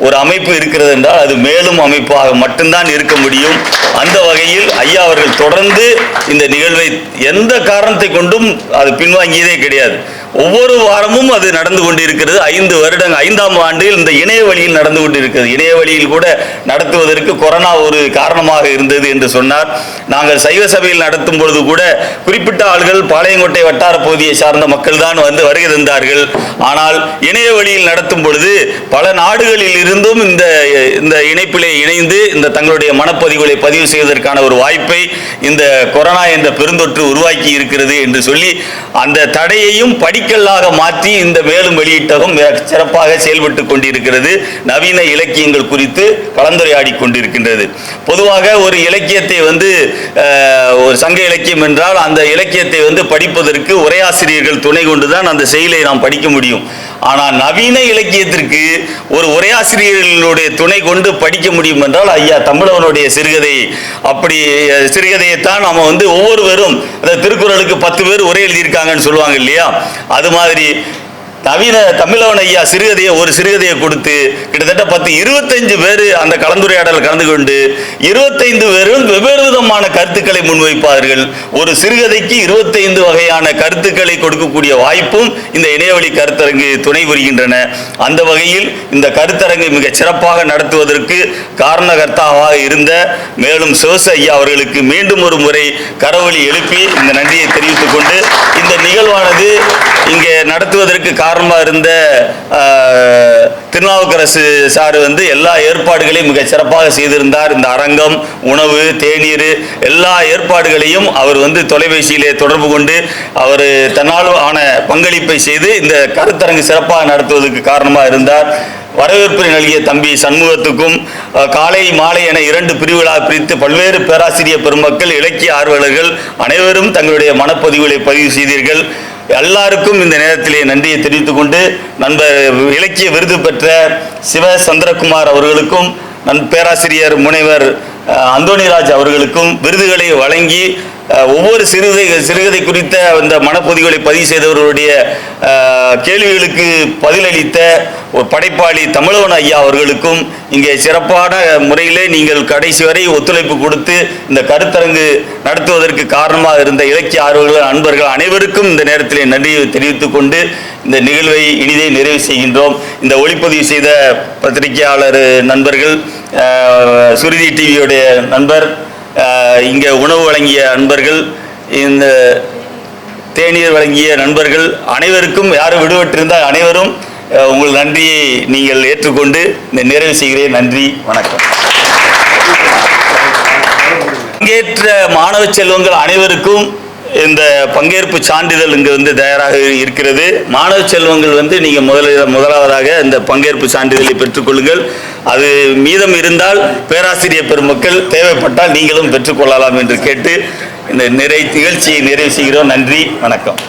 ஒரு அமைப்பு இருக்கிறது என்றால் அது மேலும் அமைப்பாக மட்டும்தான் இருக்க முடியும். அந்த வகையில் ஐயா அவர்கள் தொடர்ந்து இந்த நிகழ்வை எந்த காரணத்தை கொண்டும் அது பின்வாங்கியதே கிடையாது. ஒவ்வொரு வாரமும் அது நடந்து கொண்டிருக்கிறது. 5ஆம் ஆண்டில் இந்த இணைய வழியில் நடந்து கொண்டிருக்கிறது. இணைய வழியில் கூட நடத்துவதற்கு கொரோனா ஒரு காரணமாக இருந்தது என்று சொன்னார். நாங்கள் சைவ சபையில் நடத்தும் பொழுது கூட குறிப்பிட்ட ஆள்கள் பாளையங்கோட்டை வட்டார பகுதியை சார்ந்த மக்கள் தான் வந்து வருகை தந்தார்கள். ஆனால் இணைய வழியில் நடத்தும் பொழுது பல நாடுகளில் இருந்தும் இந்த இணைப்பிலே இணைந்து இந்த தங்களுடைய மனப்பதிவுகளை பதிவு செய்வதற்கான ஒரு வாய்ப்பை இந்த கொரோனா என்ற பெருந்தொற்று உருவாக்கி இருக்கிறது என்று சொல்லி அந்த தடையையும் படிக்கல்லாக மாற்றி இந்த மேலும் வெளியீட்டகம் சிறப்பாக செயல்பட்டு கொண்டிருக்கிறது. நவீன இலக்கியங்கள் குறித்து கலந்துரையாடி கொண்டிருக்கின்றது. பொதுவாக ஒரு இலக்கியத்தை வந்து ஒரு சங்க இலக்கியம் என்றால் அந்த இலக்கியத்தை வந்து படிப்பதற்கு உரையாசிரியர்கள் துணை கொண்டுதான் அந்த செயலை நாம் படிக்க முடியும். ஆனால் நவீன இலக்கியத்திற்கு ஒரு உரையாசிரியர்களுடைய துணை கொண்டு படிக்க முடியும் என்றால் ஐயா தமிழவனுடைய சிறுகதை, அப்படி சிறுகதையைத்தான் நம்ம வந்து ஒவ்வொருவரும் அந்த திருக்குறளுக்கு 10 பேர் உரை எழுதியிருக்காங்கன்னு சொல்லுவாங்க இல்லையா, அது மாதிரி நவீன தமிழவன் ஐயா ஒரு சிறுகதையை கொடுத்து கிட்டத்தட்ட 25 பேர் அந்த கலந்துரையாடல் கலந்து கொண்டு 25 பேரும் வெவ்வேறு விதமான கருத்துக்களை முன்வைப்பார்கள். ஒரு சிறுகதைக்கு 25 வகையான கருத்துக்களை கொடுக்கக்கூடிய வாய்ப்பும் இந்த இணையவழி கருத்தரங்கு துணை புரிகின்றன. அந்த வகையில் இந்த கருத்தரங்கு மிக சிறப்பாக நடத்துவதற்கு காரணகர்த்தாவாக இருந்த மேலும் சிவச ஐயா அவர்களுக்கு மீண்டும் ஒரு முறை கரவொலி எழுப்பி இந்த நன்றியை தெரிவித்துக் கொண்டு இந்த நிகழ்வானது இங்கே நடத்துவதற்கு காரணமாக இருந்த திருநாவுக்கரசு சார் வந்து எல்லா ஏற்பாடுகளையும் மிக சிறப்பாக செய்திருந்தார். இந்த அரங்கம், உணவு, தேநீர் எல்லா ஏற்பாடுகளையும் அவர் வந்து தொலைபேசியிலே தொடர்பு கொண்டு அவர் தன்னால் ஆன பங்களிப்பை செய்து இந்த கருத்தரங்கு சிறப்பாக நடத்துவதற்கு காரணமாக இருந்தார். வரவேற்புரை நல்கிய தம்பி சண்முகத்துக்கும் காலை மாலை என 2 பிரிவுகளாக பிரித்து பல்வேறு பேராசிரியர் பெருமக்கள், இலக்கிய ஆர்வலர்கள் அனைவரும் தங்களுடைய மனப்பதிவுகளை பதிவு செய்தீர்கள். எல்லாருக்கும் இந்த நேரத்திலே நன்றியை தெரிவித்துக் கொண்டு நண்பர் இலக்கிய விருது பெற்ற சிவ சந்திரகுமார் அவர்களுக்கும் பேராசிரியர் முனைவர் அந்தோணிராஜ் அவர்களுக்கும் விருதுகளை வழங்கி ஒவ்வொரு சிறுகதை குறித்த அந்த மனப்பதிவுகளை பதிவு செய்தவர்களுடைய கேள்விகளுக்கு பதிலளித்த ஒரு படைப்பாளி தமிழவன் ஐயா அவர்களுக்கும் இங்கே சிறப்பான முறையிலே நீங்கள் கடைசி வரை ஒத்துழைப்பு கொடுத்து இந்த கருத்தரங்கு நடத்துவதற்கு காரணமாக இருந்த இலக்கிய ஆர்வலர்கள், நண்பர்கள் அனைவருக்கும் இந்த நேரத்திலே நன்றியை தெரிவித்துக் கொண்டு இந்த நிகழ்வை இனிதே நிறைவு செய்கின்றோம். இந்த ஒளிப்பதிவு செய்த பத்திரிகையாளர் நண்பர்கள், சுருதி டிவியுடைய நண்பர், இங்கே உணவு வழங்கிய நண்பர்கள், இந்த தேநீர் வழங்கிய நண்பர்கள் அனைவருக்கும், யாரும் விடுபட்டிருந்தால் அனைவரும் உங்கள் நன்றியை நீங்கள் ஏற்றுக்கொண்டு இந்த நிறைவு செய்கிறேன். நன்றி, வணக்கம். பங்கேற்ற மாணவ செல்வங்கள் அனைவருக்கும் இந்த பங்கேற்பு சான்றிதழ் இங்கே வந்து தயாராக இருக்கிறது. மாணவ செல்வங்கள் வந்து நீங்கள் முதலாவதாக இந்த பங்கேற்பு சான்றிதழை பெற்றுக்கொள்ளுங்கள். அது மீதம் இருந்தால் பேராசிரியர் பெருமக்கள் தேவைப்பட்டால் நீங்களும் பெற்றுக்கொள்ளலாம் என்று கேட்டு இந்த நிகழ்ச்சியை நிறைவு செய்கிறோம். நன்றி, வணக்கம்.